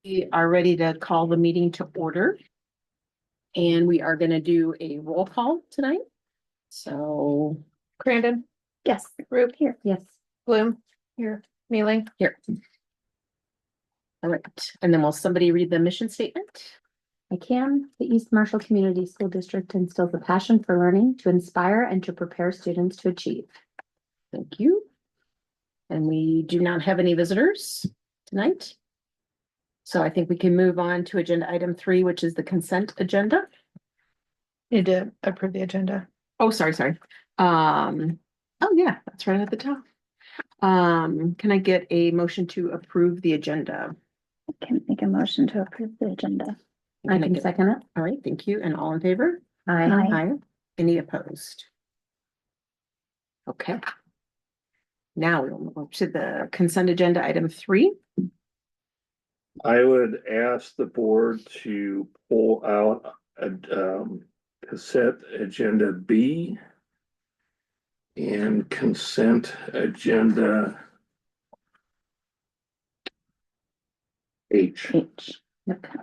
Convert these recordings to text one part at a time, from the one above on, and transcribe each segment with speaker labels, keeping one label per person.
Speaker 1: We are ready to call the meeting to order. And we are gonna do a roll call tonight. So
Speaker 2: Crandon,
Speaker 3: Yes.
Speaker 2: Roop,
Speaker 3: Here, yes.
Speaker 2: Bloom, here, Mealing.
Speaker 1: here. All right, and then will somebody read the mission statement?
Speaker 3: I can. The East Marshall Community School District instills a passion for learning to inspire and to prepare students to achieve.
Speaker 1: Thank you. And we do not have any visitors tonight. So I think we can move on to agenda item 3, which is the consent agenda.
Speaker 2: Need to approve the agenda.
Speaker 1: Oh, sorry. Oh yeah, that's right at the top. Can I get a motion to approve the agenda?
Speaker 3: I can make a motion to approve the agenda. I
Speaker 1: Can
Speaker 3: can
Speaker 1: get-
Speaker 3: second it.
Speaker 1: All right, thank you. And all in favor?
Speaker 3: Aye.
Speaker 1: Aye. Any opposed? Okay. Now we'll move to the consent agenda item 3.
Speaker 4: I would ask the board to pull out a consent agenda B and consent agenda H.
Speaker 3: H. Okay.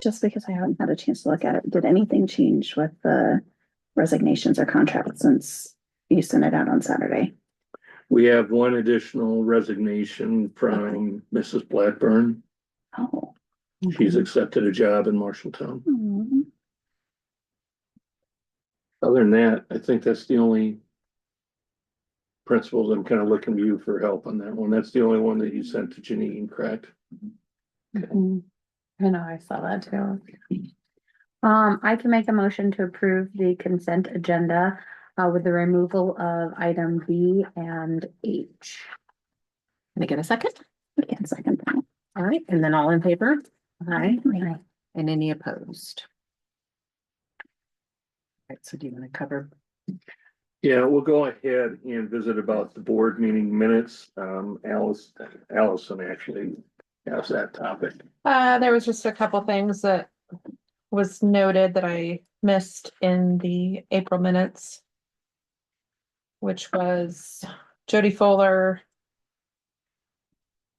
Speaker 3: Just because I haven't had a chance to look at it, did anything change with the resignations or contracts since you sent it out on Saturday?
Speaker 4: We have one additional resignation from Mrs. Blackburn.
Speaker 3: Oh.
Speaker 4: She's accepted a job in Marshalltown.
Speaker 3: Mhm.
Speaker 4: Other than that, I think that's the only principals. I'm kind of looking to you for help on that one. That's the only one that you sent to Janine, correct?
Speaker 3: Mhm. I know, I saw that too. I can make a motion to approve the consent agenda with the removal of item B and H.
Speaker 1: Can I get a second?
Speaker 3: I can second that.
Speaker 1: All right, and then all in favor? Aye.
Speaker 3: Aye.
Speaker 1: And any opposed? All right, so do you want to cover?
Speaker 4: Yeah, we'll go ahead and visit about the board meeting minutes. Allison actually has that topic.
Speaker 2: There was just a couple things that was noted that I missed in the April minutes. Which was Jody Fuller.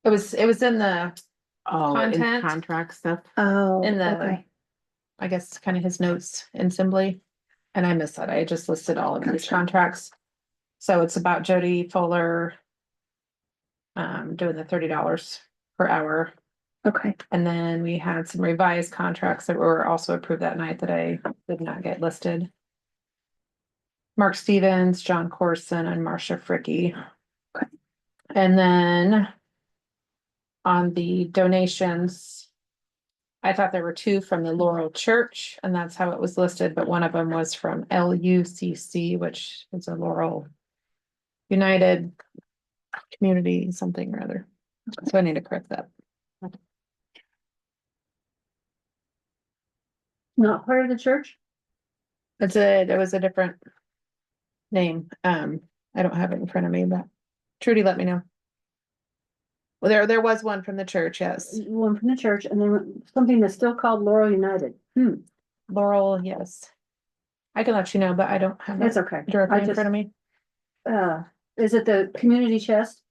Speaker 2: It was in the,
Speaker 1: Oh, in
Speaker 2: Content.
Speaker 1: contract stuff?
Speaker 3: Oh,
Speaker 2: In the-
Speaker 3: okay.
Speaker 2: I guess, kind of his notes in Assembly. And I missed that. I just listed all of his
Speaker 3: Gotcha.
Speaker 2: contracts. So it's about Jody Fuller. Doing the $30 per hour.
Speaker 3: Okay.
Speaker 2: And then we had some revised contracts that were also approved that night that I did not get listed. Mark Stevens, John Corson, and Marcia Fricky.
Speaker 3: Okay.
Speaker 2: And then on the donations, I thought there were 2 from the Laurel Church, and that's how it was listed, but one of them was from LUCC, which is a Laurel United Community something or other. So I need to correct that.
Speaker 3: Not part of the church?
Speaker 2: It was a different name. I don't have it in front of me, but Trudy let me know. Well, there was one from the church, yes.
Speaker 3: One from the church and then something that's still called Laurel United.
Speaker 2: Laurel, yes. I can let you know, but I don't have
Speaker 3: That's
Speaker 2: it
Speaker 3: okay.
Speaker 2: directly
Speaker 3: I
Speaker 2: in
Speaker 3: just,
Speaker 2: front of me.
Speaker 3: is it the community chest?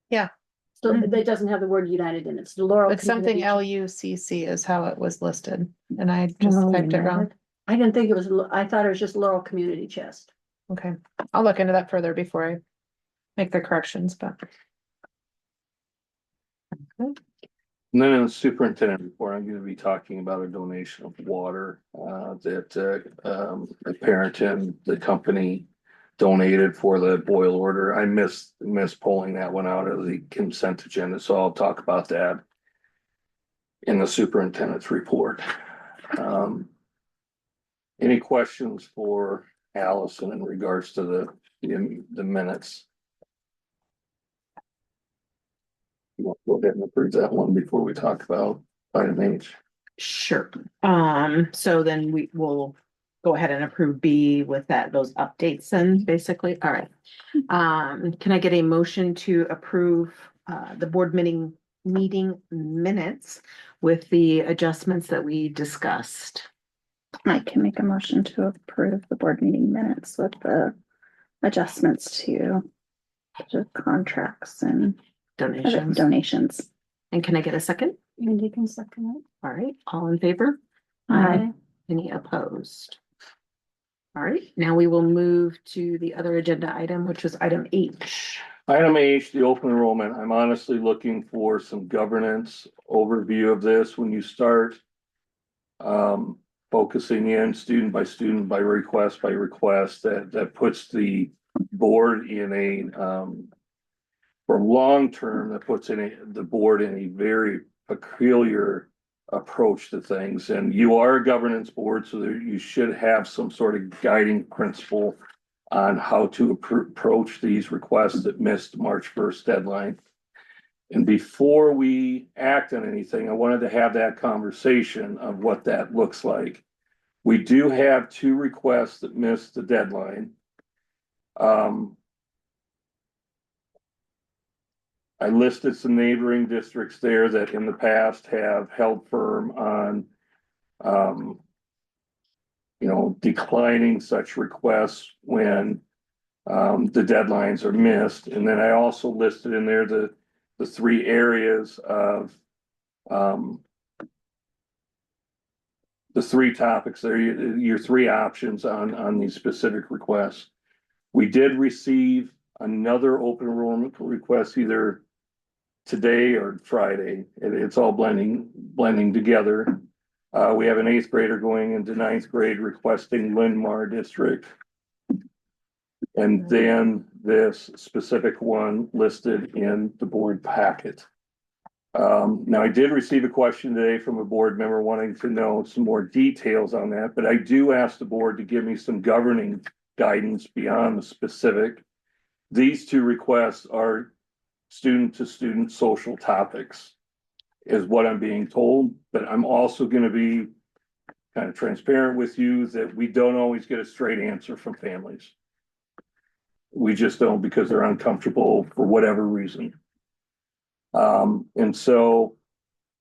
Speaker 2: Yeah.
Speaker 3: So
Speaker 2: Mhm.
Speaker 3: it doesn't have the word United in it. It's the Laurel.
Speaker 2: It's something
Speaker 3: Community
Speaker 2: LUCC is how it was listed, and I just
Speaker 3: Laurel
Speaker 2: typed it wrong.
Speaker 3: United? I didn't think it was, I thought it was just Laurel Community Chest.
Speaker 2: Okay, I'll look into that further before I make the corrections, but.
Speaker 4: And then in the superintendent report, I'm gonna be talking about a donation of water that a parent in the company donated for the boil order. I missed pulling that one out of the consent agenda, so I'll talk about that in the superintendent's report. Any questions for Allison in regards to the minutes? You want to go ahead and approve that one before we talk about item H?
Speaker 1: Sure. So then we will go ahead and approve B with those updates then, basically. All right. Can I get a motion to approve the board meeting minutes with the adjustments that we discussed?
Speaker 3: I can make a motion to approve the board meeting minutes with the adjustments to Just contracts and other
Speaker 1: Donations.
Speaker 3: donations.
Speaker 1: And can I get a second?
Speaker 3: And you can second
Speaker 1: All right, all in favor?
Speaker 3: it. Aye.
Speaker 1: Any opposed? All right, now we will move to the other agenda item, which was item H.
Speaker 4: Item H, the open enrollment. I'm honestly looking for some governance overview of this when you start. Focusing in student by request, that puts the board in a, for long term, that puts the board in a very peculiar approach to things. And you are a governance board, so you should have some sort of guiding principle on how to approach these requests that missed March 1st deadline. And before we act on anything, I wanted to have that conversation of what that looks like. We do have 2 requests that missed the deadline. I listed some neighboring districts there that in the past have held firm on, declining such requests when the deadlines are missed. And then I also listed in there the 3 areas of the 3 topics there, your 3 options on these specific requests. We did receive another open enrollment request either today or Friday. It's all blending together. We have an 8th grader going into 9th grade requesting Linn-Mar district. And then this specific one listed in the board packet. Now I did receive a question today from a board member wanting to know some more details on that, but I do ask the board to give me some governing guidance beyond the specific. These 2 requests are student to student social topics is what I'm being told, but I'm also going to be kind of transparent with you that we don't always get a straight answer from families. We just don't, because they're uncomfortable for whatever reason. And so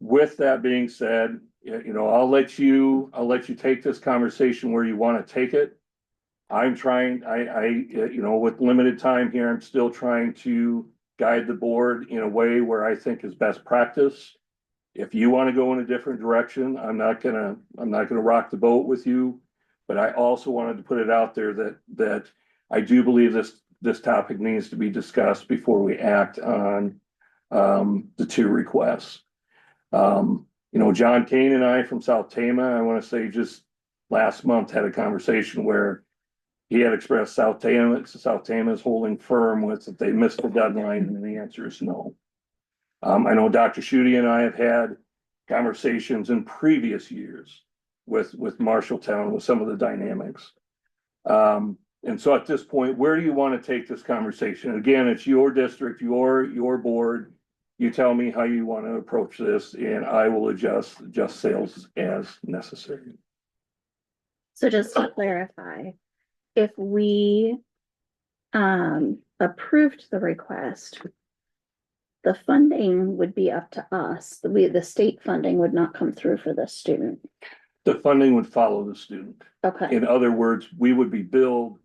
Speaker 4: with that being said, I'll let you take this conversation where you want to take it. I'm trying, with limited time here, I'm still trying to guide the board in a way where I think is best practice. If you want to go in a different direction, I'm not gonna rock the boat with you. But I also wanted to put it out there that I do believe this topic needs to be discussed before we act on the 2 requests. John Kane and I from South Tama, I want to say just last month had a conversation where he had expressed South Tama is holding firm with that they missed the deadline, and the answer is no. I know Dr. Schutte and I have had conversations in previous years with Marshalltown with some of the dynamics. And so at this point, where do you want to take this conversation? Again, it's your district, your board. You tell me how you want to approach this, and I will adjust sales as necessary.
Speaker 3: So just to clarify, if we approved the request, the funding would be up to us. The state funding would not come through for the student.
Speaker 4: The funding would follow the student.
Speaker 3: Okay,
Speaker 4: In other words, we would be billed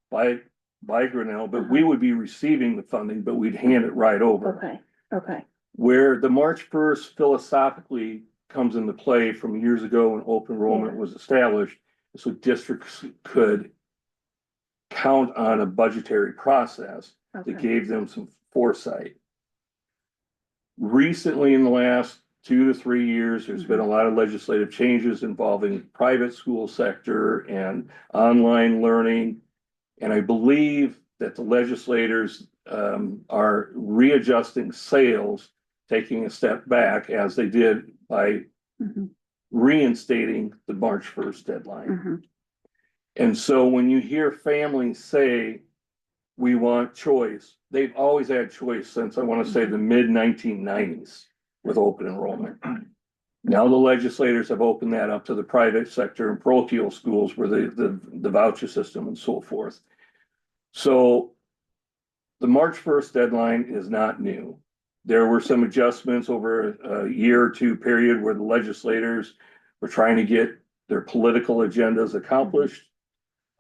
Speaker 4: by Grinnell, but we would be receiving the funding, but we'd hand it right over.
Speaker 3: okay.
Speaker 4: Where the March 1st philosophically comes into play from years ago when open enrollment was established, so districts could count on a budgetary process that gave them some foresight. Recently, in the last 2 to 3 years, there's been a lot of legislative changes involving private school sector and online learning. And I believe that the legislators are readjusting sales, taking a step back as they did by reinstating the March 1st deadline. And so when you hear families say, we want choice, they've always had choice since I want to say the mid 1990s with open enrollment. Now the legislators have opened that up to the private sector and parochial schools where the voucher system and so forth. So the March 1st deadline is not new. There were some adjustments over a year or 2 period where the legislators were trying to get their political agendas accomplished.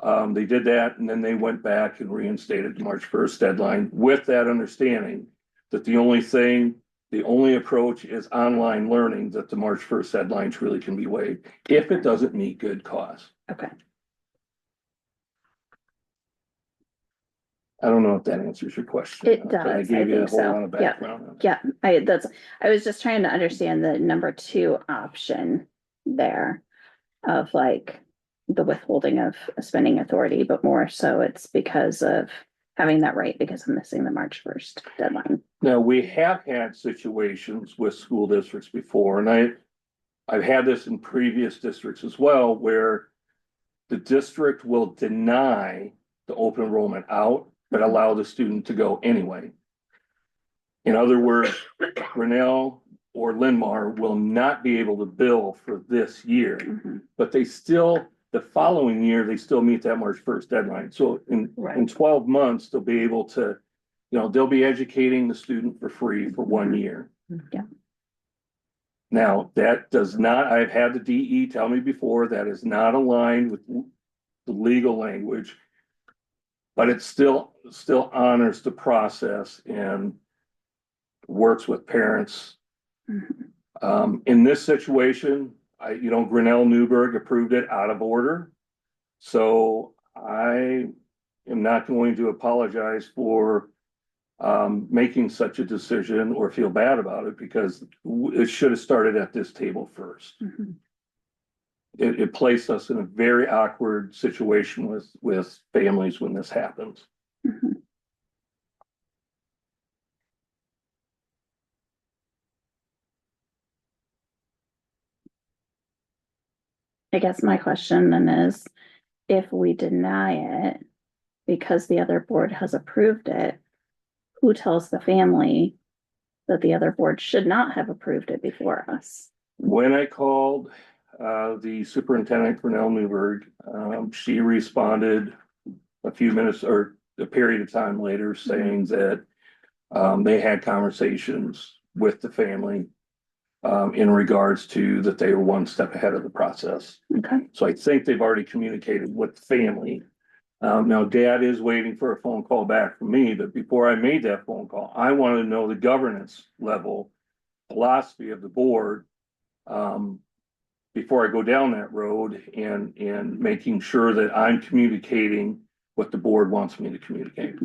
Speaker 4: They did that and then they went back and reinstated the March first deadline with that understanding that the only approach is online learning, that the March first deadline truly can be waived if it doesn't meet good cause.
Speaker 3: Okay.
Speaker 4: I don't know if that answers your question.
Speaker 5: It
Speaker 4: but I
Speaker 5: does,
Speaker 4: gave
Speaker 5: I
Speaker 4: you a
Speaker 5: think
Speaker 4: whole
Speaker 5: so.
Speaker 4: lot of
Speaker 5: Yeah.
Speaker 4: background.
Speaker 5: Yeah, I was just trying to understand the number two option there of like the withholding of spending authority, but more so it's because of having that right because I'm missing the March 1st deadline.
Speaker 4: Now, we have had situations with school districts before, and I've had this in previous districts as well, where the district will deny the open enrollment out, but allow the student to go anyway. In other words, Grinnell or Linn-Mar will not be able to bill for this year,
Speaker 5: Mhm.
Speaker 4: but the following year, they still meet that March first deadline. So in
Speaker 1: Right.
Speaker 4: 12 months, they'll be able to, they'll be educating the student for free for 1 year.
Speaker 5: Yeah.
Speaker 4: Now, that does not, I've had the DE tell me before, that is not aligned with the legal language. But it still honors the process and works with parents.
Speaker 5: Mhm.
Speaker 4: In this situation, Grinnell Newburgh approved it out of order. So I am not going to apologize for making such a decision or feel bad about it, because it should have started at this table first.
Speaker 5: Mhm.
Speaker 4: It placed us in a very awkward situation with families when this happens.
Speaker 5: Mhm. I guess my question then is, if we deny it because the other board has approved it, who tells the family that the other board should not have approved it before us?
Speaker 4: When I called the superintendent, Grinnell Newburgh, she responded a few minutes or a period of time later saying that they had conversations with the family in regards to that they were one step ahead of the process.
Speaker 5: Okay.
Speaker 4: So I think they've already communicated with the family. Now dad is waiting for a phone call back from me, but before I made that phone call, I wanted to know the governance level philosophy of the board before I go down that road, and making sure that I'm communicating what the board wants me to communicate.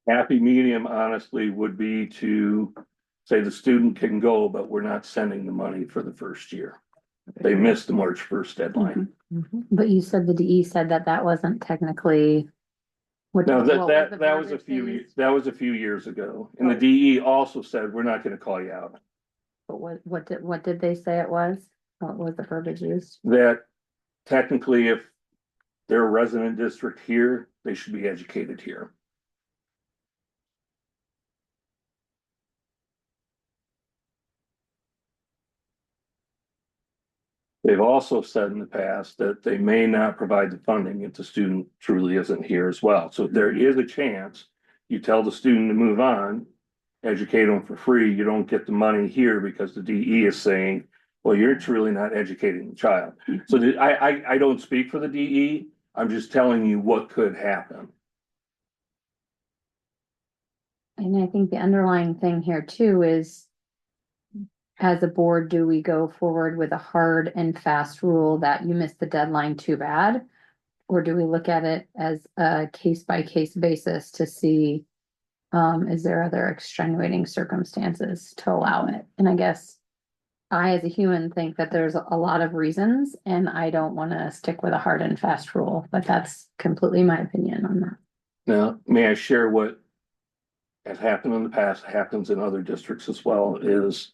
Speaker 4: Happy medium, honestly, would be to say the student can go, but we're not sending the money for the first year. They missed the March first deadline.
Speaker 5: Mhm.
Speaker 3: But you said the DE said that that wasn't technically.
Speaker 4: Now,
Speaker 3: what was the
Speaker 4: that was
Speaker 3: verbiage?
Speaker 4: that was a few years ago, and the DE also said, we're not gonna call you out.
Speaker 3: But what did they say it was? What was the verbiage used?
Speaker 4: That technically, if they're a resident district here, they should be educated here. They've also said in the past that they may not provide the funding if the student truly isn't here as well. So there is a chance you tell the student to move on, educate them for free, you don't get the money here because the DE is saying, well, you're truly not educating the child. So I don't speak for the DE. I'm just telling you what could happen.
Speaker 3: And I think the underlying thing here too is, as a board, do we go forward with a hard and fast rule that you missed the deadline, too bad? Or do we look at it as a case by case basis to see, is there other extenuating circumstances to allow it? And I guess I, as a human, think that there's a lot of reasons, and I don't want to stick with a hard and fast rule, but that's completely my opinion on that.
Speaker 4: Now, may I share what has happened in the past, happens in other districts as well, is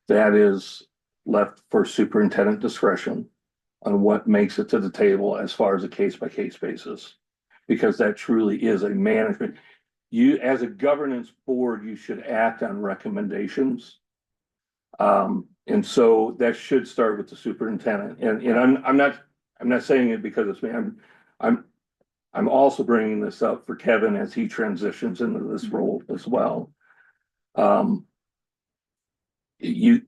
Speaker 4: that is left for superintendent discretion on what makes it to the table as far as a case by case basis. Because that truly is a management. You, as a governance board, you should act on recommendations. And so that should start with the superintendent. And I'm not saying it because it's me. I'm also bringing this up for Kevin as he transitions into this role as well. You,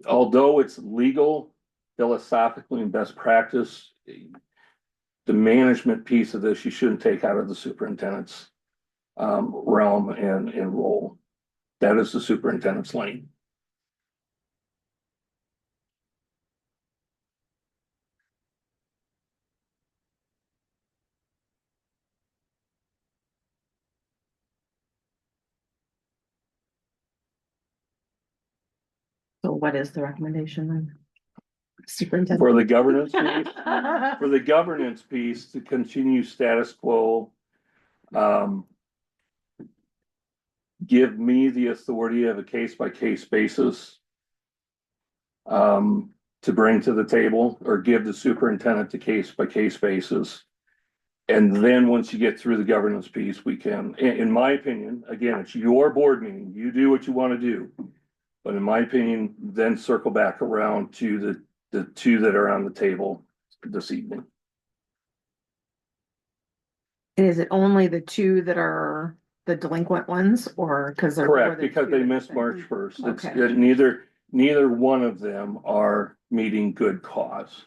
Speaker 4: although it's legal, philosophically and best practice, the management piece of this, you shouldn't take out of the superintendent's realm and role. That is the superintendent's lane.
Speaker 1: So what is the recommendation then? Superintendent.
Speaker 4: For the governance piece, for the governance piece to continue status quo. Give me the authority of a case by case basis. To bring to the table, or give the superintendent the case by case basis. And then once you get through the governance piece, we can, in my opinion, again, it's your board meeting, you do what you want to do. But in my opinion, then circle back around to the two that are on the table this evening.
Speaker 1: Is it only the two that are the delinquent ones, or because they're?
Speaker 4: Correct, because they missed March 1st. It's
Speaker 1: Okay.
Speaker 4: neither one of them are meeting good cause.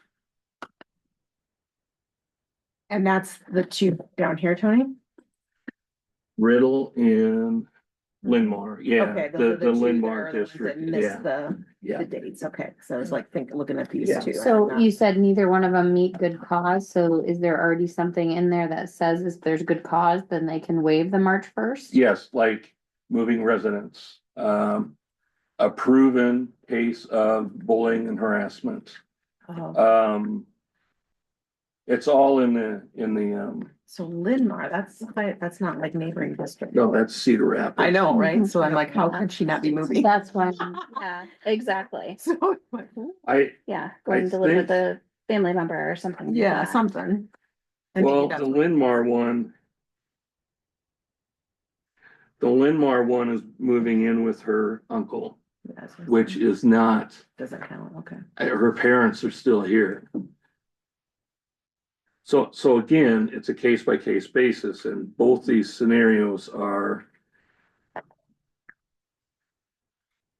Speaker 1: And that's the two down here, Tony?
Speaker 4: Riddle and Linmar, yeah,
Speaker 1: Okay, those are
Speaker 4: the
Speaker 1: two that
Speaker 4: Linmar
Speaker 1: are the ones that
Speaker 4: district,
Speaker 1: missed
Speaker 4: yeah,
Speaker 1: the dates, okay, so I was like looking at these
Speaker 4: Yeah.
Speaker 1: two.
Speaker 3: So you said neither one of them meet good cause, so is there already something in there that says if there's good cause, then they can waive the March 1st?
Speaker 4: yes, like moving residents, a proven case of bullying and harassment.
Speaker 1: Oh,
Speaker 4: It's all in the,
Speaker 1: so Linmar, that's not like neighboring district.
Speaker 4: no, that's Cedar Rapids.
Speaker 1: I know, right?
Speaker 3: Mhm.
Speaker 1: So I'm like, how could she not be moving?
Speaker 3: That's why,
Speaker 5: Yeah, exactly.
Speaker 1: So, I'm like,
Speaker 4: I,
Speaker 5: Yeah, going to live with a family member or something. like
Speaker 1: yeah,
Speaker 5: that.
Speaker 1: something. And maybe
Speaker 4: well,
Speaker 1: that's
Speaker 4: the
Speaker 1: what-
Speaker 4: Linmar one is moving in with her uncle,
Speaker 1: Yeah, that's what I'm
Speaker 4: which
Speaker 1: saying.
Speaker 4: is not,
Speaker 1: Doesn't count, okay.
Speaker 4: her parents are still here. So again, it's a case by case basis, and both these scenarios are.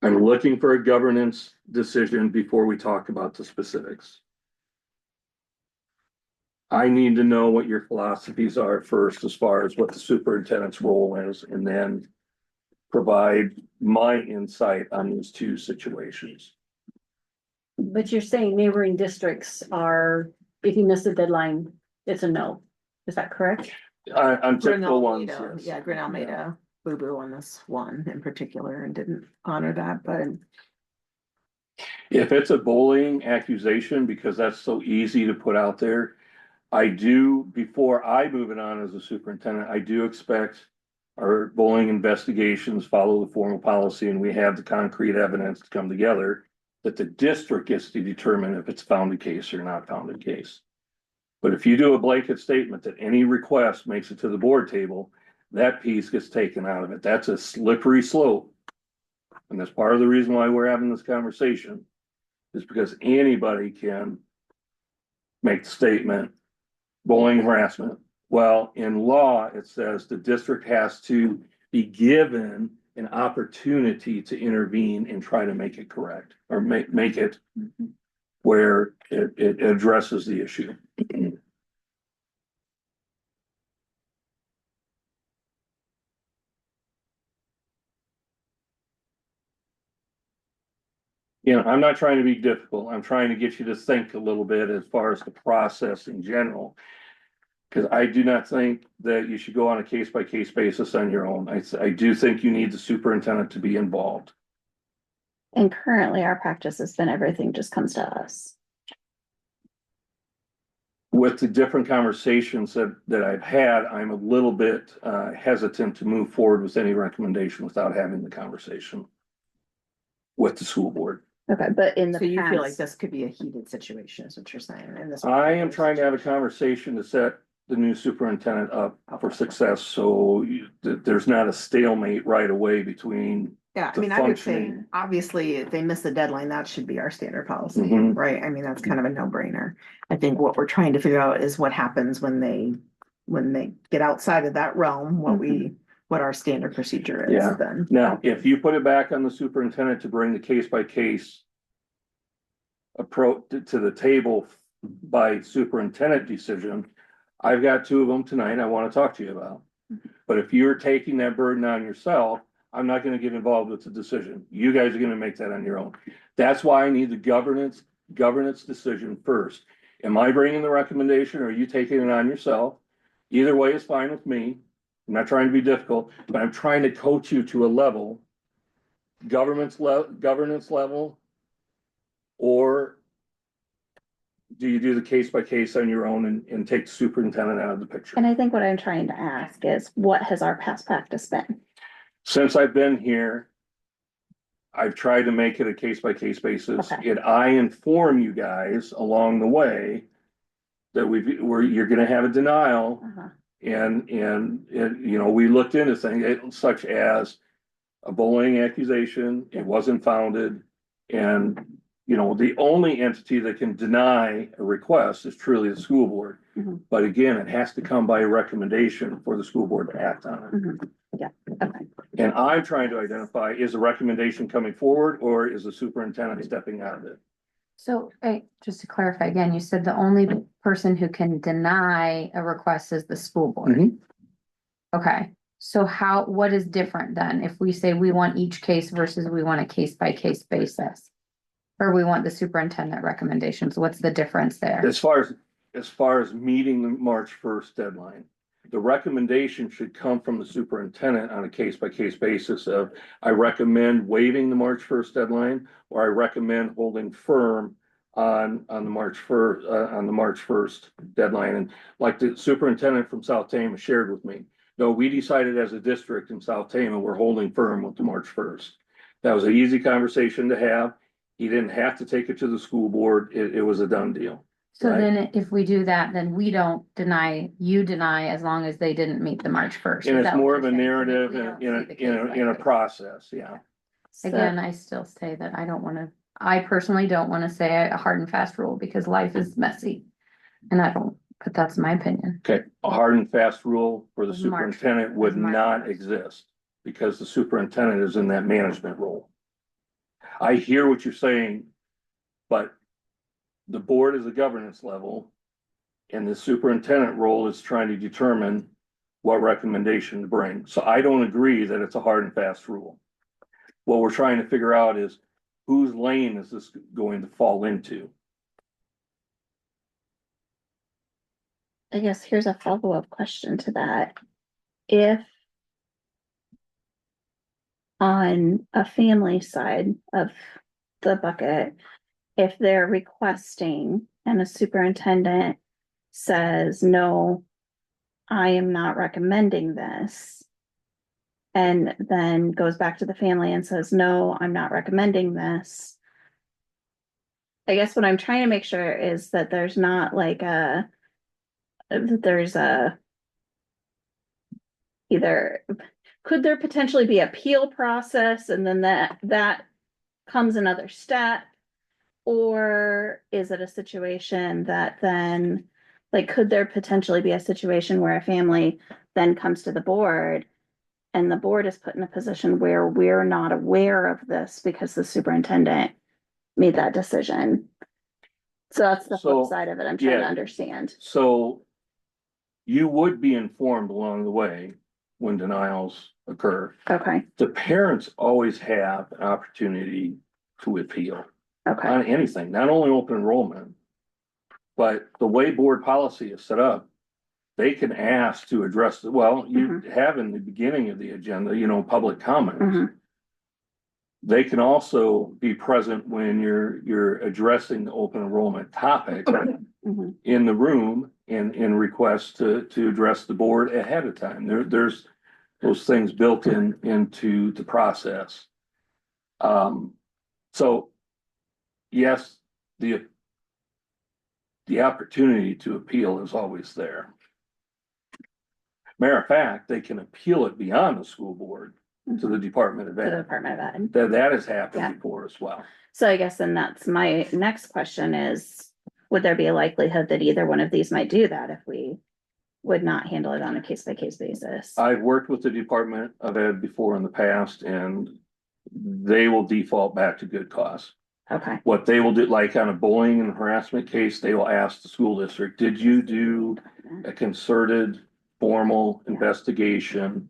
Speaker 4: I'm looking for a governance decision before we talk about the specifics. I need to know what your philosophies are first, as far as what the superintendent's role is, and then provide my insight on these two situations.
Speaker 6: But you're saying neighboring districts are, if you miss the deadline, it's a no. Is that correct?
Speaker 4: I'm typical
Speaker 1: Grinnell
Speaker 4: ones,
Speaker 1: made a,
Speaker 4: yes.
Speaker 1: yeah, Grinnell made a boo-boo on this one in particular and didn't honor that, but
Speaker 4: If it's a bullying accusation, because that's so easy to put out there, I do, before I move it on as a superintendent, I do expect our bullying investigations follow the formal policy, and we have the concrete evidence to come together that the district gets to determine if it's found a case or not found a case. But if you do a blanket statement that any request makes it to the board table, that piece gets taken out of it. That's a slippery slope. And that's part of the reason why we're having this conversation, is because anybody can make the statement, bullying, harassment. Well, in law, it says the district has to be given an opportunity to intervene and try to make it correct, or make it where it addresses the issue. You know, I'm not trying to be difficult. I'm trying to get you to think a little bit as far as the process in general. Because I do not think that you should go on a case by case basis on your own. I do think you need the superintendent to be involved.
Speaker 5: And currently our practice has been everything just comes to us.
Speaker 4: With the different conversations that I've had, I'm a little bit hesitant to move forward with any recommendation without having the conversation with the school board.
Speaker 5: Okay, but in the
Speaker 1: so you feel like
Speaker 5: past,
Speaker 1: this could be a heated situation, is what you're saying, in this.
Speaker 4: I am trying to have a conversation to set the new superintendent up for success, so there's not a stalemate right away between
Speaker 1: Yeah, I
Speaker 4: the
Speaker 1: mean, I would say,
Speaker 4: functioning.
Speaker 1: obviously, if they miss the deadline, that should be our standard policy,
Speaker 4: Mhm.
Speaker 1: right? I mean, that's kind of a no-brainer. I think what we're trying to figure out is what happens when they get outside of that realm, what our standard procedure is
Speaker 4: Yeah.
Speaker 1: then.
Speaker 4: Now, if you put it back on the superintendent to bring the case by case approach to the table by superintendent decision, I've got two of them tonight I want to talk to you about. But if you're taking that burden on yourself, I'm not gonna get involved with the decision. You guys are gonna make that on your own. That's why I need the governance decision first. Am I bringing the recommendation or are you taking it on yourself? Either way is fine with me. I'm not trying to be difficult, but I'm trying to coach you to a level, governance level. Or do you do the case by case on your own and take the superintendent out of the picture?
Speaker 5: And I think what I'm trying to ask is, what has our past practice been?
Speaker 4: Since I've been here, I've tried to make it a case by case basis,
Speaker 5: Okay.
Speaker 4: and I inform you guys along the way that you're gonna have a denial,
Speaker 5: Uh-huh.
Speaker 4: and, you know, we looked into things such as a bullying accusation, it wasn't founded, and, you know, the only entity that can deny a request is truly the school board.
Speaker 5: Mhm.
Speaker 4: But again, it has to come by a recommendation for the school board to act on it.
Speaker 5: Mhm. Yeah, okay.
Speaker 4: And I'm trying to identify, is the recommendation coming forward or is the superintendent stepping out of it?
Speaker 3: So, just to clarify again, you said the only person who can deny a request is the school board.
Speaker 4: Mhm.
Speaker 3: Okay, so what is different then if we say we want each case versus we want a case by case basis? Or we want the superintendent recommendations, what's the difference there?
Speaker 4: As far as meeting the March first deadline, the recommendation should come from the superintendent on a case by case basis of, I recommend waiving the March first deadline, or I recommend holding firm on the March first deadline. And like the superintendent from South Tama shared with me, no, we decided as a district in South Tama, we're holding firm with the March first. That was an easy conversation to have. He didn't have to take it to the school board. It was a done deal.
Speaker 3: So
Speaker 4: right.
Speaker 3: then if we do that, then we don't deny, you deny as long as they didn't meet the March first.
Speaker 4: And it's more of a narrative in a process, yeah.
Speaker 3: Again, I still say that I personally don't wanna say a hard and fast rule because life is messy. And but that's my opinion.
Speaker 4: Okay, a hard and fast rule for the
Speaker 3: Of March-
Speaker 4: superintendent would
Speaker 3: of March
Speaker 4: not
Speaker 3: 1st.
Speaker 4: exist because the superintendent is in that management role. I hear what you're saying, but the board is a governance level and the superintendent role is trying to determine what recommendation to bring. So I don't agree that it's a hard and fast rule. What we're trying to figure out is whose lane is this going to fall into?
Speaker 5: I guess here's a follow-up question to that. If on a family side of the bucket, if they're requesting and a superintendent says, no, I am not recommending this. And then goes back to the family and says, no, I'm not recommending this. I guess what I'm trying to make sure is that there's not like either, could there potentially be appeal process and then that comes another step? Or is it a situation that then, like, could there potentially be a situation where a family then comes to the board and the board is put in a position where we're not aware of this because the superintendent made that decision? So that's the flip
Speaker 4: So,
Speaker 5: side of it. I'm trying to
Speaker 4: yeah.
Speaker 5: understand.
Speaker 4: So you would be informed along the way when denials occur.
Speaker 5: Okay,
Speaker 4: The parents always have an opportunity to appeal
Speaker 5: okay,
Speaker 4: on anything, not only open enrollment. But the way board policy is set up, they can ask to address, you have in the beginning of the agenda, public comments.
Speaker 5: Mhm.
Speaker 4: They can also be present when you're addressing the open enrollment topic
Speaker 5: Mhm.
Speaker 4: in the room in requests to address the board ahead of time. There's those things built into the process. So yes, the opportunity to appeal is always there. Matter of fact, they can appeal it beyond the school board to the Department of
Speaker 5: to the
Speaker 4: Ed.
Speaker 5: Department of Ed.
Speaker 4: That has happened
Speaker 5: Yeah.
Speaker 4: before as well.
Speaker 5: So I guess then that's my next question is, would there be a likelihood that either one of these might do that if we would not handle it on a case by case basis?
Speaker 4: I've worked with the Department of Ed before in the past and they will default back to good cause.
Speaker 5: Okay,
Speaker 4: What they will do, like on a bullying and harassment case, they will ask the school district, did you do a concerted, formal investigation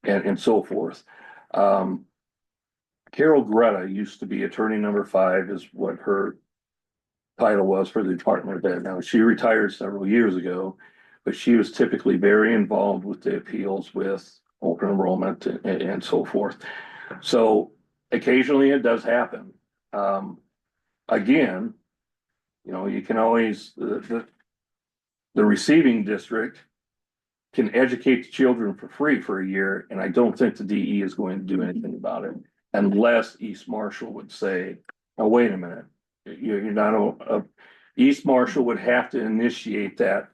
Speaker 4: and so forth? Carol Greta used to be attorney number 5 is what her title was for the Department of Ed. Now, she retired several years ago, but she was typically very involved with the appeals with open enrollment and so forth. So occasionally it does happen. Again, you know, you can always, the receiving district can educate the children for free for a year, and I don't think the DE is going to do anything about it unless East Marshall would say, oh, wait a minute, you're not East Marshall would have to initiate that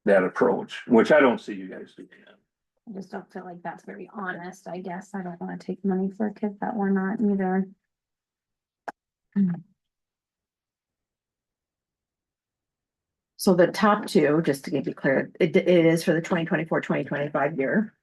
Speaker 4: approach, which I don't see you guys doing.
Speaker 3: I just don't feel like that's very honest, I guess. I don't wanna take money for a kid that we're not either.
Speaker 1: So the top two, just to give you clear, it is for the 2024-2025 year.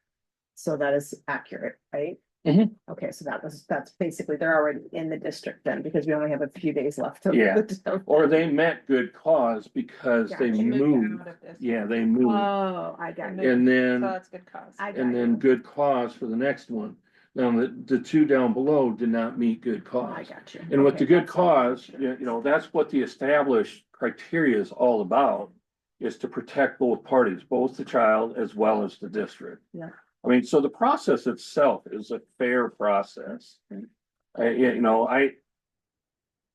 Speaker 1: So that is accurate, right?
Speaker 4: Mhm.
Speaker 1: Okay, so that's basically, they're already in the district then, because we only have a few days left. of
Speaker 4: Yeah.
Speaker 1: the-
Speaker 4: Or they met good cause because they
Speaker 1: Gotcha.
Speaker 4: moved. Yeah, they moved.
Speaker 1: Oh, I got
Speaker 2: They
Speaker 1: you.
Speaker 4: And
Speaker 2: So
Speaker 4: then,
Speaker 2: that's good cause.
Speaker 1: I got
Speaker 4: and then
Speaker 1: you.
Speaker 4: good cause for the next one. Now, the two down below did not meet good
Speaker 1: I
Speaker 4: cause.
Speaker 1: got you.
Speaker 4: And with
Speaker 1: Okay,
Speaker 4: the good
Speaker 1: that's-
Speaker 4: cause, you know, that's what the established criteria is all about, is to protect both parties, both the child as well as the district.
Speaker 1: Yeah.
Speaker 4: I mean, so the process itself is a fair process.
Speaker 1: Right.
Speaker 4: You know,
Speaker 1: I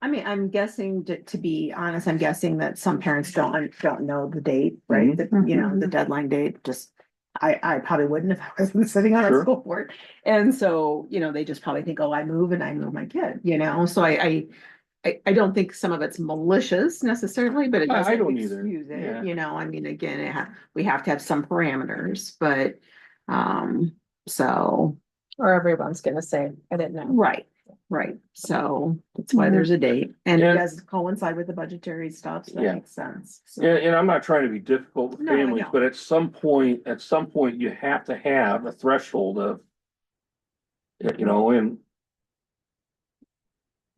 Speaker 1: mean, I'm guessing, to be honest, I'm guessing that some parents don't know the date, right? You know, the deadline date, just, I probably wouldn't if I wasn't sitting on a
Speaker 4: Sure.
Speaker 1: school board. And so, you know, they just probably think, oh, I move my kid, you know, so I don't think some of it's malicious necessarily, but it
Speaker 4: I
Speaker 1: doesn't
Speaker 4: don't either.
Speaker 1: excuse
Speaker 4: Yeah.
Speaker 1: it, you know, I mean, again, we have to have some parameters, but, so,
Speaker 2: Or everyone's gonna say, I didn't know.
Speaker 1: right, so that's why there's a date, and it
Speaker 4: Yeah.
Speaker 1: does coincide with the budgetary stuff, so that
Speaker 4: Yeah.
Speaker 1: makes sense. So-
Speaker 4: and I'm not trying to be difficult with
Speaker 1: No, I
Speaker 4: families,
Speaker 1: know.
Speaker 4: but at some point, you have to have a threshold of, you know, and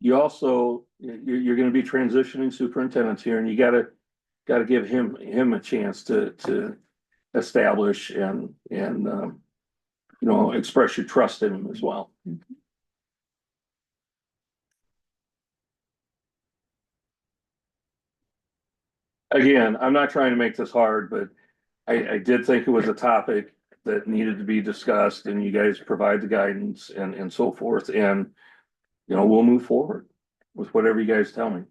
Speaker 4: you also, you're gonna be transitioning superintendents here, and you gotta give him a chance to establish and, you know, express your trust in him as well. Again, I'm not trying to make this hard, but I did think it was a topic that needed to be discussed, and you guys provide the guidance and so forth, and, you know, we'll move forward with whatever you guys tell me.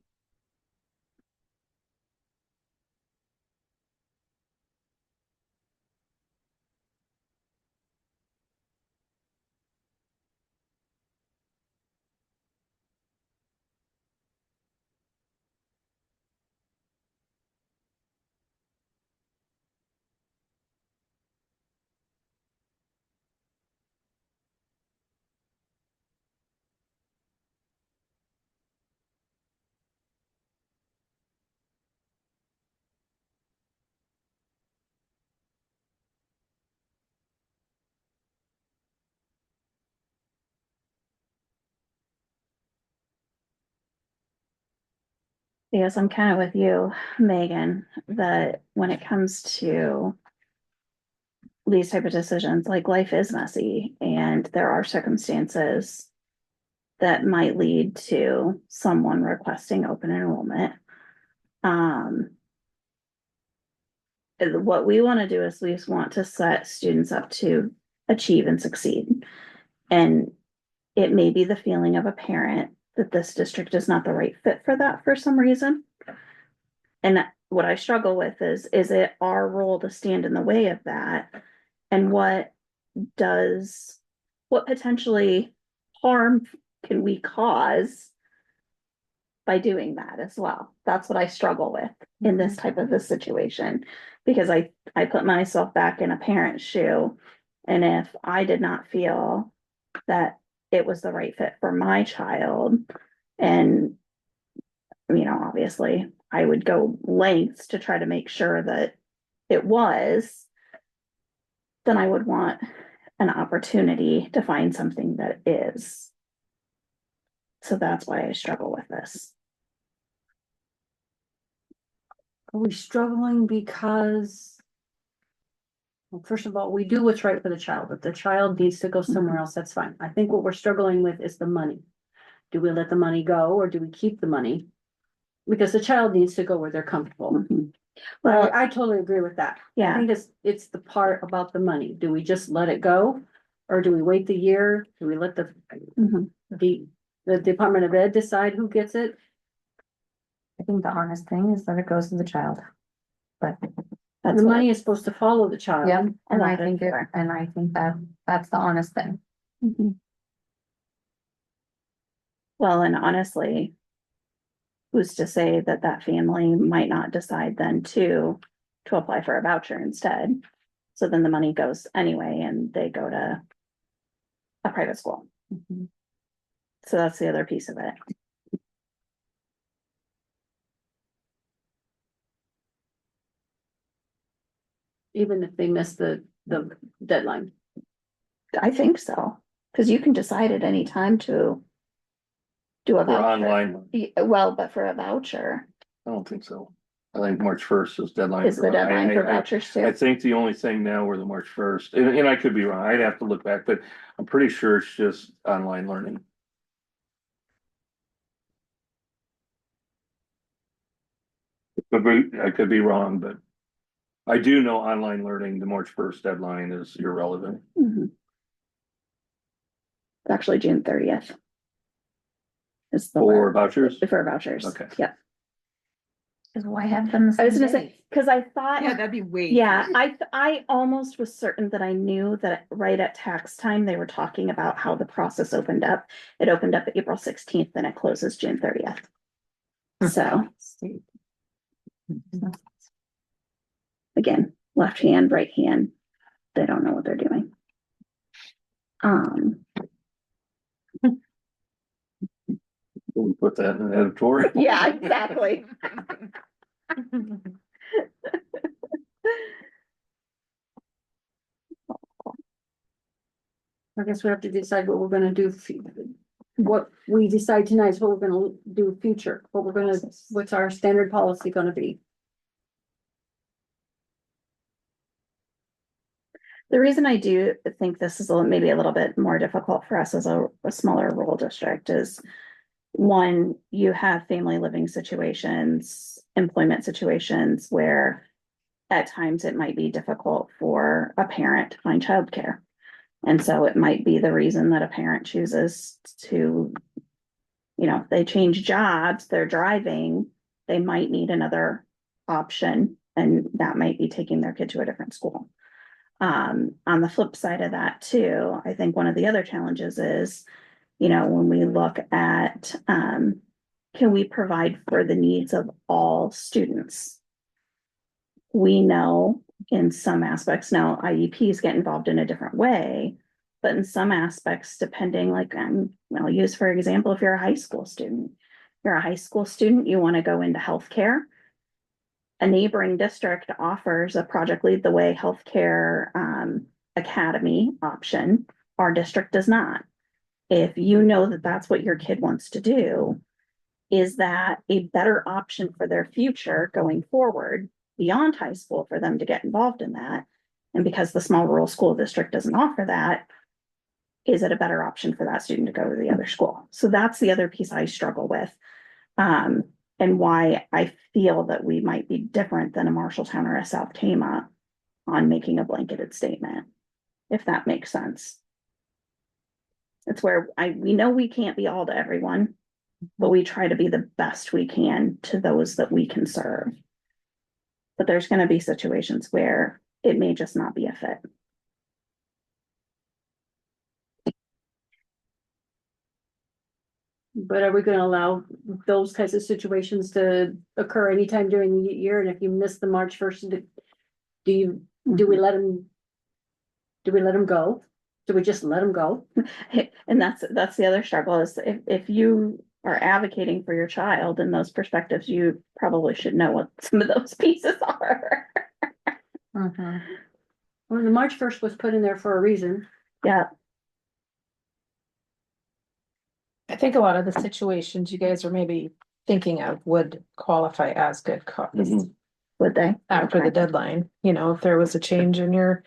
Speaker 5: yes, I'm kind of with you, Megan, that when it comes to these type of decisions, like life is messy and there are circumstances that might lead to someone requesting open enrollment. What we want to do is we just want to set students up to achieve and succeed. And it may be the feeling of a parent that this district is not the right fit for that for some reason. And what I struggle with is it our role to stand in the way of that? And what potentially harm can we cause by doing that as well? That's what I struggle with in this type of a situation. Because I put myself back in a parent's shoe And if I did not feel that it was the right fit for my child, and, you know, obviously, I would go lengths to try to make sure that it was, then I would want an opportunity to find something that is. So that's why I struggle with this.
Speaker 6: Are we struggling because? Well, first of all, we do what's right for the child. If the child needs to go somewhere else, that's fine. I think what we're struggling with is the money. Do we let the money go or do we keep the money? Because the child needs to go where they're comfortable.
Speaker 5: Mhm. Well,
Speaker 6: I totally agree with that. I
Speaker 5: yeah,
Speaker 6: think it's the part about the money. Do we just let it go? Or do we wait the year? Do we let
Speaker 5: mhm.
Speaker 6: the Department of Ed decide who gets it?
Speaker 3: I think the honest thing is that it goes to the child. But,
Speaker 5: That's
Speaker 6: The
Speaker 5: what-
Speaker 6: money is supposed to follow the child.
Speaker 3: yeah, and I
Speaker 5: lot of
Speaker 3: think
Speaker 5: fair.
Speaker 3: that's the honest thing.
Speaker 5: Mhm. Well, and honestly, who's to say that that family might not decide then to apply for a voucher instead? So then the money goes anyway and they go to a private school. So that's the other piece of it.
Speaker 6: Even if they miss the deadline.
Speaker 5: I think so, because you can decide at any time to do a
Speaker 4: For
Speaker 5: voucher.
Speaker 4: online,
Speaker 5: Well, but for a voucher
Speaker 4: I don't think so. I think March first is deadline.
Speaker 5: is
Speaker 4: for-
Speaker 5: the deadline for
Speaker 4: I-
Speaker 5: vouchers
Speaker 4: I
Speaker 5: too.
Speaker 4: think the only thing now were the March first, and I could be wrong, I'd have to look back, but I'm pretty sure it's just online learning. I could be wrong, but I do know online learning, the March first deadline is irrelevant.
Speaker 5: Mhm. It's actually June 30th. Is the
Speaker 4: For
Speaker 5: last-
Speaker 4: vouchers,
Speaker 5: for vouchers.
Speaker 4: Okay.
Speaker 5: Yeah,
Speaker 3: Cause why have them the
Speaker 5: I was
Speaker 3: same
Speaker 5: gonna
Speaker 3: day?
Speaker 5: say, because I thought.
Speaker 1: Yeah, that'd be way.
Speaker 5: Yeah, I almost was certain that I knew that right at tax time, they were talking about how the process opened up. It opened up April 16th and it closes June 30th. So again, left hand, right hand, they don't know what they're doing.
Speaker 4: we put that in the editorial.
Speaker 5: Yeah, exactly.
Speaker 6: I guess we have to decide what we're gonna do. What we decide tonight is what we're gonna do future, what's our standard policy gonna be?
Speaker 5: The reason I do think this is maybe a little bit more difficult for us as a smaller rural district is, one, you have family living situations, employment situations where at times it might be difficult for a parent to find childcare. And so it might be the reason that a parent chooses to, you know, if they change jobs, they're driving, they might need another option, and that might be taking their kid to a different school. On the flip side of that too, I think one of the other challenges is, you know, when we look at, can we provide for the needs of all students? We know in some aspects now IEPs get involved in a different way, but in some aspects, depending, like, I'll use for example, if you're a high school student, you want to go into healthcare. A neighboring district offers a Project Lead the Way healthcare academy option. Our district does not. If you know that that's what your kid wants to do, is that a better option for their future going forward beyond high school for them to get involved in that? And because the small rural school district doesn't offer that, is it a better option for that student to go to the other school? So that's the other piece I struggle with. And why I feel that we might be different than a Marshalltown or a South Tama on making a blanketed statement, if that makes sense. It's where we know we can't be all to everyone, but we try to be the best we can to those that we can serve. But there's gonna be situations where it may just not be a fit.
Speaker 6: But are we gonna allow those kinds of situations to occur anytime during the year? And if you miss the March 1st, do we let them Do we let them go? Do we just let them go?
Speaker 5: And that's the other struggle is if you are advocating for your child in those perspectives, you probably should know what some of those pieces are.
Speaker 3: Mhm.
Speaker 6: Well, the March 1st was put in there for a reason.
Speaker 5: Yeah,
Speaker 2: I think a lot of the situations you guys are maybe thinking of would qualify as good cause
Speaker 4: Mhm.
Speaker 5: would they?
Speaker 2: after the
Speaker 5: Okay.
Speaker 2: deadline, you know, if there was a change in your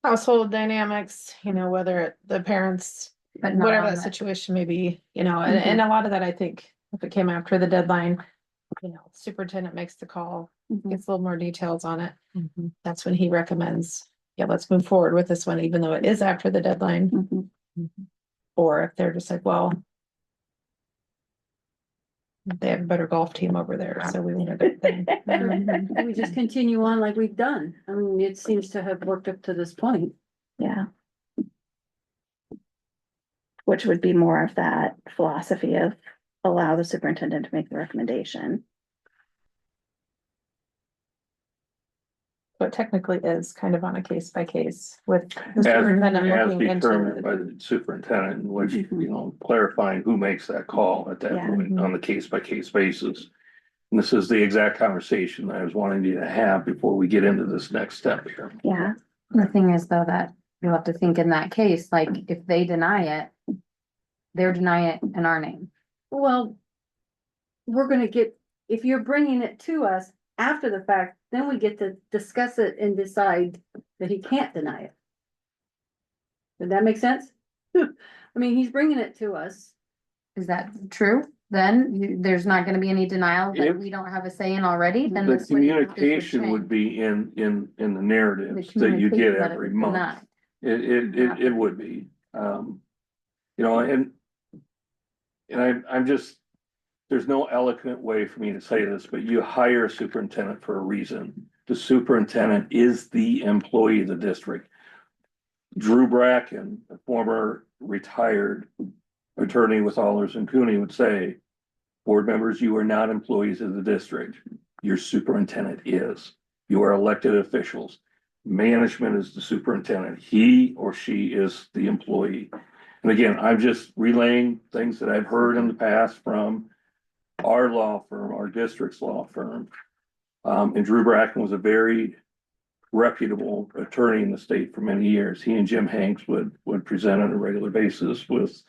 Speaker 2: household dynamics, you know, whether the parents,
Speaker 3: But not
Speaker 2: whatever
Speaker 3: on
Speaker 2: that
Speaker 3: the-
Speaker 2: situation may be, you know, and a lot of that, I think, if it came after the deadline, you know, superintendent makes the call,
Speaker 5: Mhm.
Speaker 2: gets a little more details on it. That's when he recommends, yeah, let's move forward with this one, even though it is after the deadline.
Speaker 5: Mhm.
Speaker 2: Or if they're just like, well, they have a better golf team over there, so we want to.
Speaker 3: Mhm.
Speaker 6: We just continue on like we've done. I mean, it seems to have worked up to this point.
Speaker 5: Yeah. Which would be more of that philosophy of allow the superintendent to make the recommendation.
Speaker 2: But technically is kind of on a case by case with the
Speaker 4: As
Speaker 2: superintendent
Speaker 4: as
Speaker 2: looking
Speaker 4: determined by
Speaker 2: into.
Speaker 4: the superintendent, in which,
Speaker 5: Mhm.
Speaker 4: you know, clarifying who makes that call at that
Speaker 5: Yeah.
Speaker 4: point on the case by case basis. And this is the exact conversation I was wanting you to have before we get into this next step here.
Speaker 5: Yeah,
Speaker 3: The thing is though, that you'll have to think in that case, like if they deny it, they're denying it in our name.
Speaker 6: Well, we're gonna get, if you're bringing it to us after the fact, then we get to discuss it and decide that he can't deny it. Did that make sense? I mean, he's bringing it to us.
Speaker 3: Is that true? Then there's not gonna be any denial that
Speaker 4: If-
Speaker 3: we don't have a say in already, then.
Speaker 4: The
Speaker 3: this would
Speaker 4: communication would
Speaker 3: change.
Speaker 4: be in the
Speaker 3: The
Speaker 4: narratives that you get
Speaker 3: communication that it
Speaker 4: every
Speaker 3: was
Speaker 4: month.
Speaker 3: denied.
Speaker 4: It would be, you know, and I'm just, there's no eloquent way for me to say this, but you hire a superintendent for a reason. The superintendent is the employee of the district. Drew Bracken, a former retired attorney with Allers and Cooney, would say, board members, you are not employees of the district. Your superintendent is. You are elected officials. Management is the superintendent. He or she is the employee. And again, I'm just relaying things that I've heard in the past from our law firm, our district's law firm. And Drew Bracken was a very reputable attorney in the state for many years. He and Jim Hanks would present on a regular basis with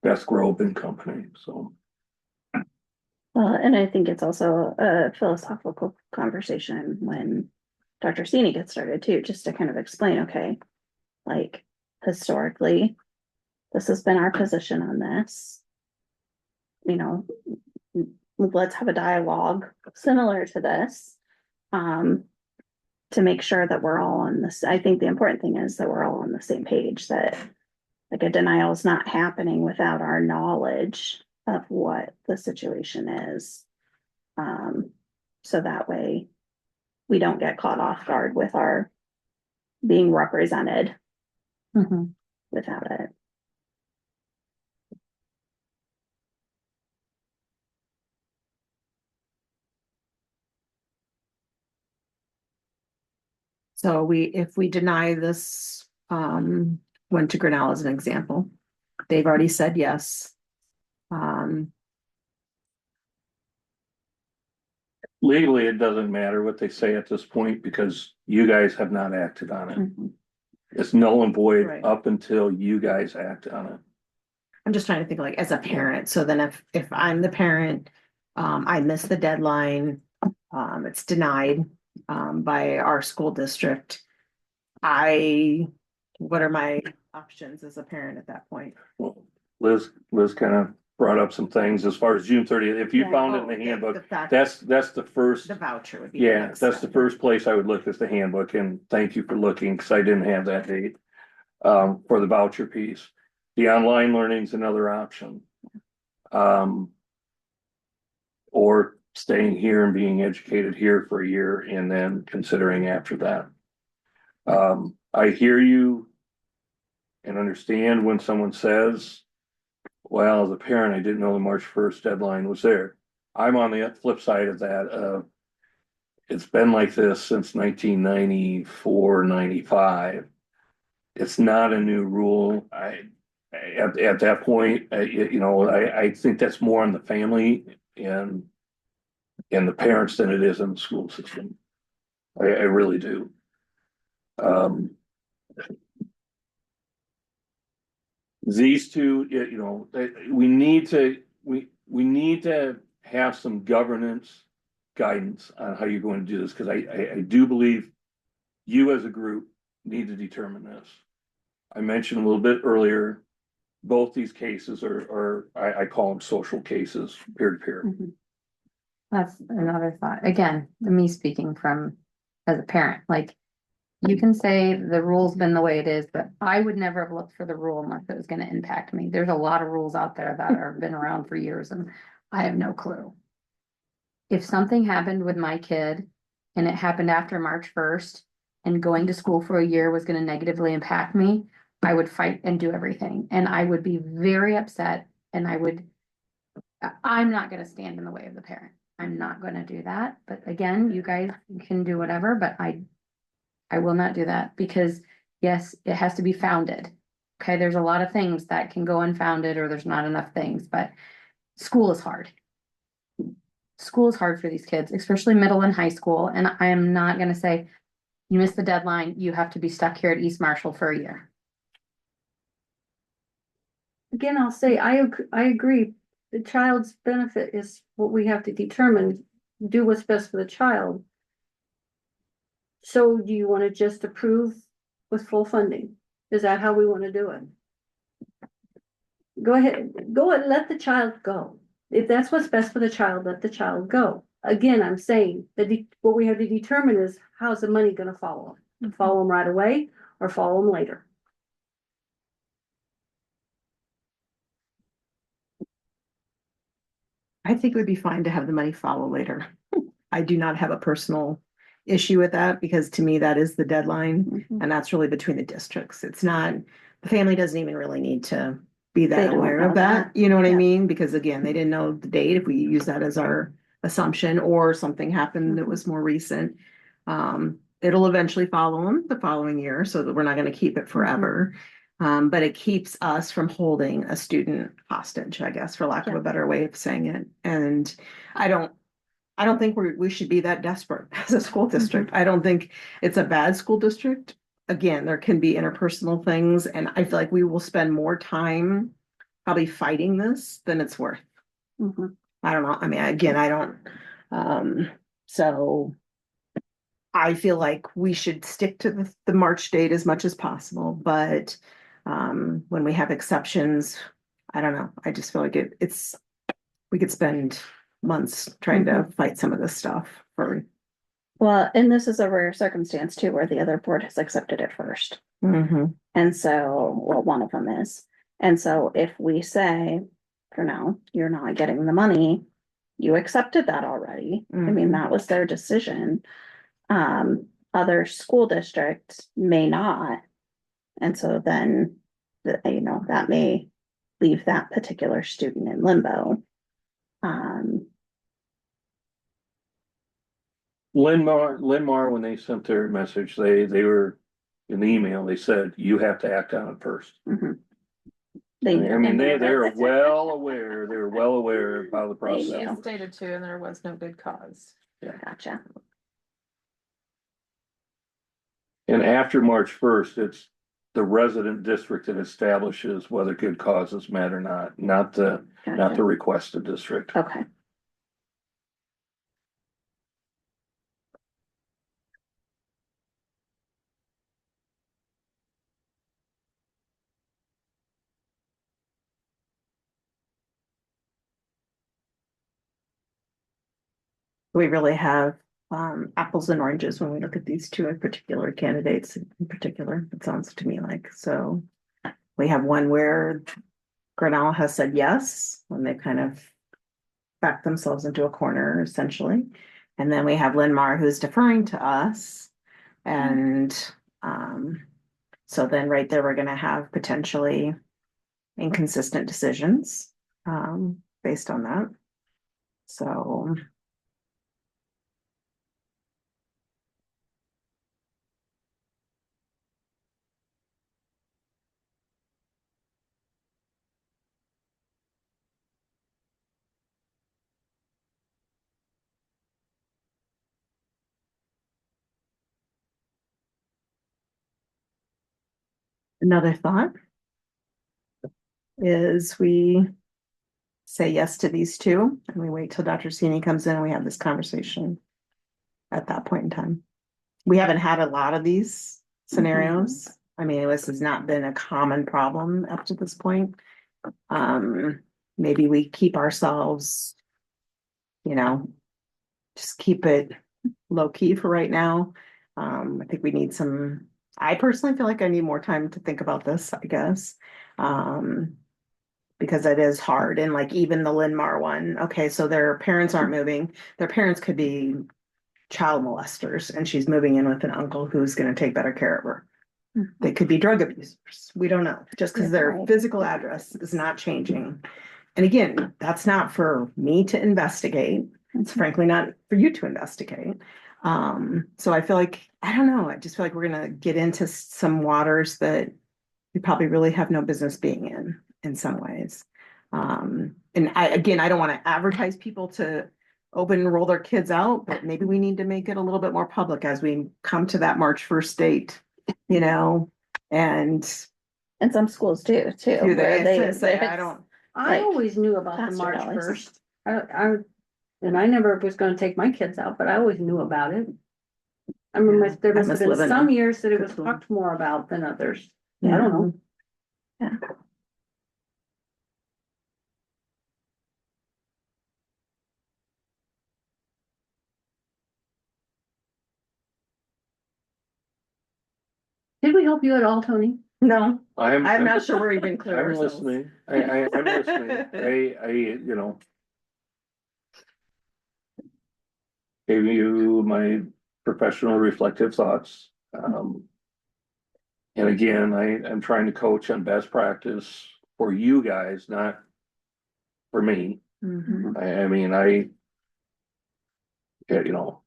Speaker 4: Beth Grove and Company, so.
Speaker 5: well, and I think it's also a philosophical conversation when Dr. Sini gets started too, just to kind of explain, okay, like historically, this has been our position on this. You know, let's have a dialogue similar to this. To make sure that we're all on this, I think the important thing is that we're all on the same page, that like a denial is not happening without our knowledge of what the situation is. So that way we don't get caught off guard with our being represented
Speaker 3: Mhm.
Speaker 5: without it.
Speaker 1: So if we deny this, went to Grinnell as an example, they've already said yes.
Speaker 4: Legally, it doesn't matter what they say at this point because you guys have not acted on it.
Speaker 5: Mhm.
Speaker 4: It's null and void
Speaker 1: Right.
Speaker 4: up until you guys act on it.
Speaker 1: I'm just trying to think like as a parent, so then if I'm the parent, I miss the deadline, it's denied, by our school district. What are my options as a parent at that point?
Speaker 4: Well, Liz kind of brought up some things as far as June 30th. If you
Speaker 5: Yeah.
Speaker 4: found it
Speaker 1: Oh,
Speaker 4: in the
Speaker 1: the
Speaker 4: handbook,
Speaker 1: fact-
Speaker 4: that's the first.
Speaker 1: The voucher would be. the
Speaker 4: Yeah,
Speaker 1: next
Speaker 4: that's the
Speaker 1: step.
Speaker 4: first place I would look is the handbook, and thank you for looking, because I didn't have that date. For the voucher piece. The online learning is another option. Or staying here and being educated here for a year and then considering after that. I hear you and understand when someone says, well, as a parent, I didn't know the March 1st deadline was there. I'm on the flip side of that. it's been like this since 1994, 95. It's not a new rule. At that point, I think that's more on the family and the parents than it is in the school system. I really do. These two, we need to have some governance guidance on how you're going to do this, because I do believe you as a group need to determine this. I mentioned a little bit earlier, both these cases are I call them social cases, peer to peer.
Speaker 3: That's another thought. Again, me speaking from as a parent, like you can say the rule's been the way it is, but I would never have looked for the rule unless it was gonna impact me. There's a lot of rules out there that have been around for years and I have no clue. If something happened with my kid and it happened after March 1st and going to school for a year was gonna negatively impact me, I would fight and do everything. And I would be very upset and I'm not gonna stand in the way of the parent. I'm not gonna do that. But again, you guys can do whatever, but I will not do that because yes, it has to be founded. Okay, there's a lot of things that can go unfounded or there's not enough things, but school is hard. School is hard for these kids, especially middle and high school. And I am not gonna say, you missed the deadline, you have to be stuck here at East Marshall for a year.
Speaker 6: Again, I'll say, I agree. The child's benefit is what we have to determine, do what's best for the child. So do you want to just approve with full funding? Is that how we want to do it? Go ahead, let the child go. If that's what's best for the child, let the child go. Again, I'm saying that what we have to determine is how's the money gonna follow them? Follow them right away or follow them later?
Speaker 1: I think it would be fine to have the money follow later. I do not have a personal issue with that because to me, that is the deadline and that's really between the districts. It's not, the family doesn't even really need to be
Speaker 5: They
Speaker 1: that
Speaker 5: don't
Speaker 1: aware
Speaker 5: know
Speaker 1: of that.
Speaker 5: that.
Speaker 1: You know what I
Speaker 5: Yeah.
Speaker 1: mean? Because again, they didn't know the date if we use that as our assumption or something happened that was more recent. It'll eventually follow them the following year so that we're not going to keep it forever. But it keeps us from holding a student hostage, I guess, for lack of
Speaker 5: Yeah.
Speaker 1: a better way of saying it. And I don't think we should be that desperate as a school district. I don't think it's a bad school district. Again, there can be interpersonal things, and I feel like we will spend more time probably fighting this than it's worth.
Speaker 5: Mhm.
Speaker 1: I don't know. I mean, again, I don't. So I feel like we should stick to the March date as much as possible, but when we have exceptions, I don't know. I just feel like it's we could spend months trying to fight some of this stuff for.
Speaker 5: Well, and this is a rare circumstance too, where the other board has accepted it first.
Speaker 1: Mhm.
Speaker 5: And so, well, one of them is. And so if we say, for now, you're not getting the money, you accepted that already. I mean, that was their decision. Other school districts may not. And so then, that may leave that particular student in limbo.
Speaker 4: Linmar, when they sent their message, they were in the email, they said, you have to act on it first.
Speaker 5: Mhm.
Speaker 4: I mean, they're well aware, they're well aware of how the process.
Speaker 5: knew.
Speaker 2: It stated too, and there was no good cause.
Speaker 5: Gotcha.
Speaker 4: And after March 1st, it's the resident district that establishes whether good causes met or not the
Speaker 5: Gotcha.
Speaker 4: requested district.
Speaker 5: Okay.
Speaker 1: We really have apples and oranges when we look at these two particular candidates in particular, it sounds to me like. So we have one where Grinnell has said yes, when they kind of backed themselves into a corner essentially. And then we have Linmar who's deferring to us. And so then right there, we're gonna have potentially inconsistent decisions based on that. So Another thought is we say yes to these two and we wait till Dr. Sini comes in and we have this conversation at that point in time. We haven't had a lot of these scenarios. I mean, this has not been a common problem up to this point. Maybe we keep ourselves, you know, just keep it low key for right now. I think we need some, I personally feel like I need more time to think about this, I guess. Because it is hard and like even the Linmar one, okay, so their parents aren't moving. Their parents could be child molesters and she's moving in with an uncle who's gonna take better care of her. They could be drug abusers. We don't know, just because their
Speaker 5: Right.
Speaker 1: physical address is not changing. And again, that's not for me to investigate. It's frankly not for you to investigate. So I feel like, I don't know, I just feel like we're gonna get into some waters that we probably really have no business being in some ways. And again, I don't want to advertise people to open and roll their kids out, but maybe we need to make it a little bit more public as we come to that March 1st date, you know, and
Speaker 5: And some schools do too.
Speaker 1: do
Speaker 5: where
Speaker 1: they
Speaker 5: they-
Speaker 1: say, I
Speaker 5: it's-
Speaker 1: don't,
Speaker 6: I
Speaker 5: Like,
Speaker 6: always knew about the
Speaker 5: faster
Speaker 6: March
Speaker 5: dollars.
Speaker 6: first. And I never was gonna take my kids out, but I always knew about it. I remember
Speaker 1: Yeah,
Speaker 6: there
Speaker 1: I
Speaker 6: must have
Speaker 1: must
Speaker 6: been
Speaker 1: live in
Speaker 6: some
Speaker 1: a
Speaker 6: years that it was
Speaker 1: cocoon.
Speaker 6: talked more about than others. I don't know.
Speaker 5: Yeah.
Speaker 6: Did we help you at all, Tony?
Speaker 1: No,
Speaker 4: I'm
Speaker 1: I'm not sure we're even clear
Speaker 4: I'm
Speaker 1: ourselves.
Speaker 4: listening. I'm listening. You know. Gave you my professional reflective thoughts. And again, I'm trying to coach on best practice for you guys, not for me.
Speaker 1: Mhm.
Speaker 4: I mean, yeah, you know,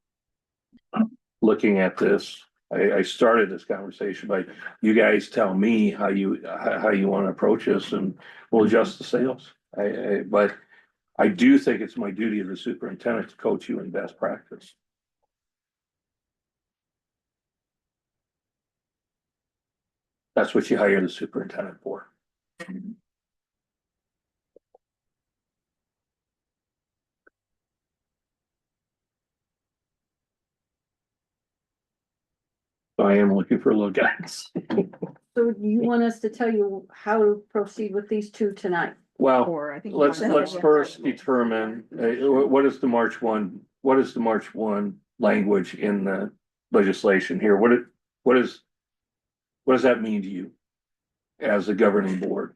Speaker 4: looking at this, I started this conversation by you guys tell me how you want to approach this and we'll adjust the sales. But I do think it's my duty as a superintendent to coach you in best practice. That's what you hire the superintendent for. So I am looking for a little guidance.
Speaker 6: So you want us to tell you how to proceed with these two tonight?
Speaker 4: Well,
Speaker 1: Or I think.
Speaker 4: let's first determine, what is the March 1 language in the legislation here? What does that mean to you as a governing board?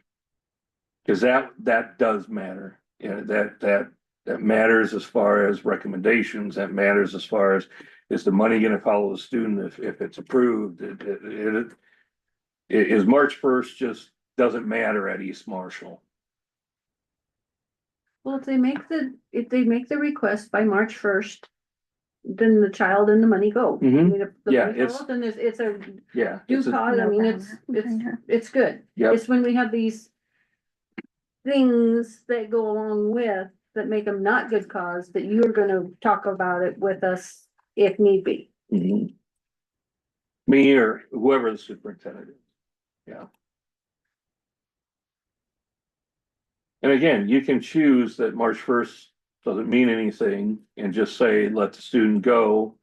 Speaker 4: Because that does matter. Yeah, that matters as far as recommendations, that matters as far as, is the money gonna follow the student if it's approved? Is March 1st just doesn't matter at East Marshall?
Speaker 6: Well, if they make the request by March first, then the child and the money go. I
Speaker 4: Mhm.
Speaker 6: mean, if the
Speaker 4: Yeah,
Speaker 6: money
Speaker 4: it's-
Speaker 6: goes, then it's a
Speaker 4: Yeah.
Speaker 6: due
Speaker 4: it's a-
Speaker 6: cause, I mean, it's good.
Speaker 4: Yep.
Speaker 6: It's when we have these things that go along with, that make them not good cause, that you're gonna talk about it with us if need be.
Speaker 4: Mhm. Me or whoever the superintendent is. Yeah. And again, you can choose that March 1st doesn't mean anything and just say, let the student go.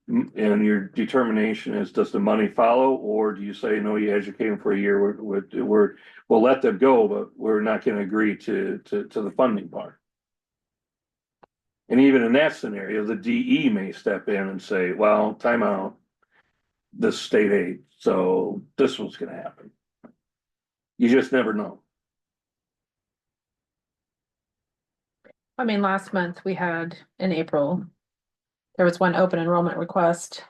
Speaker 4: And your determination is, does the money follow, or do you say, no, you educate them for a year, we'll let them go, but we're not gonna agree to the funding part. And even in that scenario, the DE may step in and say, well, time out. This state aid, so this was gonna happen. You just never know.
Speaker 2: I mean, last month we had in April, there was one open enrollment request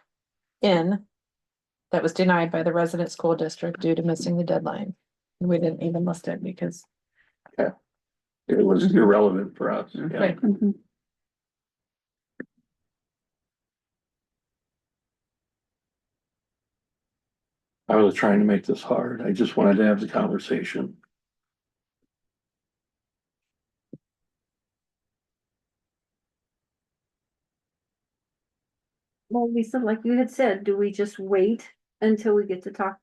Speaker 2: in that was denied by the resident school district due to missing the deadline. And we didn't even list it because,
Speaker 4: It was irrelevant for us, yeah.
Speaker 2: Right.
Speaker 4: I was trying to make this hard. I just wanted to have the conversation.
Speaker 6: Well, Lisa, like you had said, do we just wait until we get to talk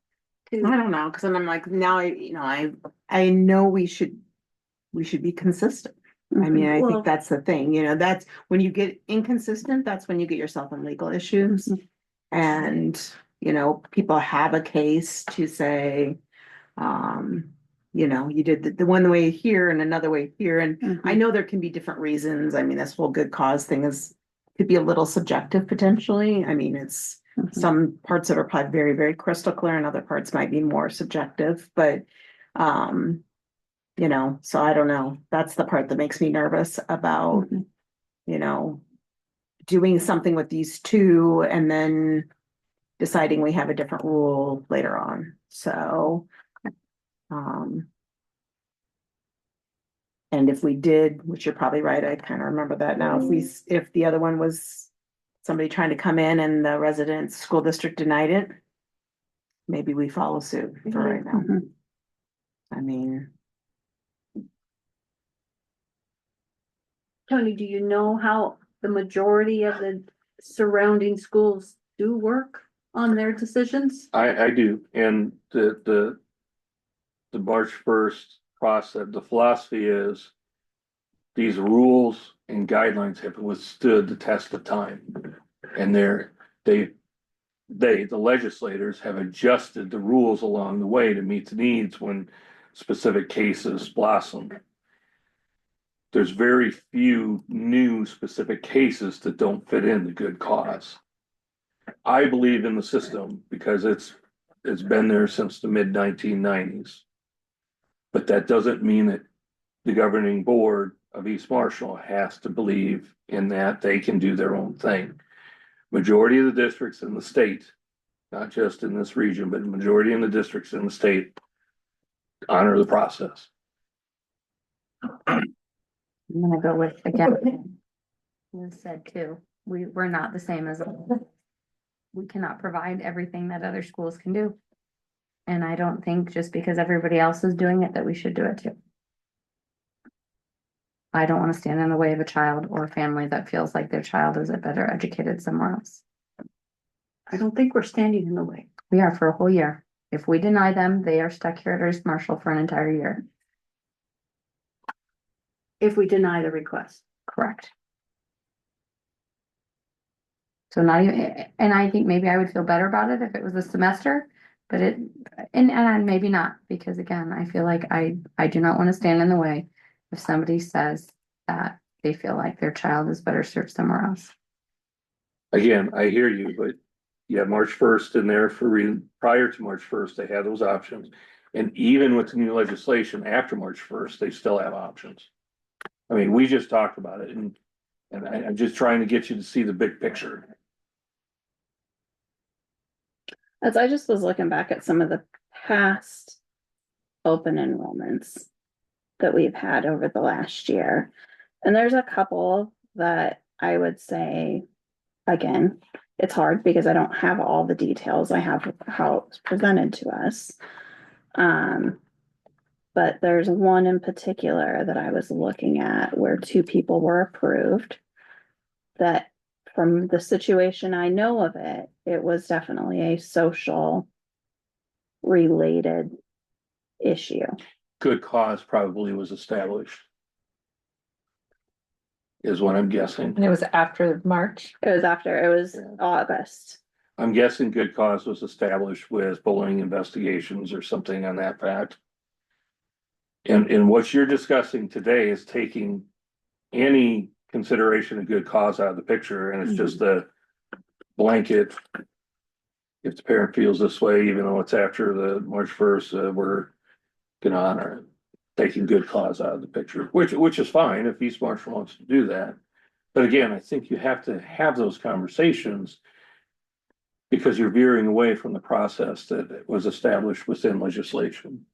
Speaker 1: I don't know, cause I'm like, now I know we should be consistent. I mean, I
Speaker 6: Well-
Speaker 1: think that's the thing, that's when you get inconsistent, that's when you get yourself in legal issues. And, people have a case to say, you did the one way here and another way here. And I know there can be different reasons. I mean, this whole good cause thing could be a little subjective potentially. I mean, some parts of it are probably very, very crystal clear and other parts might be more subjective, but, so I don't know. That's the part that makes me nervous about, doing something with these two and then deciding we have a different rule later on. So, and if we did, which you're probably right, I kind of remember that now, if the other one was somebody trying to come in and the resident school district denied it, maybe we follow suit for right now. I mean,
Speaker 6: Tony, do you know how the majority of the surrounding schools do work on their decisions?
Speaker 4: I do, and the March 1st process, the philosophy is these rules and guidelines have withstood the test of time. And the legislators have adjusted the rules along the way to meet the needs when specific cases blossom. There's very few new specific cases that don't fit in the good cause. I believe in the system because it's been there since the mid 1990s. But that doesn't mean that the governing board of East Marshall has to believe in that they can do their own thing. Majority of the districts in the state, not just in this region, but the majority in the districts in the state honor the process.
Speaker 3: I'm gonna go with, again, Liz said too, we're not the same as, we cannot provide everything that other schools can do. And I don't think just because everybody else is doing it, that we should do it too. I don't wanna stand in the way of a child or a family that feels like their child is better educated somewhere else.
Speaker 6: I don't think we're standing in the way.
Speaker 3: We are for a whole year. If we deny them, they are stuck here at East Marshall for an entire year.
Speaker 6: If we deny the request.
Speaker 3: Correct. So not even, and I think maybe I would feel better about it if it was a semester, but and maybe not, because again, I feel like I do not want to stand in the way if somebody says that they feel like their child is better served somewhere else.
Speaker 4: Again, I hear you, but you have March 1st in there prior to March 1st, they had those options. And even with the new legislation after March 1st, they still have options. I mean, we just talked about it and I'm just trying to get you to see the big picture.
Speaker 5: As I just was looking back at some of the past open enrollments that we've had over the last year. And there's a couple that I would say, again, it's hard because I don't have all the details. I have how it's presented to us. But there's one in particular that I was looking at where two people were approved. That from the situation I know of it, it was definitely a social related issue.
Speaker 4: Good cause probably was established. Is what I'm guessing.
Speaker 2: And it was after March.
Speaker 5: It was
Speaker 4: Yeah.
Speaker 5: August.
Speaker 4: I'm guessing good cause was established with bullying investigations or something on that fact. And what you're discussing today is taking any consideration of good cause out of the picture, and it's just a blanket. If the parent feels this way, even though it's after the March 1st, we're gonna honor it. Taking good cause out of the picture, which is fine if East Marshall wants to do that. But again, I think you have to have those conversations because you're veering away from the process that was established within legislation.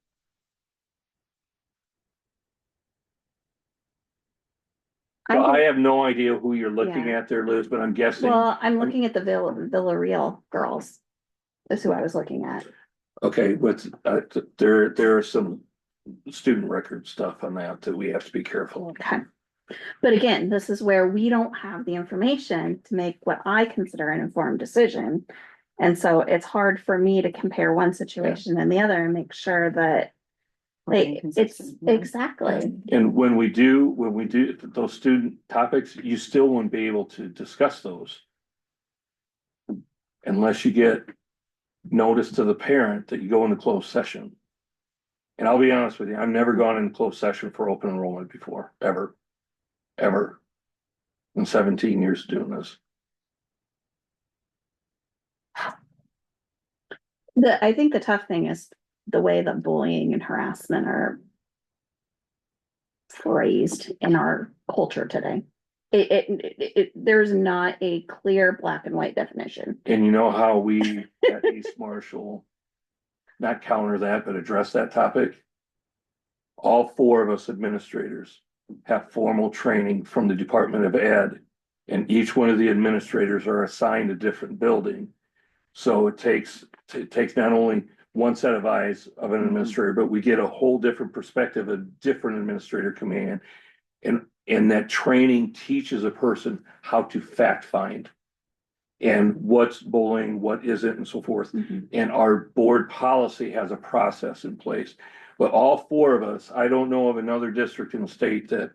Speaker 4: So I have no idea who you're looking at there, Liz, but I'm guessing,
Speaker 5: Well, I'm looking at the Villarreal girls. Is who I was looking at.
Speaker 4: okay, but there are some student record stuff on that we have to be careful of.
Speaker 5: Okay. But again, this is where we don't have the information to make what I consider an informed decision And so it's hard for me to compare one situation and the other and make sure that, like, it's exactly.
Speaker 4: And when we do those student topics, you still wouldn't be able to discuss those. Unless you get notice to the parent that you go into closed session. And I'll be honest with you, I've never gone into closed session for open enrollment before, ever. In 17 years doing this.
Speaker 5: I think the tough thing is the way that bullying and harassment are phrased in our culture today. There's not a clear black and white definition.
Speaker 4: And you know how we at East Marshall, not counter that, but address that topic? All four of us administrators have formal training from the Department of Ed, and each one of the administrators are assigned a different building. So it takes not only one set of eyes of an administrator, but we get a whole different perspective, a different administrator coming in. And that training teaches a person how to fact find and what's bullying, what isn't, and so forth. And our board policy has a process in place. But all four of us, I don't know of another district in the state that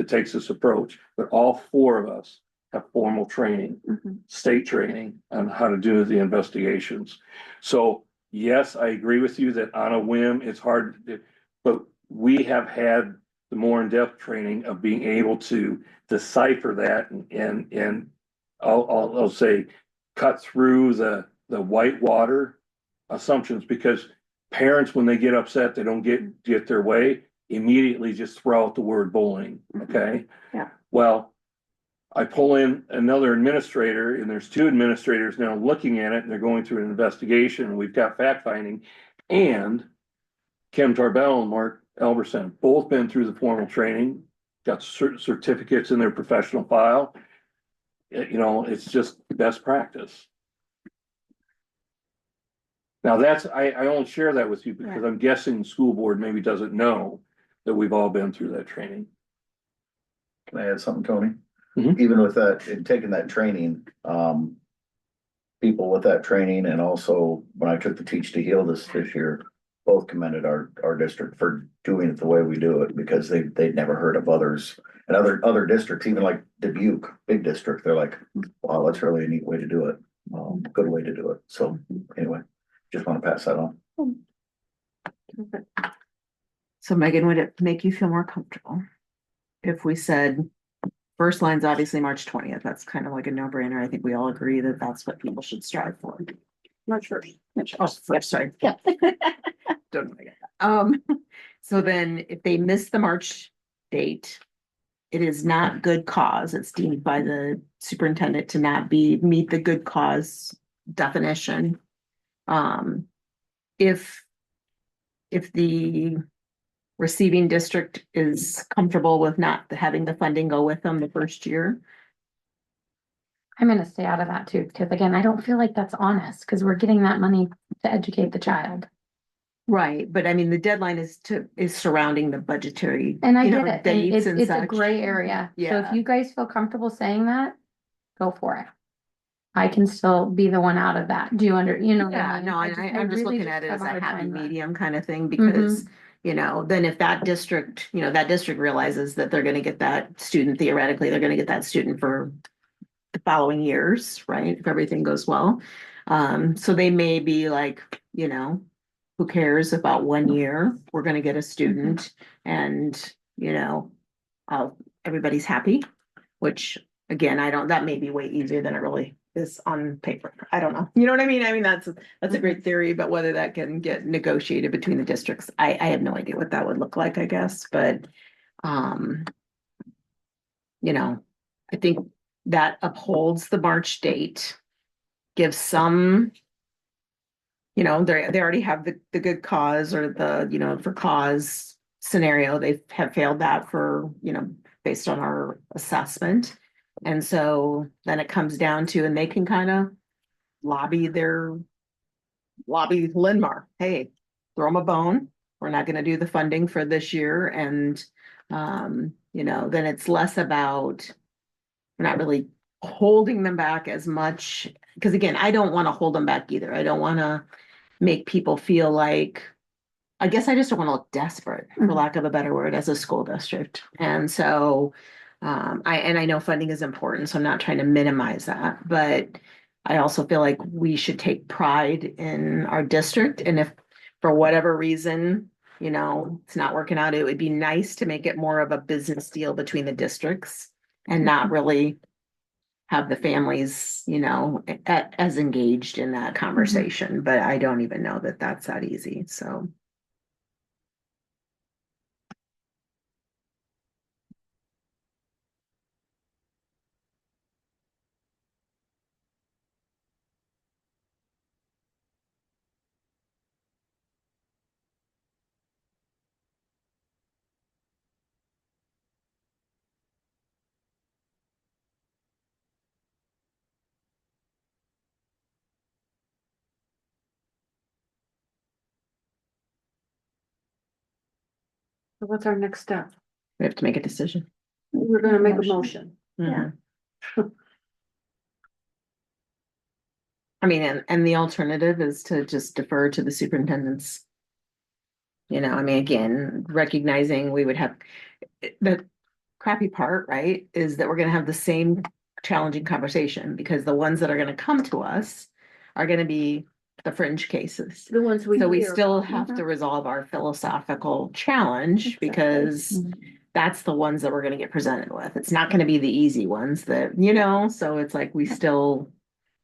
Speaker 4: takes this approach, but all four of us have formal training, state training on how to do the investigations. So yes, I agree with you that on a whim, it's hard, but we have had the more in-depth training of being able to decipher that and I'll say cut through the whitewater assumptions, because parents, when they get upset, they don't get their way, immediately just throw out the word bullying. Okay.
Speaker 5: Yeah.
Speaker 4: Well, I pull in another administrator and there's two administrators now looking at it and they're going through an investigation and we've got fact finding, and Kim Tarbell and Mark Elberson both been through the formal training, got certain certificates in their professional file. It's just best practice. Now I only share that with you because I'm guessing the school board maybe doesn't know that we've all been through that training.
Speaker 7: Can I add something, Tony?
Speaker 4: Mhm.
Speaker 7: Even with that, in taking that training, people with that training, and also when I took the Teach to Heal this year, both commended our district for doing it the way we do it, because they'd never heard of others. And other districts, even like Dubuque, big district, they're like, wow, that's really a neat way to do it. Good way to do it. So anyway, just want to pass that on.
Speaker 1: So Megan, would it make you feel more comfortable if we said first line's obviously March 20th? That's kind of like a no-brainer. I think we all agree that that's what people should strive for.
Speaker 5: March 1st.
Speaker 1: Oh, first, sorry.
Speaker 5: Yeah.
Speaker 1: Don't forget that. So then if they miss the March date, it is not good cause. It's deemed by the superintendent to not meet the good cause definition. If the receiving district is comfortable with not having the funding go with them the first year.
Speaker 3: I'm gonna stay out of that too, because again, I don't feel like that's honest, because we're getting that money to educate the child.
Speaker 1: Right, but I mean, the deadline is surrounding the budgetary.
Speaker 3: And I
Speaker 1: you know,
Speaker 3: get it, and
Speaker 1: dates and
Speaker 3: it's a
Speaker 1: such.
Speaker 3: gray area, so
Speaker 1: Yeah.
Speaker 3: if you guys feel comfortable saying that, go for it. I can still be the one out of that, do you what I
Speaker 1: Yeah,
Speaker 3: mean?
Speaker 1: no,
Speaker 3: I
Speaker 1: I'm just
Speaker 3: really
Speaker 1: looking at it
Speaker 3: have
Speaker 1: as a
Speaker 3: hard
Speaker 1: happy
Speaker 3: time with-
Speaker 1: medium kind of thing, because, then if that district, that district realizes that they're gonna get that student, theoretically, they're gonna get that student for the following years, right? If everything goes well. So they may be like, who cares about 1 year? We're gonna get a student and, everybody's happy, which again, that may be way easier than it really is on paper. I don't know. You know what I mean? I mean, that's a great theory, but whether that can get negotiated between the districts, I have no idea what that would look like, I guess, but, I think that upholds the March date, gives some, they already have the good cause or the, for cause scenario. They have failed that for, based on our assessment. And so then it comes down to, and they can kind of lobby Linn-Mar, hey, throw them a bone. We're not going to do the funding for this year. And, then it's less about, we're not really holding them back as much, because again, I don't want to hold them back either. I don't want to make people feel like, I guess I just don't want to look desperate, for
Speaker 5: Mhm.
Speaker 1: lack of a better word, as a school district. And so I know funding is important, so I'm not trying to minimize that, but I also feel like we should take pride in our district. And if for whatever reason, it's not working out, it would be nice to make it more of a business deal between the districts and not really have the families, as engaged in that conversation. But I don't even know that that's that easy, so.
Speaker 6: So what's our next step?
Speaker 1: We have to make a decision.
Speaker 6: We're gonna make a
Speaker 5: Motion.
Speaker 6: motion.
Speaker 5: Yeah.
Speaker 1: I mean, and the alternative is to just defer to the superintendents. I mean, again, recognizing we would have, the crappy part, right, is that we're gonna have the same challenging conversation, because the ones that are gonna come to us are gonna be the fringe cases.
Speaker 6: The ones we
Speaker 1: So we
Speaker 6: hear
Speaker 1: still
Speaker 6: about.
Speaker 1: have to resolve our philosophical challenge,
Speaker 5: Exactly.
Speaker 1: because that's the ones that we're gonna get presented with. It's not gonna be the easy ones that, so it's like we still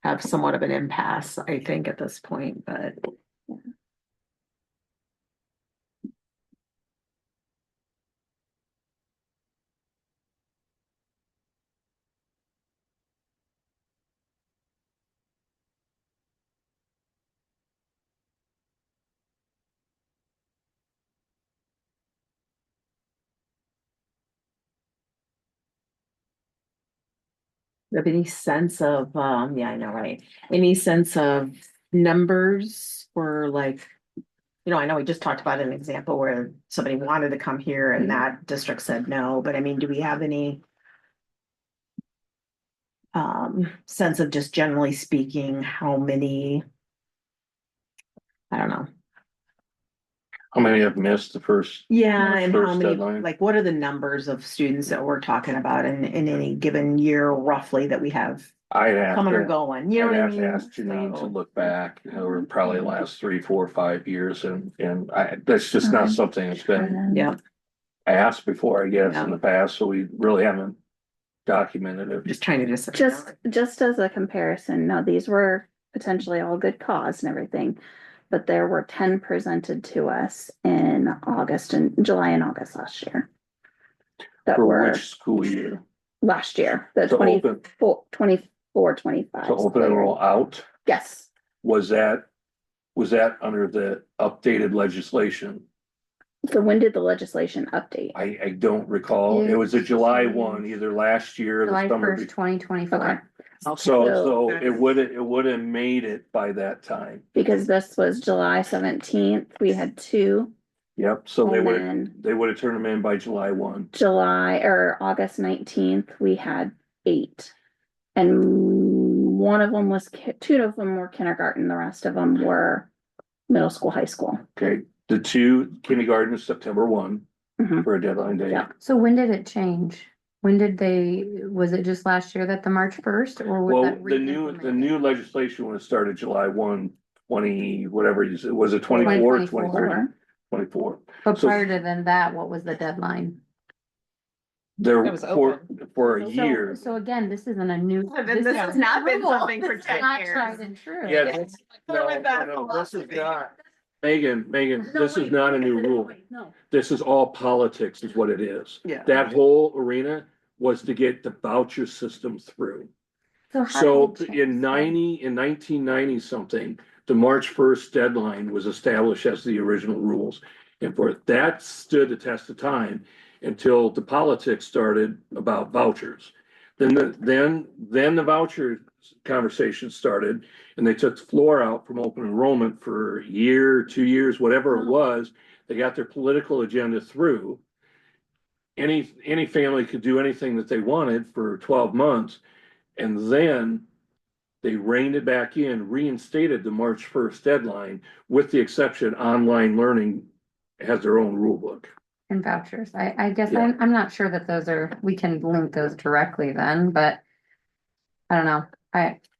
Speaker 1: have somewhat of an impasse, I think, at this point, but. Have any sense of, yeah, I know, right? Any sense of numbers or like, I know we just talked about an example where somebody wanted to come here and that district said no, but I mean, do we have any sense of, just generally speaking, how many, I don't know.
Speaker 4: How many have missed the first?
Speaker 1: Yeah, and how
Speaker 4: First
Speaker 1: many,
Speaker 4: deadline.
Speaker 1: like, what are the numbers of students that we're talking about in any given year roughly that we have
Speaker 4: I'd have
Speaker 1: coming or
Speaker 4: to,
Speaker 1: going? You know
Speaker 4: I'd
Speaker 1: what I
Speaker 4: have to
Speaker 1: mean?
Speaker 4: ask Janine to
Speaker 1: So-
Speaker 4: look back, over probably the last 3, 4, 5 years, and that's just not
Speaker 5: Okay.
Speaker 4: something that's been
Speaker 1: Yeah,
Speaker 4: asked before, I guess,
Speaker 1: Yeah.
Speaker 4: in the past, so we really haven't documented it.
Speaker 1: just trying to just.
Speaker 5: Just as a comparison, now these were potentially all good cause and everything. But there were 10 presented to us in July and August last year. That
Speaker 4: For
Speaker 5: were
Speaker 4: which school year?
Speaker 5: last year, the
Speaker 4: So open,
Speaker 5: 24, 25.
Speaker 4: so open enroll out,
Speaker 5: Yes,
Speaker 4: was that under the updated legislation?
Speaker 5: so when did the legislation update?
Speaker 4: I don't recall, it was a July 1, either last year or the
Speaker 3: July
Speaker 4: summer.
Speaker 3: 1st, 2024.
Speaker 5: Okay,
Speaker 4: So it would have made it by that time.
Speaker 5: because this was July 17th, we had 2,
Speaker 4: Yep, so
Speaker 5: and then
Speaker 4: they would have turned them in by July 1.
Speaker 5: July or August 19th, we had 8. And one of them was, 2 of them were kindergarten, the rest of them were middle school, high school.
Speaker 4: Okay, the 2 kindergarten is September 1
Speaker 5: Mhm.
Speaker 4: for a deadline date.
Speaker 5: Yeah.
Speaker 3: So when did it change? Was it just last year that the March 1st or was
Speaker 4: Well,
Speaker 3: that?
Speaker 4: the new legislation would have started July 1, 20, whatever you said, was it 24, 23, 24?
Speaker 3: But
Speaker 4: so-
Speaker 3: prior to that, what was the deadline?
Speaker 4: There
Speaker 2: It was
Speaker 4: for a
Speaker 3: So-
Speaker 4: year.
Speaker 3: So again, this isn't a new.
Speaker 1: This has not been something for
Speaker 3: This is
Speaker 1: 10
Speaker 3: not
Speaker 1: years.
Speaker 3: tried and true.
Speaker 4: Yeah, this is not. Megan, this is not a new rule.
Speaker 6: No.
Speaker 4: This is all politics is what it is.
Speaker 1: Yeah.
Speaker 4: That whole arena was to get the voucher system through.
Speaker 3: how did
Speaker 4: So
Speaker 3: it change?
Speaker 4: in 1990 something, the March 1st deadline was established as the original rules. And for that stood the test of time until the politics started about vouchers. Then the voucher conversation started and they took the floor out from open enrollment for a year, 2 years, whatever it was. They got their political agenda through. Any family could do anything that they wanted for 12 months. And then they reined it back in, reinstated the March first deadline, with the exception online learning has their own rule book.
Speaker 3: And vouchers. I guess
Speaker 4: Yeah.
Speaker 3: I'm not sure that those are, we can link those directly then, but I don't know.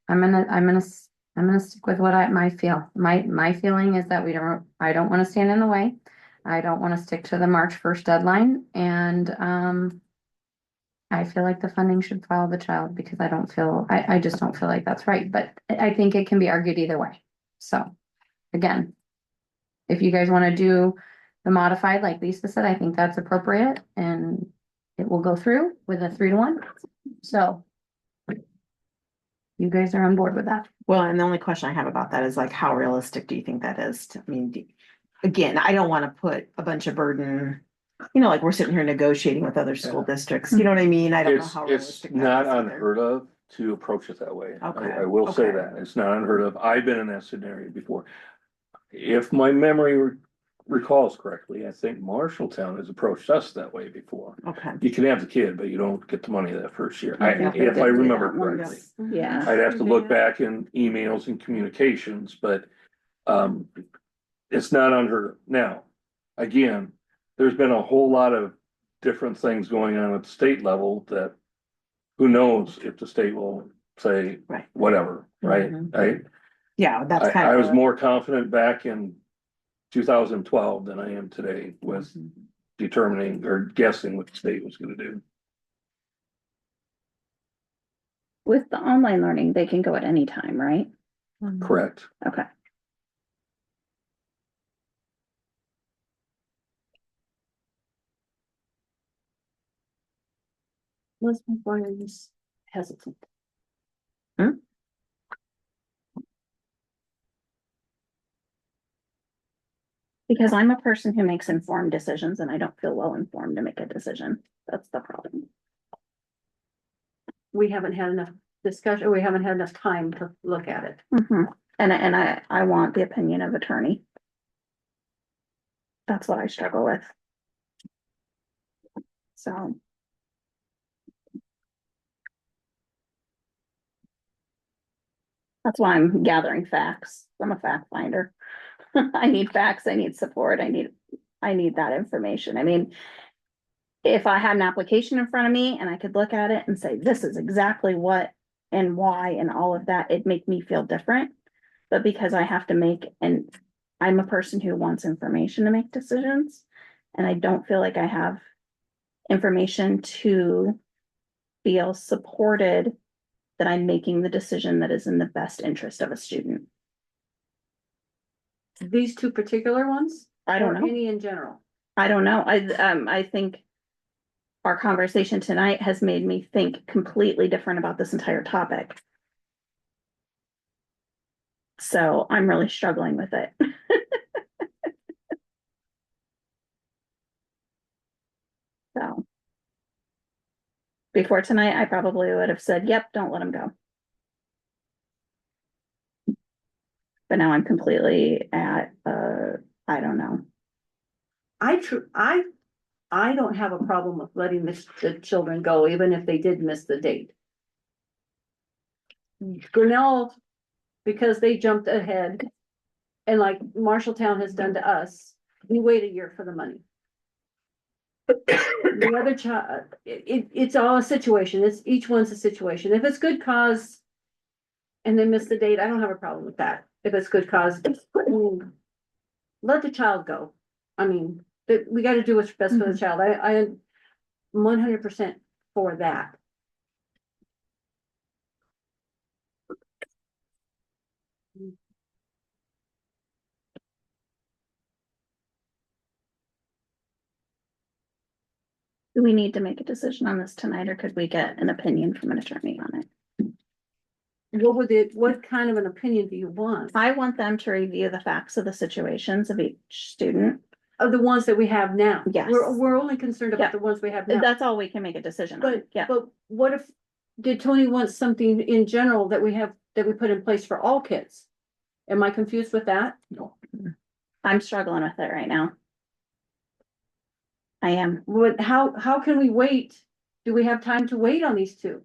Speaker 3: I'm gonna stick with what my feeling is that I don't want to stand in the way. I don't want to stick to the March 1st deadline and, I feel like the funding should follow the child because I just don't feel like that's right, but I think it can be argued either way. So, again, if you guys want to do the modified, like Lisa said, I think that's appropriate and it will go through with a 3-to-1. So you guys are on board with that?
Speaker 1: Well, and the only question I have about that is like, how realistic do you think that is? I mean, again, I don't want to put a bunch of burden, like we're sitting here negotiating with other school districts, you know what I mean? I don't know
Speaker 4: It's,
Speaker 1: how
Speaker 4: it's
Speaker 1: realistic. that
Speaker 4: not
Speaker 1: is either.
Speaker 4: unheard of to approach it that way.
Speaker 1: Okay,
Speaker 4: I will say
Speaker 1: okay.
Speaker 4: that, it's not unheard of. I've been in that scenario before. If my memory recalls correctly, I think Marshalltown has approached us that way before.
Speaker 1: Okay,
Speaker 4: You can have the kid, but you don't get the money that first year,
Speaker 5: I think they
Speaker 4: if
Speaker 5: did
Speaker 4: I
Speaker 5: do
Speaker 4: remember
Speaker 5: that once.
Speaker 4: correctly.
Speaker 5: Yeah,
Speaker 4: I'd have to look back in emails and communications, but it's not unheard of. Now, again, there's been a whole lot of different things going on at the state level that who knows if the state will say
Speaker 1: right.
Speaker 4: whatever, right?
Speaker 1: Mhm. Yeah, that's kind
Speaker 4: I
Speaker 1: of.
Speaker 4: was more confident back in 2012 than I am today with determining or guessing what the state was gonna do.
Speaker 5: with the online learning, they can go at any time, right?
Speaker 4: Correct.
Speaker 5: Okay.
Speaker 6: Let's move on, just hesitant.
Speaker 5: Because I'm a person who makes informed decisions and I don't feel well informed to make a decision. That's the problem.
Speaker 6: We haven't had enough discussion, we haven't had enough time to look at it.
Speaker 5: And I want the opinion of attorney. That's what I struggle with. So. That's why I'm gathering facts. I'm a fact finder. I need facts, I need support, I need that information. I mean, if I had an application in front of me and I could look at it and say, this is exactly what and why and all of that, it'd make me feel different. But because I have to and I'm a person who wants information to make decisions, and I don't feel like I have information to feel supported that I'm making the decision that is in the best interest of a student.
Speaker 6: These two particular ones?
Speaker 5: I don't
Speaker 6: Or
Speaker 5: know.
Speaker 6: any in general?
Speaker 5: I don't know. I think our conversation tonight has made me think completely different about this entire topic. So I'm really struggling with it. So. Before tonight, I probably would have said, yep, don't let him go. But now I'm completely at, I don't know.
Speaker 6: I don't have a problem with letting the children go, even if they did miss the date. Grinnell, because they jumped ahead, and like Marshalltown has done to us, we wait a year for the money. The other child, it's all a situation, each one's a situation, if it's good cause. And they miss the date, I don't have a problem with that, if it's good cause. Let the child go, I mean, we gotta do what's best for the child, I am 100% for that.
Speaker 5: Do we need to make a decision on this tonight, or could we get an opinion from an attorney on it?
Speaker 6: What kind of an opinion do you want?
Speaker 5: I want them to review the facts of the situations of each student.
Speaker 6: Of the ones that we have now?
Speaker 5: Yes.
Speaker 6: We're only concerned
Speaker 5: Yeah.
Speaker 6: about the ones we have now.
Speaker 5: That's all we can make a decision on.
Speaker 6: But,
Speaker 5: Yeah.
Speaker 6: but what if, did Tony want something in general that we put in place for all kids? Am I confused with that?
Speaker 4: No.
Speaker 5: I'm struggling with it right now. I am.
Speaker 6: How can we wait? Do we have time to wait on these two?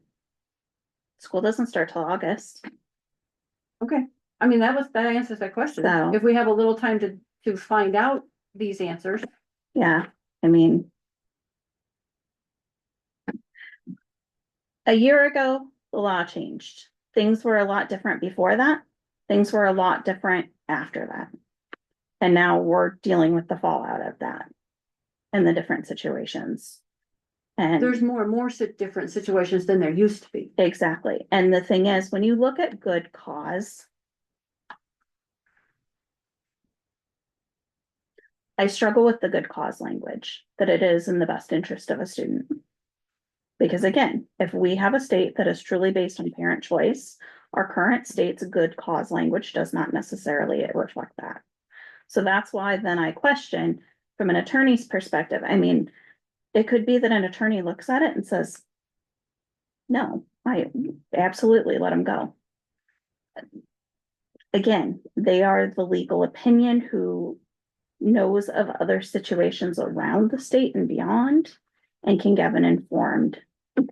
Speaker 5: School doesn't start till August.
Speaker 6: Okay, I mean, that answers that question.
Speaker 5: So-
Speaker 6: If we have a little time to find out these answers.
Speaker 5: Yeah, I mean. A year ago, the law changed. Things were a lot different before that. Things were a lot different after that. And now we're dealing with the fallout of that. And the different situations.
Speaker 6: There's
Speaker 5: And
Speaker 6: more and more different situations than there used to be.
Speaker 5: exactly, and the thing is, when you look at good cause. I struggle with the good cause language, that it is in the best interest of a student. Because again, if we have a state that is truly based on parent choice, our current state's good cause language does not necessarily reflect that. So that's why then I question, from an attorney's perspective, I mean, it could be that an attorney looks at it and says, no, I absolutely let him go. Again, they are the legal opinion who knows of other situations around the state and beyond and can give an informed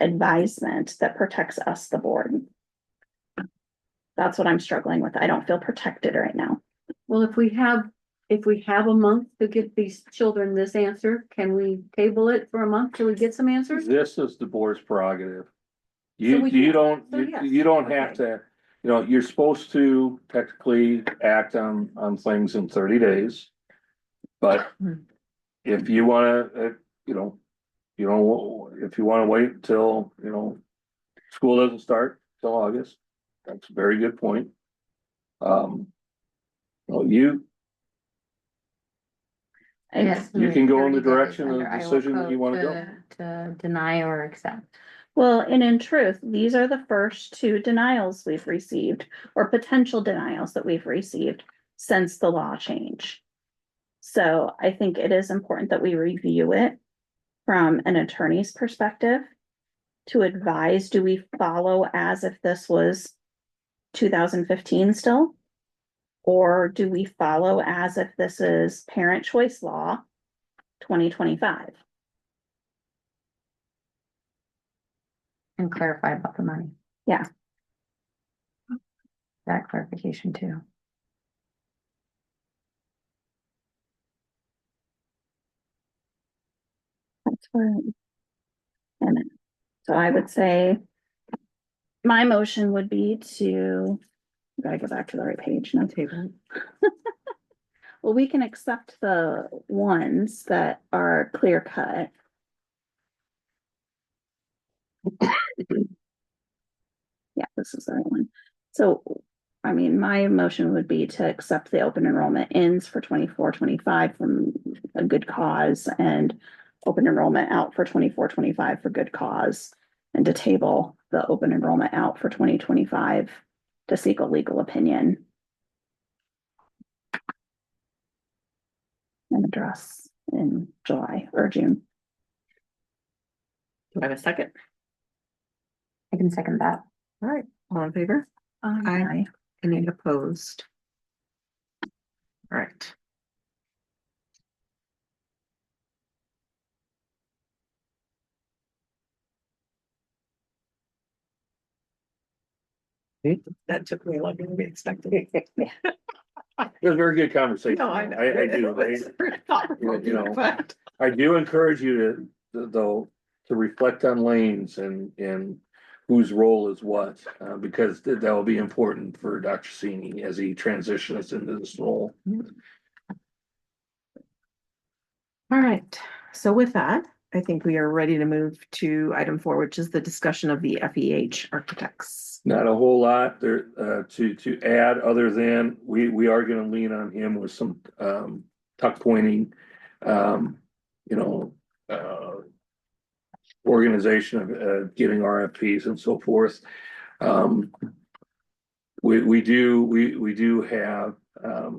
Speaker 5: advisement that protects us, the board. That's what I'm struggling with. I don't feel protected right now.
Speaker 6: Well, if we have a month to get these children this answer, can we table it for a month till we get some answers?
Speaker 4: This is the board's prerogative.
Speaker 6: So
Speaker 4: You,
Speaker 6: we
Speaker 4: you
Speaker 6: can-
Speaker 4: don't,
Speaker 6: so yes,
Speaker 4: you don't have
Speaker 6: okay.
Speaker 4: to, you're supposed to technically act on things in 30 days. But if you wanna, if you wanna wait till, school doesn't start till August, that's a very good point. Well, you
Speaker 3: Yes.
Speaker 4: can go in the
Speaker 3: 30 days
Speaker 4: direction of the
Speaker 3: under Iowa
Speaker 4: decision that you
Speaker 3: code
Speaker 4: wanna go.
Speaker 3: To deny or accept.
Speaker 5: Well, and in truth, these are the first two denials we've received, or potential denials that we've received since the law change. So I think it is important that we review it from an attorney's perspective to advise, do we follow as if this was 2015 still? Or do we follow as if this is parent choice law 2025?
Speaker 3: And clarify about the money.
Speaker 5: Yeah.
Speaker 3: That clarification too.
Speaker 5: That's where. And so I would say. My motion would be to, gotta go back to the right page now.
Speaker 1: Table.
Speaker 5: Well, we can accept the ones that are clear cut. Yeah, this is the right one. So, I mean, my motion would be to accept the open enrollment ends for 24-25 from a good cause and open enrollment out for 24-25 for good cause. And to table the open enrollment out for 2025 to seek a legal opinion. And address in July or June.
Speaker 1: Do I have a second?
Speaker 3: I can second that.
Speaker 1: All right, all in favor? Aye. Any opposed? All right. That took me longer than we expected.
Speaker 4: It was a very good conversation.
Speaker 1: No, I know.
Speaker 4: I do.
Speaker 1: But
Speaker 4: I do encourage you though, to reflect on lanes and whose role is what, because that will be important for Dr. Sini as he transitions into this role.
Speaker 1: all right, so with that, I think we are ready to move to item 4, which is the discussion of the FEH architects.
Speaker 4: Not a whole lot there, to add, other than we are gonna lean on him with some, tuck pointing, organization of, getting RFPs and so forth. We do have,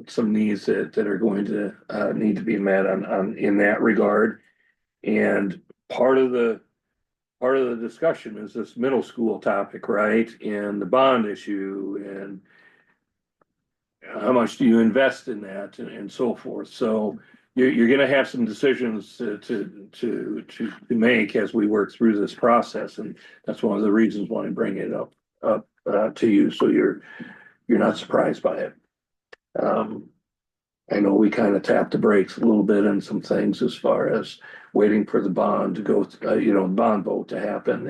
Speaker 4: some needs that are going to, need to be met in that regard. And part of the discussion is this middle school topic, right? And the bond issue and how much do you invest in that and so forth. So you're gonna have some decisions to make as we work through this process. And that's one of the reasons why I'm bringing it up up, to you, so you're not surprised by it. I know we kind of tapped the brakes a little bit on some things as far as waiting for the bond to go, bond vote to happen,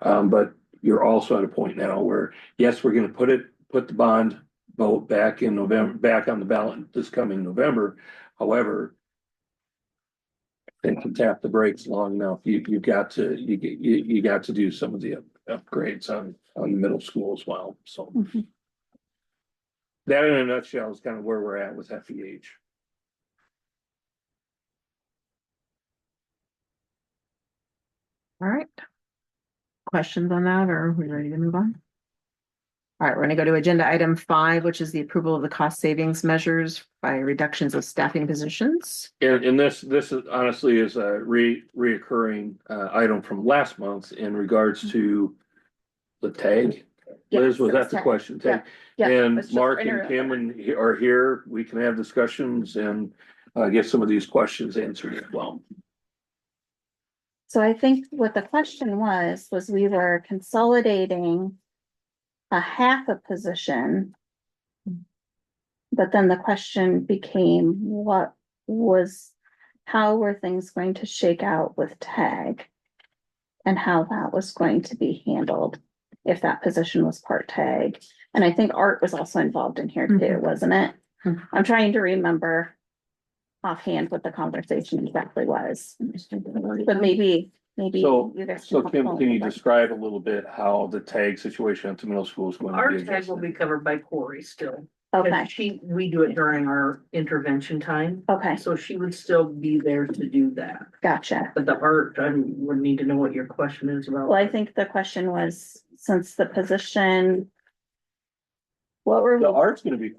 Speaker 4: and, but you're also at a point now where, yes, we're gonna put the bond vote back in November, back on the ballot this coming November. However, I think to tap the brakes long enough, you got to do some of the upgrades on the middle school as well, so.
Speaker 5: Mhm.
Speaker 4: That in a nutshell is kind of where we're at with FEH.
Speaker 1: All right. Questions on that, or are we ready to move on? All right, we're gonna go to agenda item 5, which is the approval of the cost savings measures by reductions of staffing positions.
Speaker 4: And this is honestly is a reoccurring item from last month in regards to the tag. Liz, was that the
Speaker 5: Yes,
Speaker 4: question? Tag?
Speaker 5: Yeah,
Speaker 4: And
Speaker 5: it's just
Speaker 4: Mark and
Speaker 5: inter-
Speaker 4: Kim are here. We can have discussions and get some of these questions answered as well.
Speaker 5: So I think what the question was we were consolidating a half a position. But then the question became, how were things going to shake out with tag? And how that was going to be handled if that position was part tag. And I think Art was also involved in here too,
Speaker 1: Mhm.
Speaker 5: wasn't it?
Speaker 1: Mhm.
Speaker 5: I'm trying to remember offhand what the conversation exactly was. But maybe
Speaker 4: So,
Speaker 5: you guys
Speaker 4: so
Speaker 5: help
Speaker 4: Kim,
Speaker 5: fill
Speaker 4: can
Speaker 5: in
Speaker 4: you
Speaker 5: the blank.
Speaker 4: describe a little bit how the tag situation at the middle school is going to
Speaker 8: Our
Speaker 4: be
Speaker 8: tag will
Speaker 4: adjusted?
Speaker 8: be covered by Corey still.
Speaker 5: Okay,
Speaker 8: We do it during our intervention time,
Speaker 5: okay,
Speaker 8: so she would still be there to do that.
Speaker 5: gotcha.
Speaker 8: But the art, I would need to know what your question is about.
Speaker 5: Well, I think the question was, since the position. What were,
Speaker 4: The art's gonna be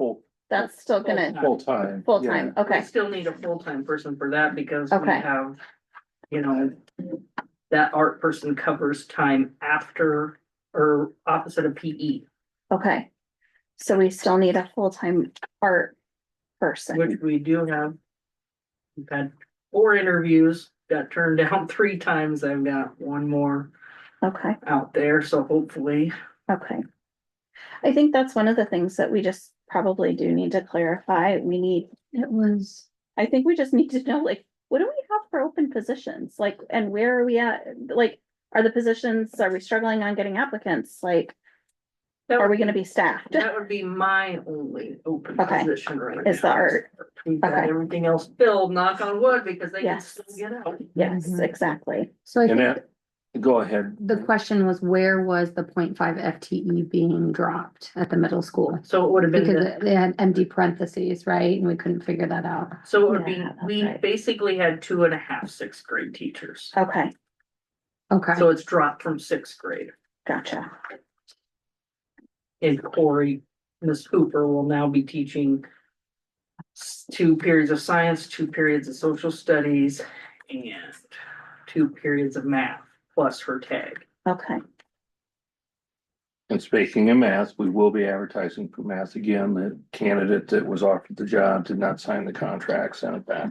Speaker 5: that's still gonna,
Speaker 4: full-time.
Speaker 5: full-time,
Speaker 8: We
Speaker 5: okay,
Speaker 8: still need a full-time person for that because we
Speaker 5: Okay.
Speaker 8: have, that art person covers time after or opposite of PE,
Speaker 5: okay. So we still need a full-time art person,
Speaker 8: which we do have. We've had 4 interviews, got turned down 3 times. I've got 1 more
Speaker 5: okay,
Speaker 8: out there, so hopefully.
Speaker 5: okay. I think that's one of the things that we just probably do need to clarify, I think we just need to know, like, what do we have for open positions, like, and where are we at, like, are we struggling on getting applicants, like, are we gonna be staffed?
Speaker 8: That would be my only open
Speaker 5: Okay.
Speaker 8: position right now.
Speaker 5: Is the art.
Speaker 8: We've got
Speaker 5: Okay.
Speaker 8: everything else filled, knock on wood, because they can
Speaker 5: Yes.
Speaker 8: still get out.
Speaker 5: Yes,
Speaker 1: Mhm.
Speaker 5: exactly,
Speaker 3: So I
Speaker 4: And
Speaker 3: think
Speaker 4: that, go ahead.
Speaker 3: the question was, where was the 0.5 FTE being dropped at the middle school?
Speaker 8: So it would have been,
Speaker 3: Because they had empty parentheses, right? And we couldn't figure that out.
Speaker 8: so it would be,
Speaker 5: Yeah, that's
Speaker 8: we
Speaker 5: right.
Speaker 8: basically had 2.5 6th grade teachers.
Speaker 5: okay,
Speaker 3: Okay,
Speaker 8: So it's dropped from 6th grade.
Speaker 5: gotcha,
Speaker 8: And Corey, Miss Hooper will now be teaching 2 periods of science, 2 periods of social studies, and 2 periods of math, plus her tag.
Speaker 5: okay,
Speaker 4: And speaking of math, we will be advertising for math again. The candidate that was offered the job did not sign the contract, sent it back.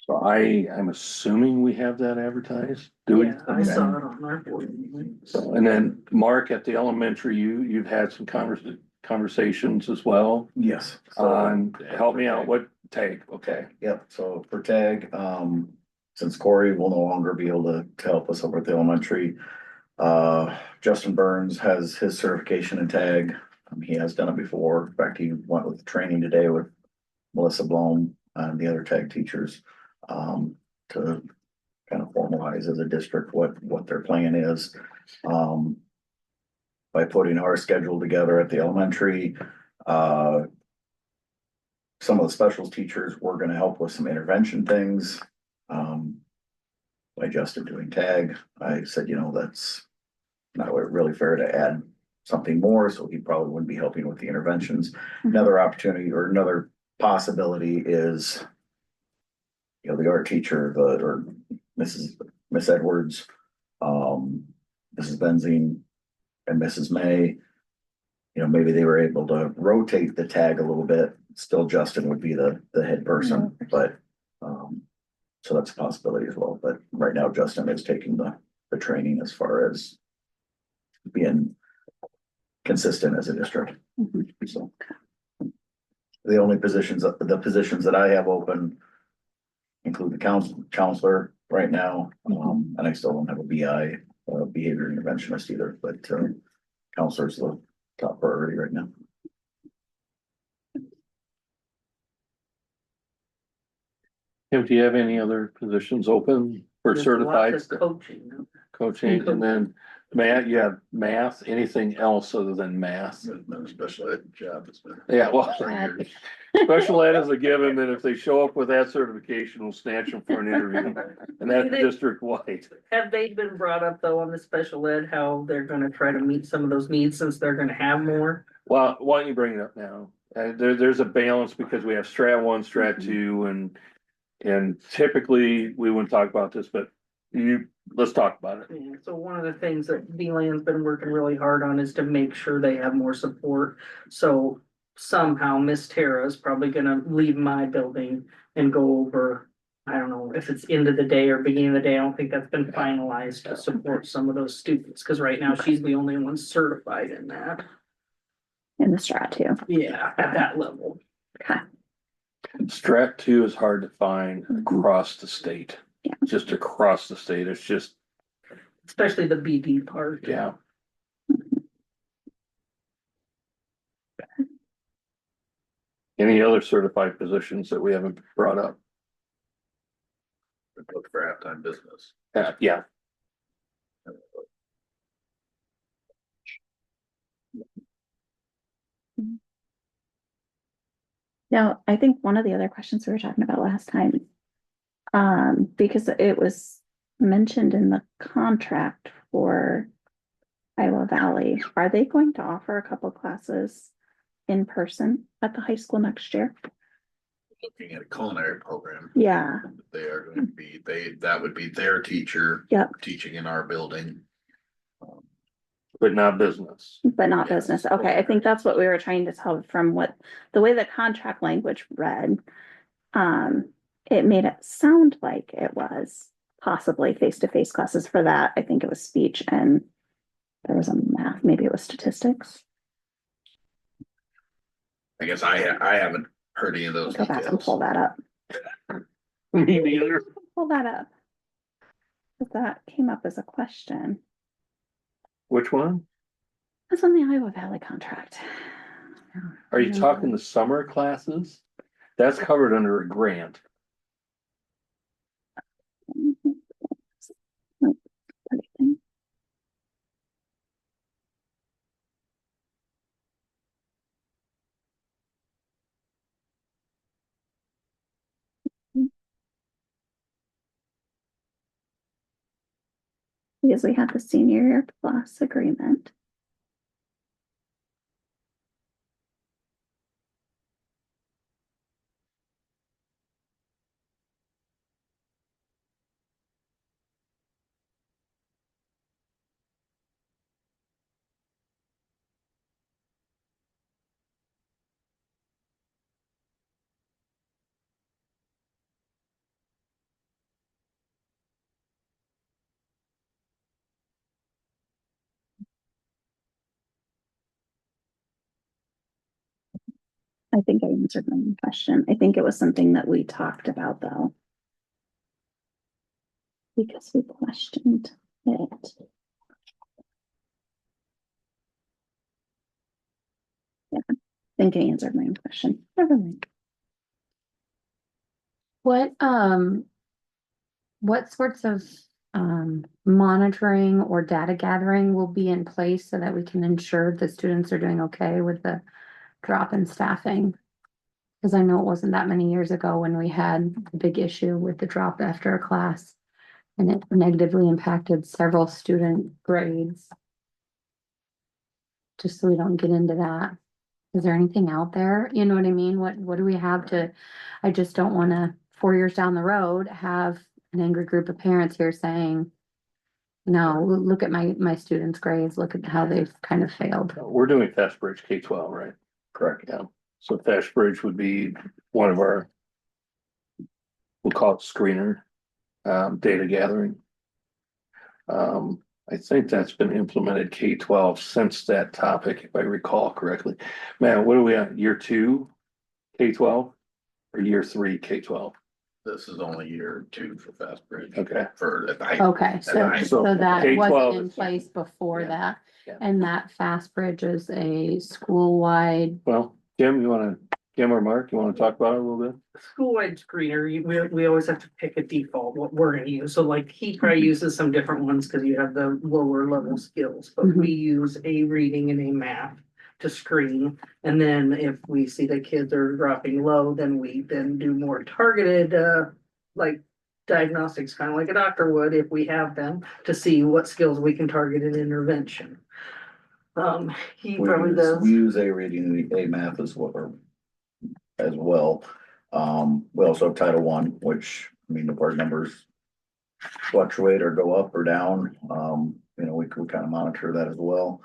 Speaker 4: So I'm assuming we have that advertised. Do we?
Speaker 8: Yeah, I saw it on our board.
Speaker 4: So, and then Mark at the elementary, you've had some conversations as well
Speaker 7: Yes.
Speaker 4: on, help me out, what tag, okay.
Speaker 7: Yep, so for tag, since Corey will no longer be able to help us over at the elementary. Justin Burns has his certification in tag. He has done it before. In fact, he went with the training today with Melissa Blom and the other tag teachers. To kind of formalize as a district what their plan is. By putting our schedule together at the elementary, some of the specials teachers were gonna help with some intervention things. By Justin doing tag, I said, that's not really fair to add something more, so he probably wouldn't be helping with the interventions. Another opportunity or another possibility is the art teacher, or Miss Edwards, Mrs. Benzine and Mrs. May. Maybe they were able to rotate the tag a little bit. Still Justin would be the head person, but, so that's a possibility as well. But right now Justin is taking the the training as far as being consistent as a district.
Speaker 5: Mhm.
Speaker 7: So the only positions, the positions that I have open include the counselor right now, and I still don't have a BI, behavior interventionist either, but, counselor's the top priority right now.
Speaker 4: Tim, do you have any other positions open for
Speaker 8: There's
Speaker 4: certified
Speaker 8: lots of coaching.
Speaker 4: coaching? And then math, you have math, anything else other than math?
Speaker 7: No special ed job.
Speaker 4: Yeah, well, special ed is a given that if they show up with that certification, we'll snatch them for an interview. And that's district wide.
Speaker 8: Have they been brought up though on the special ed, how they're gonna try to meet some of those needs since they're gonna have more?
Speaker 4: Well, why don't you bring it up now? There's a balance because we have strat 1, strat 2, and typically we wouldn't talk about this, but let's talk about it.
Speaker 8: Yeah, so one of the things that VLAN's been working really hard on is to make sure they have more support. So somehow Miss Tara is probably gonna leave my building and go over, I don't know if it's end of the day or beginning of the day. I don't think that's been finalized to support some of those students, because right now she's the only one certified in that.
Speaker 5: In the strat too.
Speaker 8: Yeah, at that level.
Speaker 4: Strat 2 is hard to find across the state.
Speaker 5: Yeah.
Speaker 4: Just across the state, it's just,
Speaker 8: Especially the BD part.
Speaker 4: yeah. Any other certified positions that we haven't brought up?
Speaker 7: Look for halftime business.
Speaker 4: Yeah,
Speaker 5: Now, I think one of the other questions we were talking about last time, because it was mentioned in the contract for Iowa Valley, are they going to offer a couple classes in person at the high school next year?
Speaker 9: Looking at a culinary program,
Speaker 5: Yeah,
Speaker 9: they are going to be, that would be their teacher.
Speaker 5: Yep.
Speaker 9: Teaching in our building.
Speaker 4: but not business.
Speaker 5: but not
Speaker 9: Yes.
Speaker 5: business. Okay, I think that's what we were trying to tell from what, the way the contract language read. It made it sound like it was possibly face-to-face classes for that. I think it was speech and there was a math, maybe it was statistics.
Speaker 9: I guess I haven't heard any of those
Speaker 5: Go back and
Speaker 9: details.
Speaker 5: pull that up.
Speaker 4: Me neither.
Speaker 5: Pull that up. But that came up as a question.
Speaker 4: Which one?
Speaker 5: That's on the Iowa Valley contract.
Speaker 4: Are you talking the summer classes? That's covered under a grant.
Speaker 5: Because we have the senior year plus agreement. I think I answered my own question. I think it was something that we talked about though. Because we questioned it. Yeah, I think I answered my own question. Never mind.
Speaker 3: What sorts of, monitoring or data gathering will be in place so that we can ensure the students are doing okay with the drop in staffing? Cause I know it wasn't that many years ago when we had a big issue with the drop after a class. And it negatively impacted several student grades. Just so we don't get into that. Is there anything out there? You know what I mean? What do we have to, I just don't wanna, 4 years down the road, have an angry group of parents here saying, no, look at my students' grades, look at how they've kind of failed.
Speaker 4: We're doing Fastbridge K-12, right?
Speaker 7: Correct.
Speaker 4: Yeah. So Fastbridge would be one of our, we'll call it screener, data gathering. I think that's been implemented K-12 since that topic, if I recall correctly. Man, what are we at, year 2 K-12 or year 3 K-12?
Speaker 9: This is only year 2 for Fast Bridge.
Speaker 4: Okay.
Speaker 9: For at the high.
Speaker 3: Okay, so,
Speaker 9: Nice.
Speaker 3: so that
Speaker 4: K-12
Speaker 3: wasn't in
Speaker 4: is-
Speaker 3: place before
Speaker 4: Yeah.
Speaker 3: that,
Speaker 4: Yeah.
Speaker 3: and that Fast Bridge is a school-wide.
Speaker 4: Well, Kim or Mark, you wanna talk about it a little bit?
Speaker 8: School-wide screener, we always have to pick a default, what we're gonna use, so like he probably uses some different ones, cause you have the lower level skills, but we use a reading and a math to screen. And then if we see the kids are dropping low, then we then do more targeted, like diagnostics, kind of like a doctor would if we have them, to see what skills we can target in intervention. He probably does.
Speaker 7: We use a reading, a math as well, as well. We also have Title I, which, I mean, the part numbers fluctuate or go up or down. You know, we kind of monitor that as well.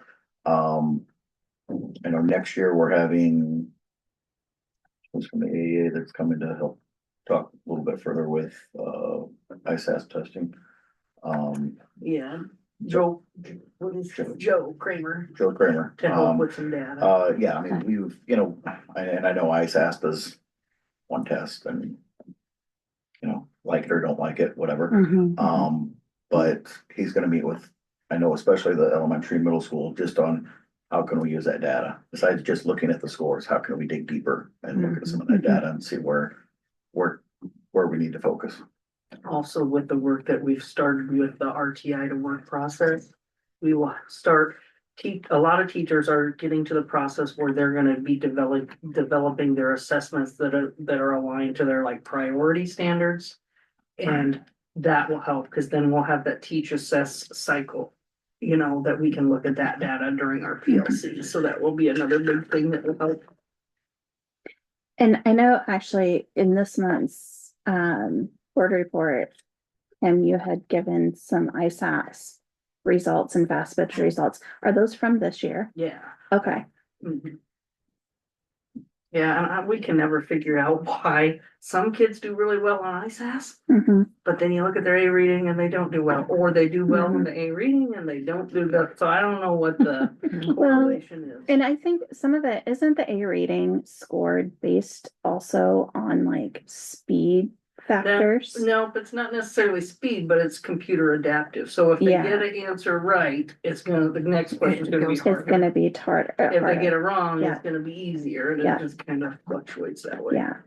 Speaker 7: I know next year we're having who's from the AEA that's coming to help talk a little bit further with, ISAS testing.
Speaker 8: Yeah, Joe, what is Joe Kramer
Speaker 7: Joe Kramer.
Speaker 8: to help with some data.
Speaker 7: Yeah, I mean, we've, you know, and I know ISAS does one test and, you know, like it or don't like it, whatever. But he's gonna meet with, I know especially the elementary and middle school, just on how can we use that data? Besides just looking at the scores, how can we dig deeper and look at some of that data and see where we need to focus?
Speaker 8: Also with the work that we've started with the RTI to work process, we will start a lot of teachers are getting to the process where they're gonna be developing their assessments that are aligned to their like priority standards. And that will help, because then we'll have that teach assess cycle, you know, that we can look at that data during our PLC. So that will be another big thing that will help.
Speaker 5: And I know actually in this month's board report, you had given some ISAS results and FASBID results. Are those from this year?
Speaker 8: Yeah.
Speaker 5: Okay.
Speaker 8: Mhm. Yeah, and we can never figure out why some kids do really well on ISAS, but then you look at their A reading and they don't do well, or they do well in the A reading and they don't do that. So I don't know what the correlation is.
Speaker 5: And I think some of it, isn't the A rating scored based also on like speed factors?
Speaker 8: No, but it's not necessarily speed, but it's computer adaptive. So if they
Speaker 5: Yeah.
Speaker 8: get an answer right, the next question is gonna be
Speaker 5: It's
Speaker 8: harder.
Speaker 5: gonna be harder.
Speaker 8: If they get it wrong,
Speaker 5: Yeah.
Speaker 8: it's gonna be easier, and
Speaker 5: Yeah.
Speaker 8: it just kind of fluctuates that way.
Speaker 5: Yeah,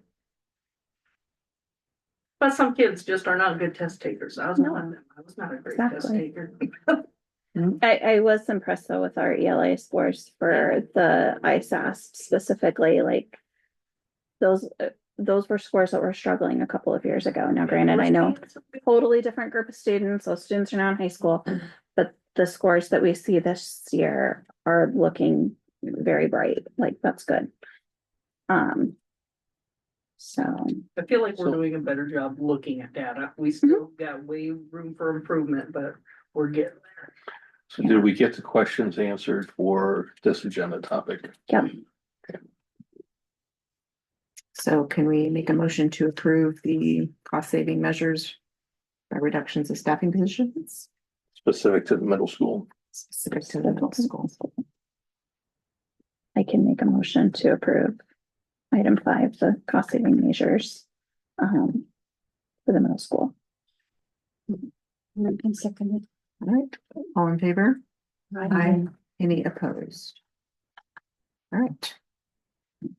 Speaker 8: But some kids just are not good test takers. I was
Speaker 5: No.
Speaker 8: one of them. I was not a great test
Speaker 5: Exactly.
Speaker 8: taker.
Speaker 5: I was impressed though with our ELA scores for the ISAS specifically, like those were scores that were struggling a couple of years ago. Now granted, I know totally different group of students, those students are now in high school, but the scores that we see this year are looking very bright, like that's good. So,
Speaker 8: I feel like we're
Speaker 4: So-
Speaker 8: doing a better job looking at data. We still got way room for improvement, but we're getting there.
Speaker 4: So did we get the questions answered for this agenda topic?
Speaker 5: yep,
Speaker 1: So can we make a motion to approve the cost saving measures by reductions of staffing positions
Speaker 4: Specific to the middle school?
Speaker 1: specific to the middle school?
Speaker 5: I can make a motion to approve item 5, the cost saving measures for the middle school.
Speaker 6: And second
Speaker 1: All right, all in favor?
Speaker 6: it.
Speaker 1: Aye. Any opposed? All right.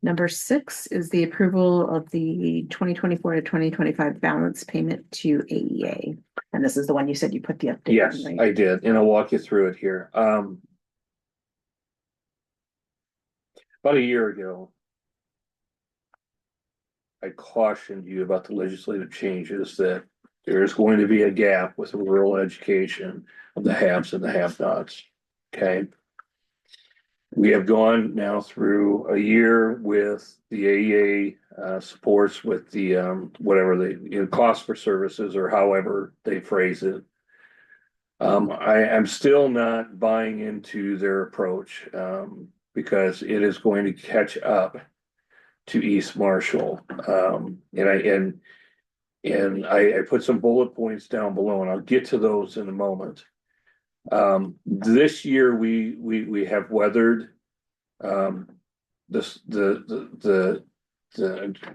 Speaker 1: Number 6 is the approval of the 2024 to 2025 balance payment to AEA. And this is the one you said you put the update.
Speaker 4: Yes,
Speaker 1: in, right?
Speaker 4: I did, and I'll walk you through it here. About a year ago, I cautioned you about the legislative changes that there is going to be a gap with rural education of the haves and the have-nots. Okay. We have gone now through a year with the AEA supports with the whatever the cost for services or however they phrase it. I am still not buying into their approach because it is going to catch up to East Marshall. And I put some bullet points down below, and I'll get to those in a moment. This year, we have weathered, this,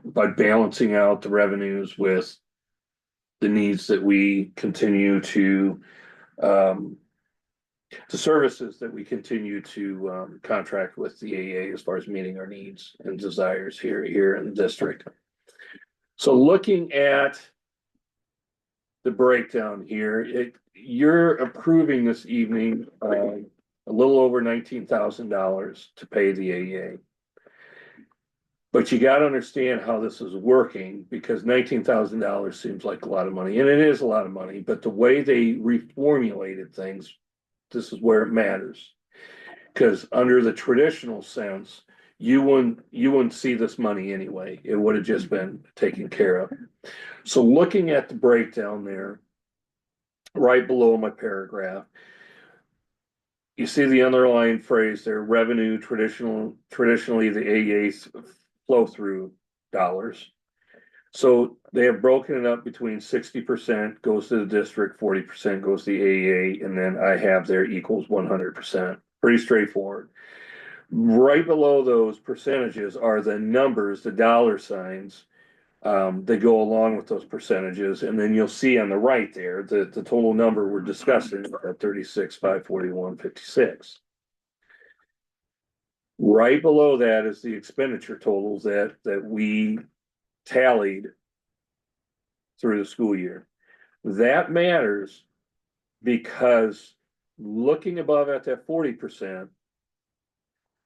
Speaker 4: by balancing out the revenues with the needs that we continue to, the services that we continue to, contract with the AA as far as meeting our needs and desires here in the district. So looking at the breakdown here, you're approving this evening, a little over $19,000 to pay the AA. But you gotta understand how this is working, because $19,000 seems like a lot of money, and it is a lot of money, but the way they reformulated things, this is where it matters. Cause under the traditional sense, you wouldn't see this money anyway. It would have just been taken care of. So looking at the breakdown there, right below my paragraph, you see the underlying phrase there, revenue, traditionally the AA's flow through dollars. So they have broken it up between 60% goes to the district, 40% goes to the AA, and then I have there equals 100%. Pretty straightforward. Right below those percentages are the numbers, the dollar signs, that go along with those percentages. And then you'll see on the right there, the total number we're discussing at 36,541.56. Right below that is the expenditure totals that we tallied through the school year. That matters because looking above at that 40%,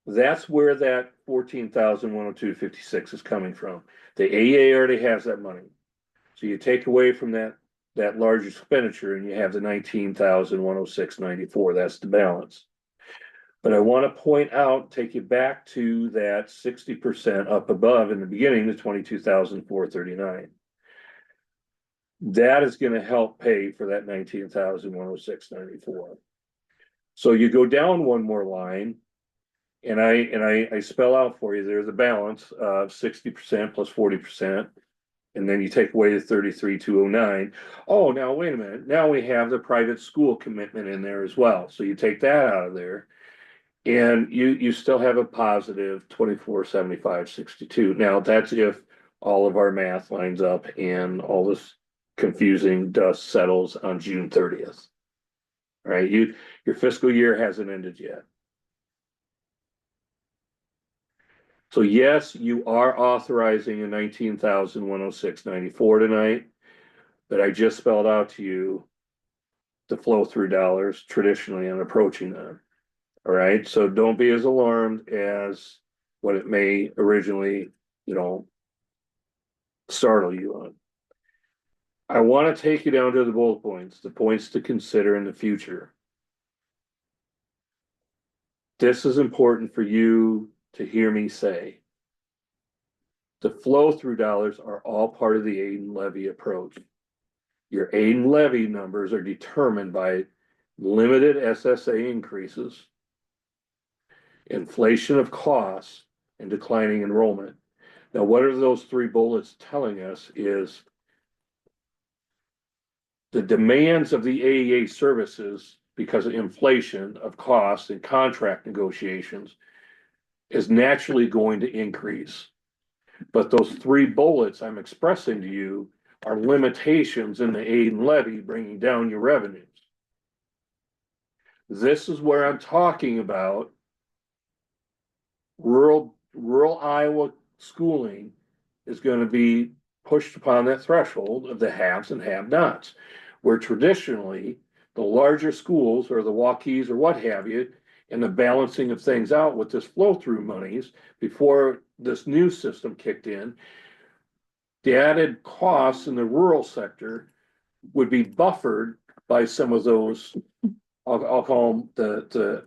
Speaker 4: that's where that 14,102.56 is coming from. The AA already has that money. So you take away from that large expenditure and you have the 19,106.94. That's the balance. But I want to point out, take you back to that 60% up above in the beginning, the 22,439. That is going to help pay for that 19,106.94. So you go down one more line, and I spell out for you there the balance of 60% plus 40%, and then you take away the 33,209. Oh, now wait a minute. Now we have the private school commitment in there as well. So you take that out of there. And you still have a positive 2475.62. Now that's if all of our math lines up and all this confusing dust settles on June 30th. All right, your fiscal year hasn't ended yet. So yes, you are authorizing a 19,106.94 tonight, but I just spelled out to you the flow through dollars traditionally and approaching them. All right, so don't be as alarmed as what it may originally, startle you on. I want to take you down to the bullet points, the points to consider in the future. This is important for you to hear me say. The flow through dollars are all part of the aid and levy approach. Your aid and levy numbers are determined by limited SSA increases, inflation of costs, and declining enrollment. Now, what are those three bullets telling us is the demands of the AEA services because of inflation of costs and contract negotiations is naturally going to increase. But those three bullets I'm expressing to you are limitations in the aid and levy bringing down your revenues. This is where I'm talking about rural Iowa schooling is going to be pushed upon that threshold of the haves and have-nots, where traditionally the larger schools or the Waukees or what have you, and the balancing of things out with this flow-through monies before this new system kicked in, the added costs in the rural sector would be buffered by some of those, I'll call them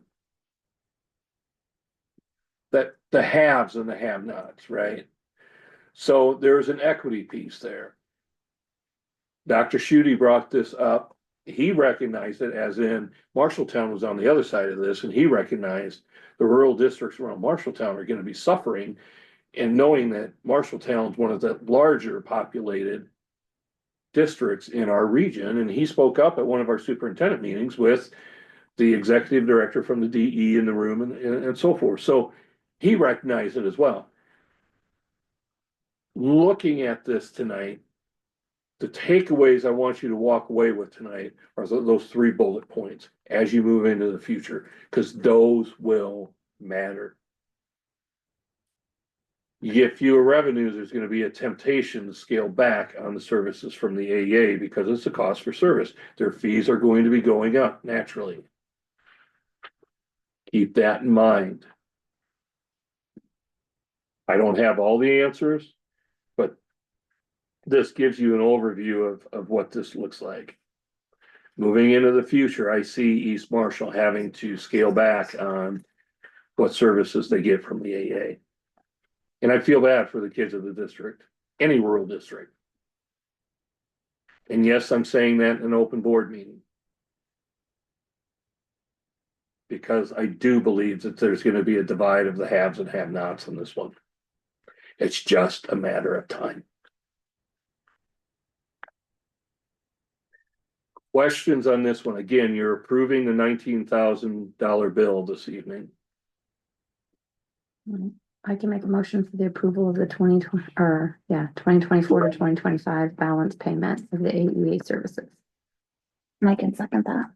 Speaker 4: the haves and the have-nots, right? So there's an equity piece there. Dr. Schutte brought this up. He recognized it, as in Marshalltown was on the other side of this, and he recognized the rural districts around Marshalltown are going to be suffering, and knowing that Marshalltown is one of the larger populated districts in our region, and he spoke up at one of our superintendent meetings with the executive director from the DE in the room and so forth. So he recognized it as well. Looking at this tonight, the takeaways I want you to walk away with tonight are those 3 bullet points as you move into the future, because those will matter. You get fewer revenues, there's going to be a temptation to scale back on the services from the AEA because it's a cost for service. Their fees are going to be going up naturally. Keep that in mind. I don't have all the answers, but this gives you an overview of what this looks like. Moving into the future, I see East Marshall having to scale back on what services they get from the AEA. And I feel bad for the kids of the district, any rural district. And yes, I'm saying that in an open board meeting. Because I do believe that there's going to be a divide of the haves and have-nots on this one. It's just a matter of time. Questions on this one? Again, you're approving the $19,000 bill this evening.
Speaker 3: I can make a motion for the approval of the 2024 to 2025 balance payment of the AEA services.
Speaker 5: And I can second that.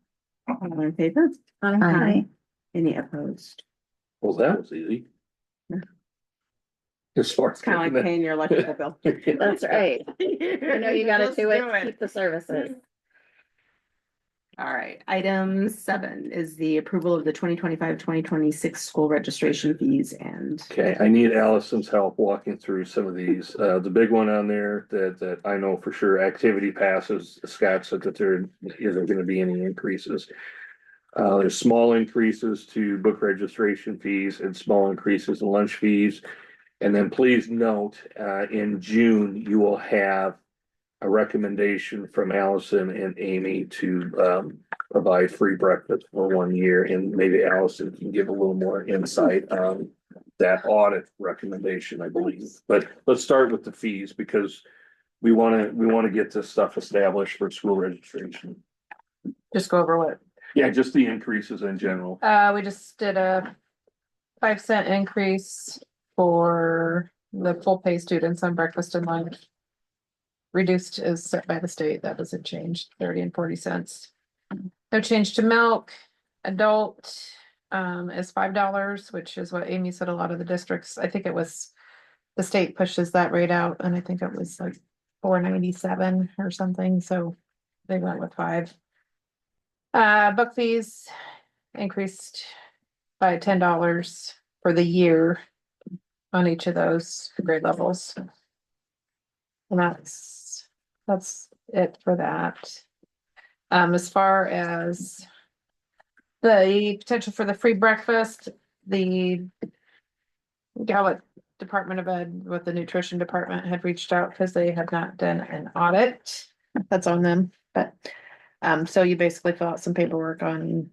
Speaker 1: All in favor?
Speaker 3: Aye.
Speaker 1: Any opposed?
Speaker 4: Well, that was easy. As far as
Speaker 1: It's kind of like paying your electrical bill.
Speaker 5: That's right. You know, you gotta
Speaker 1: Just
Speaker 5: do it, keep the services.
Speaker 1: All right, item 7 is the approval of the 2025-2026 school registration fees and.
Speaker 4: Okay, I need Allison's help walking through some of these. The big one on there that I know for sure, activity passes, Scott said that there isn't gonna be any increases. There's small increases to book registration fees and small increases in lunch fees. And then please note, in June, you will have a recommendation from Allison and Amy to provide free breakfast for 1 year, and maybe Allison can give a little more insight on that audit recommendation, I believe. But let's start with the fees because we want to get this stuff established for school registration.
Speaker 2: Just go over what,
Speaker 4: Yeah, just the increases in general.
Speaker 2: we just did a 5-cent increase for the full pay students on breakfast and lunch. Reduced is set by the state, that doesn't change, 30 and 40 cents. No change to milk. Adult is $5, which is what Amy said a lot of the districts, I think it was, the state pushes that rate out, and I think it was like $4.97 or something, so they went with 5. Book fees increased by $10 for the year on each of those grade levels. And that's it for that. As far as the potential for the free breakfast, the Gallup Department of Ed with the nutrition department had reached out because they have not done an audit. That's on them, but so you basically fill out some paperwork on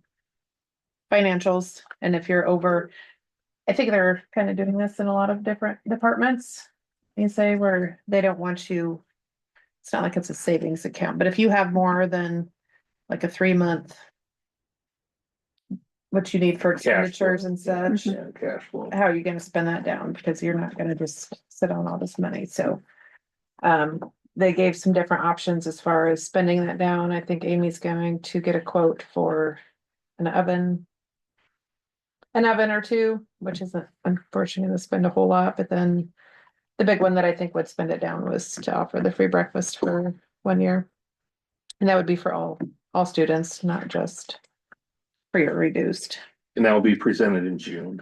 Speaker 2: financials, and if you're over, I think they're kind of doing this in a lot of different departments. You say where they don't want you, it's not like it's a savings account, but if you have more than like a 3-month, what you need for expenditures and such,
Speaker 4: Yeah, cash flow.
Speaker 2: how are you gonna spend that down? Because you're not gonna just sit on all this money, so. They gave some different options as far as spending that down. I think Amy's going to get a quote for an oven or 2, which isn't unfortunately gonna spend a whole lot, but then the big one that I think would spend it down was to offer the free breakfast for 1 year. And that would be for all students, not just for your reduced.
Speaker 4: And that will be presented in June.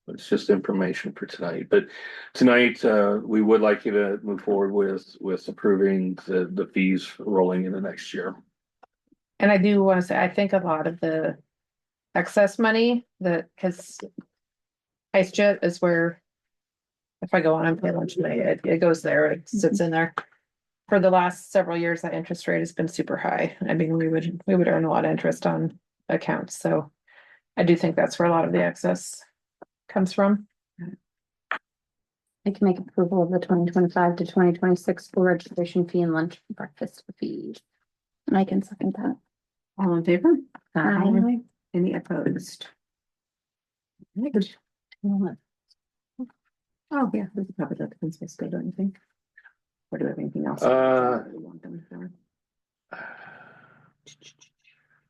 Speaker 4: It's just information for tonight, but tonight, we would like you to move forward with approving the fees rolling into next year.
Speaker 2: And I do want to say, I think a lot of the excess money that, because IceJet is where if I go on and pay lunch today, it goes there, it sits in there. For the last several years, that interest rate has been super high. I mean, we would earn a lot of interest on accounts, so I do think that's where a lot of the excess comes from.
Speaker 3: I can make approval of the 2025 to 2026 school registration fee and lunch breakfast fees.
Speaker 5: And I can second that.
Speaker 1: All in favor?
Speaker 3: Aye.
Speaker 1: Any opposed? Right. Oh, yeah, we could probably let the principals go, don't you think? Or do we have anything else? We want them for?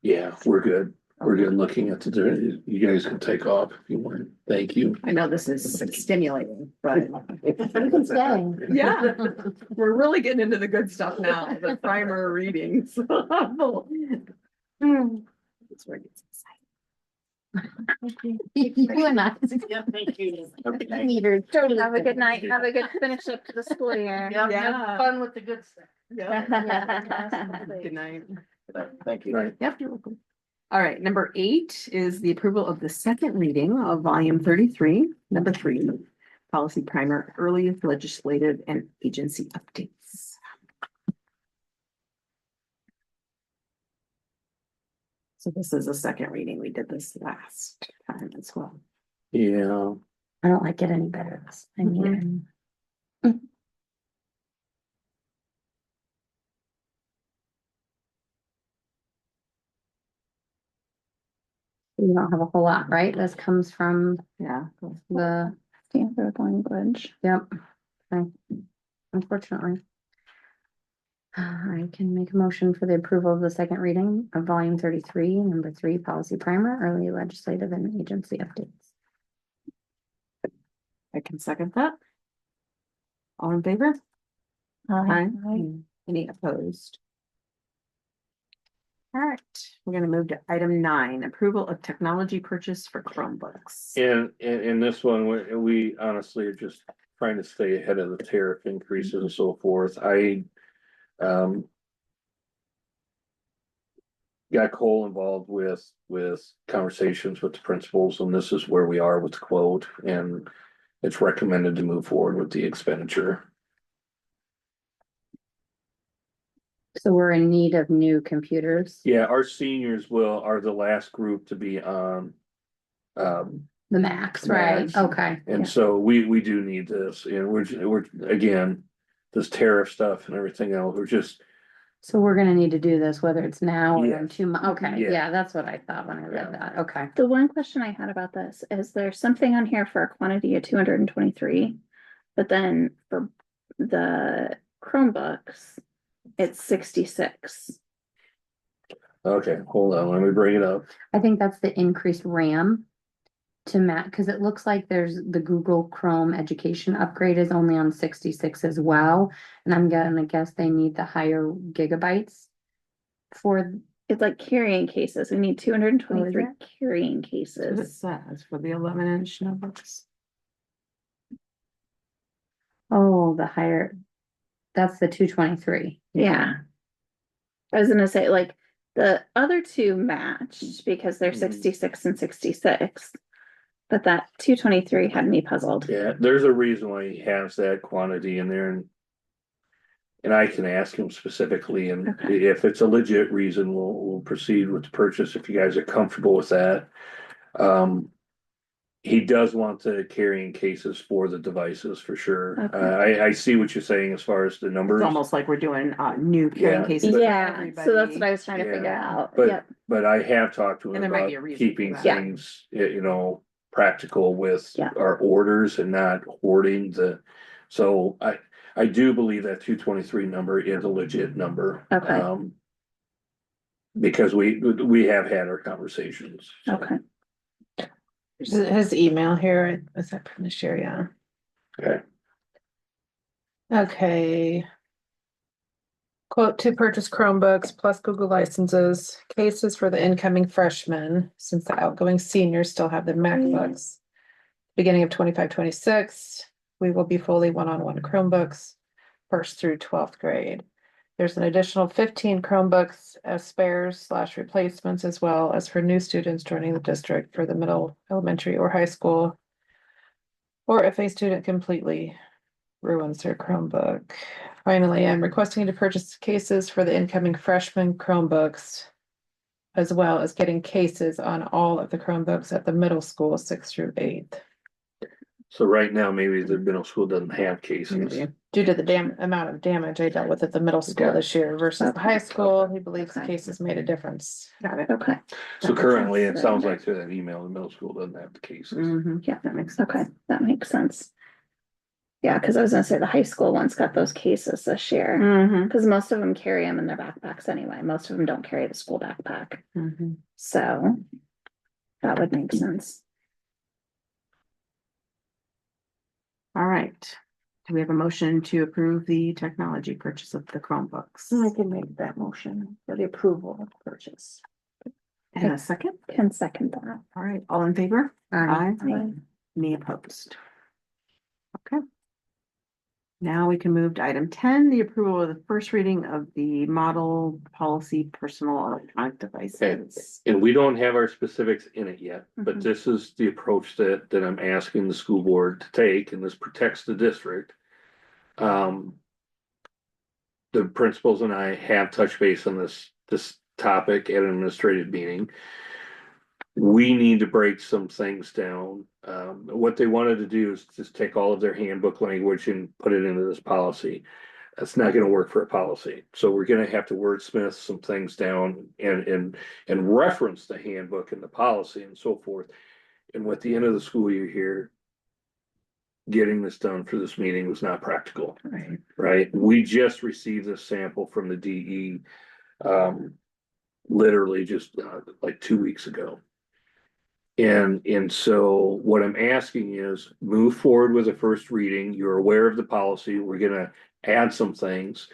Speaker 4: Yeah, we're good. We're good looking at the, you guys can take off if you want. Thank you.
Speaker 1: I know this is stimulating, but.
Speaker 3: You can stay.
Speaker 1: Yeah, we're really getting into the good stuff now, the primer readings. That's where it gets
Speaker 3: You and I.
Speaker 8: Yeah, thank you.
Speaker 3: Meters, totally.
Speaker 5: Have a good night. Have a good finish up to the school year.
Speaker 8: Yeah,
Speaker 1: Yeah.
Speaker 8: have fun with the good stuff.
Speaker 1: exciting. Good night.
Speaker 7: Thank you.
Speaker 4: Right.
Speaker 1: Yep, you're welcome. All right, number 8 is the approval of the second reading of volume 33, number 3, policy primer, early legislative and agency updates. So this is a second reading. We did this last time as well.
Speaker 4: Yeah,
Speaker 3: I don't like it any better this time either. You don't have a whole lot, right? This comes from
Speaker 1: Yeah.
Speaker 3: the,
Speaker 5: Standard language.
Speaker 3: yep. Okay. Unfortunately. I can make a motion for the approval of the second reading of volume 33, number 3, policy primer, early legislative and agency updates.
Speaker 1: I can second that. All in favor? Aye. Any opposed? All right, we're gonna move to item 9, approval of technology purchase for Chromebooks.
Speaker 4: and in this one, we honestly are just trying to stay ahead of the tariff increases and so forth. Got Cole involved with conversations with the principals, and this is where we are with the quote, and it's recommended to move forward with the expenditure.
Speaker 3: So we're in need of new computers,
Speaker 4: Yeah, our seniors are the last group to be on.
Speaker 3: the max, right?
Speaker 4: Max.
Speaker 3: Okay.
Speaker 4: And so we do need this, and we're again, this tariff stuff and everything else, we're just,
Speaker 3: So we're gonna need to do this, whether it's now or in
Speaker 4: Yes.
Speaker 3: 2 months. Okay,
Speaker 4: Yeah.
Speaker 3: yeah, that's what I thought when I read
Speaker 4: Yeah.
Speaker 3: that. Okay.
Speaker 5: The one question I had about this is there's something on here for a quantity of 223, but then for the Chromebooks, it's 66.
Speaker 4: okay, hold on, let me bring it up.
Speaker 3: I think that's the increased RAM to Matt, because it looks like there's the Google Chrome education upgrade is only on 66 as well. And I'm gonna guess they need the higher gigabytes for,
Speaker 5: It's like carrying cases. We need 223
Speaker 3: Oh, is
Speaker 5: carrying
Speaker 1: That's what it
Speaker 5: cases.
Speaker 1: says for the 11-inch notebooks.
Speaker 3: oh, the higher. That's the 223.
Speaker 5: Yeah. I was gonna say, like, the other two matched because they're
Speaker 4: Mhm.
Speaker 5: 66 and 66. But that 223 had me puzzled.
Speaker 4: Yeah, there's a reason why he has that quantity in there, and I can ask him specifically, and
Speaker 5: Okay.
Speaker 4: if it's a legit reason, we'll proceed with the purchase if you guys are comfortable with that. He does want the carrying cases for the devices for sure.
Speaker 5: Okay.
Speaker 4: I see what you're saying as far as the numbers,
Speaker 1: It's almost like we're doing new carrying
Speaker 4: Yeah.
Speaker 1: cases. for
Speaker 5: Yeah, so that's
Speaker 1: everybody.
Speaker 5: what I was trying to figure
Speaker 4: Yeah.
Speaker 5: out.
Speaker 4: But-
Speaker 5: Yep.
Speaker 4: but I have talked to him
Speaker 1: And there might
Speaker 4: about
Speaker 1: be a reason
Speaker 4: keeping
Speaker 1: for that.
Speaker 5: Yeah.
Speaker 4: things, practical with
Speaker 5: Yeah.
Speaker 4: our orders and not hoarding so I do believe that 223 number is a legit number.
Speaker 5: Okay.
Speaker 4: Because we have had our conversations. so.
Speaker 5: Okay.
Speaker 2: His email here, is that from this year? Yeah.
Speaker 4: Okay.
Speaker 2: Okay. Quote to purchase Chromebooks plus Google licenses, cases for the incoming freshmen, since the outgoing seniors still have their MacBooks. Beginning of 25-26, we will be fully one-on-one Chromebooks, 1st through 12th grade. There's an additional 15 Chromebooks as spares / replacements, as well as for new students joining the district for the middle, elementary, or high school. Or if a student completely ruins their Chromebook. Finally, I'm requesting to purchase cases for the incoming freshman Chromebooks, as well as getting cases on all of the Chromebooks at the middle school, 6th through 8th.
Speaker 4: So right now, maybe the middle school doesn't have cases.
Speaker 1: Maybe.
Speaker 2: Due to the amount of damage I dealt with at the middle school
Speaker 4: Okay.
Speaker 2: this year versus the high
Speaker 5: Okay.
Speaker 2: school, he believes the
Speaker 5: Okay.
Speaker 2: cases made a difference.
Speaker 1: Got it.
Speaker 5: Okay,
Speaker 4: So
Speaker 5: That makes
Speaker 4: currently,
Speaker 5: sense.
Speaker 4: it sounds like through that email, the middle school doesn't have the cases.
Speaker 1: Mhm.
Speaker 5: Yeah.
Speaker 1: That makes sense.
Speaker 5: okay, that makes sense. Yeah, cause I was gonna say the high school ones got those cases this year,
Speaker 1: Mhm.
Speaker 5: cause most of them carry them in their backpacks anyway. Most of them don't carry the school backpack,
Speaker 1: Mhm.
Speaker 5: so that would make sense.
Speaker 1: All right. Do we have a motion to approve the technology purchase of the Chromebooks?
Speaker 6: I can make that motion for the approval of purchase.
Speaker 1: And a second?
Speaker 5: Can second that.
Speaker 1: All right, all in favor?
Speaker 3: Aye.
Speaker 1: Any opposed? Okay. Now we can move to item 10, the approval of the first reading of the model policy personal electronic devices.
Speaker 4: And we don't have our specifics in it yet, but
Speaker 5: Mhm.
Speaker 4: this is the approach that I'm asking the school board to take, and this protects the district. The principals and I have touched base on this topic at an administrative meeting. We need to break some things down. What they wanted to do is just take all of their handbook language and put it into this policy. That's not gonna work for a policy, so we're gonna have to wordsmith some things down and reference the handbook and the policy and so forth. And with the end of the school year here, getting this done for this meeting was not practical,
Speaker 1: Right.
Speaker 4: right? We just received this sample from the DE, literally just like 2 weeks ago. And so what I'm asking is move forward with the first reading. You're aware of the policy. We're gonna add some things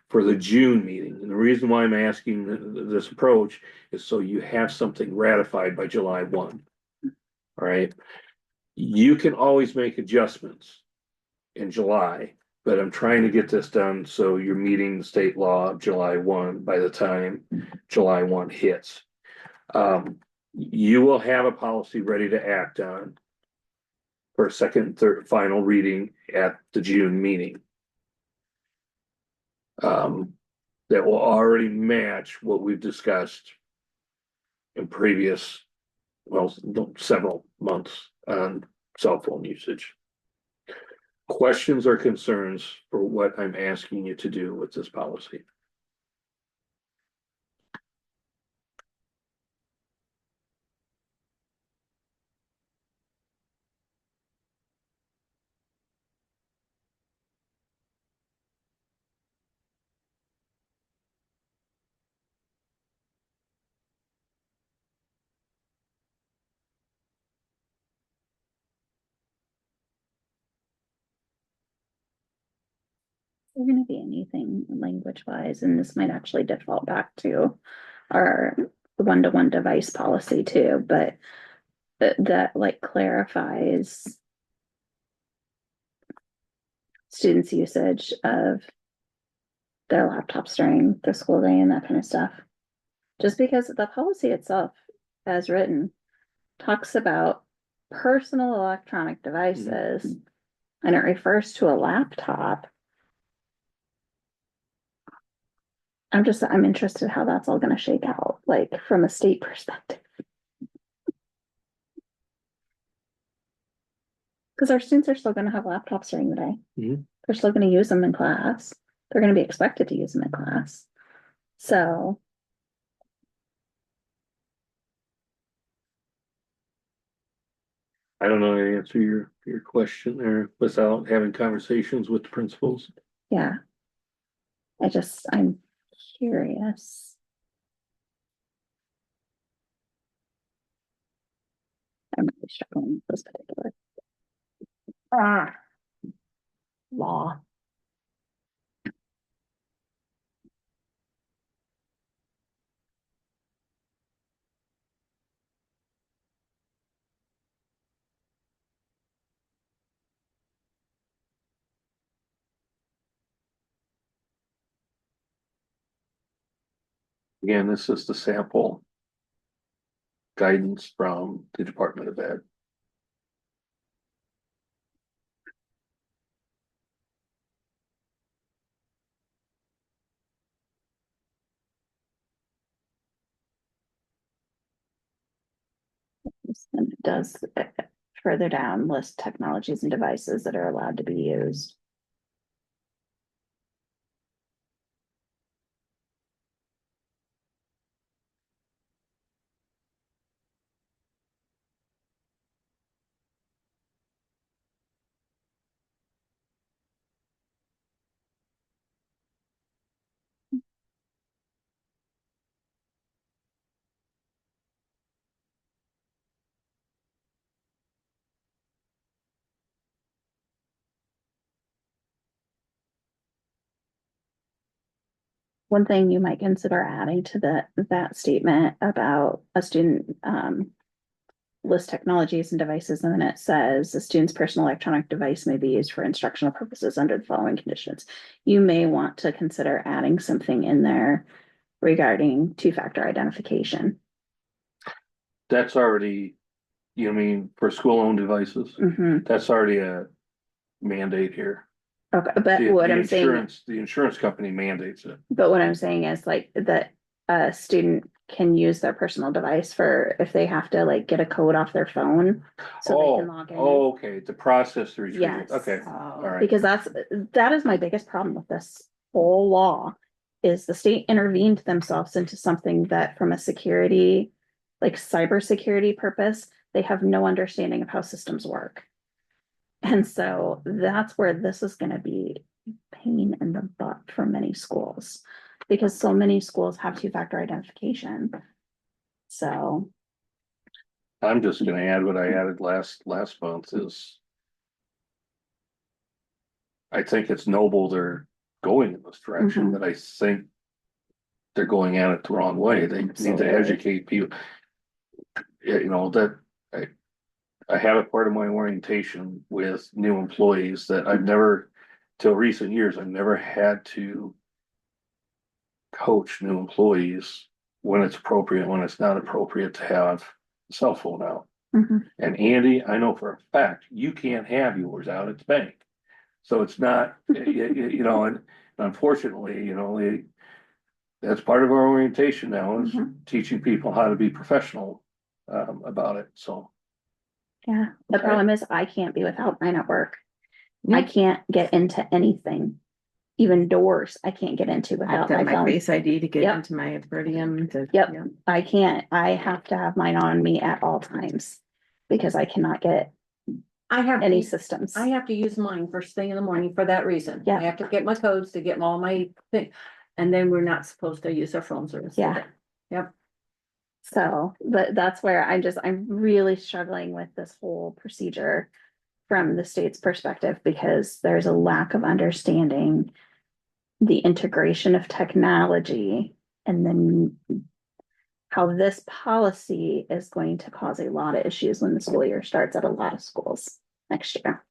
Speaker 4: for the June meeting. And the reason why I'm asking this approach is so you have something ratified by July 1. All right. You can always make adjustments in July, but I'm trying to get this done so you're meeting the state law of July 1 by the time July 1 hits. You will have a policy ready to act on for a second, third, final reading at the June meeting. That will already match what we've discussed in previous, well, several months on cell phone usage. Questions or concerns for what I'm asking you to do with this policy?
Speaker 5: There gonna be anything language wise, and this might actually default back to our one-to-one device policy too, but that like clarifies students' usage of their laptops during the school day and that kind of stuff. Just because the policy itself, as written, talks about personal electronic devices and it refers to a laptop. I'm interested how that's all gonna shake out, like from a state perspective. Because our students are still gonna have laptops during the day.
Speaker 4: Mhm.
Speaker 5: They're still gonna use them in class. They're gonna be expected to use them in class. So.
Speaker 4: I don't know how to answer your question there without having conversations with the principals.
Speaker 5: Yeah. I'm curious. I'm really struggling with this particular.
Speaker 1: Law.
Speaker 4: Again, this is the sample guidance from the Department of Ed.
Speaker 5: And it does further down, list technologies and devices that are allowed to be used. One thing you might consider adding to that statement about a student, list technologies and devices, and then it says a student's personal electronic device may be used for instructional purposes under the following conditions. You may want to consider adding something in there regarding two-factor identification.
Speaker 4: That's already, you mean, for school-owned devices?
Speaker 5: Mhm.
Speaker 4: That's already a mandate here.
Speaker 5: Okay, but
Speaker 4: The
Speaker 5: what I'm saying,
Speaker 4: insurance, the insurance company mandates it.
Speaker 5: but what I'm saying is like that a student can use their personal device for if they have to like get a code off their phone. So they can log in.
Speaker 4: Oh, okay, to process the retrieval,
Speaker 5: Yes.
Speaker 4: okay,
Speaker 1: Oh.
Speaker 4: all right.
Speaker 5: Because that is my biggest problem with this whole law. Is the state intervened themselves into something that from a security, like cybersecurity purpose, they have no understanding of how systems work. And so that's where this is gonna be pain in the butt for many schools. Because so many schools have two-factor identification. So,
Speaker 4: I'm just gonna add what I added last month is. I think it's noble they're going in this direction, but I think. They're going at it the wrong way. They need
Speaker 5: Absolutely.
Speaker 4: to educate people. Yeah, you know, that I had a part of my orientation with new employees that I've never, till recent years, I've never had to. Coach new employees when it's appropriate, when it's not appropriate to have a cell phone out.
Speaker 5: mhm.
Speaker 4: And Andy, I know for a fact, you can't have yours out at the bank. So it's not, you know, and unfortunately, you know, that's part of our orientation now is teaching people how to be professional about it, so.
Speaker 5: Yeah, the
Speaker 4: Okay.
Speaker 5: problem is I can't be without mine at work. I can't get into anything. Even doors, I can't get into
Speaker 1: I have
Speaker 5: without
Speaker 1: to
Speaker 5: my
Speaker 1: have my
Speaker 5: phone.
Speaker 1: Face ID to get
Speaker 5: Yep.
Speaker 1: into my Iridium to.
Speaker 5: Yep.
Speaker 1: yeah.
Speaker 5: I can't, I have to have mine on me at all times. Because I cannot get
Speaker 6: I have,
Speaker 5: any systems.
Speaker 6: I have to use mine first thing in the morning for that reason.
Speaker 5: Yeah.
Speaker 6: I have to get my codes to get all my thing. And then we're not supposed to use our phone service.
Speaker 5: Yeah.
Speaker 6: Yep.
Speaker 5: So, but that's where I'm really struggling with this whole procedure. From the state's perspective, because there's a lack of understanding. The integration of technology and then. How this policy is going to cause a lot of issues when the school year starts at a lot of schools next year.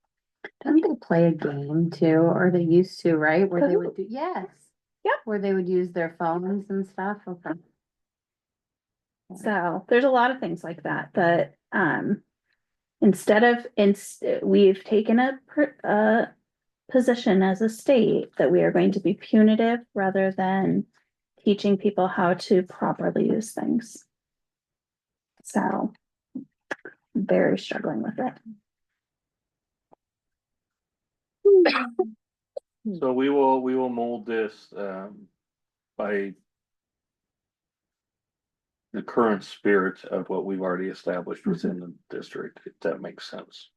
Speaker 3: Don't they play a game too, or they used to, right? Where they would do, yes.
Speaker 5: Yep.
Speaker 3: Where they would use their phones and stuff. Okay.
Speaker 5: So there's a lot of things like that, but, we've taken a position as a state that we are going to be punitive rather than teaching people how to properly use things. So very struggling with it.
Speaker 4: So we will mold this by. The current spirit of what we've already established within the district, if that makes sense.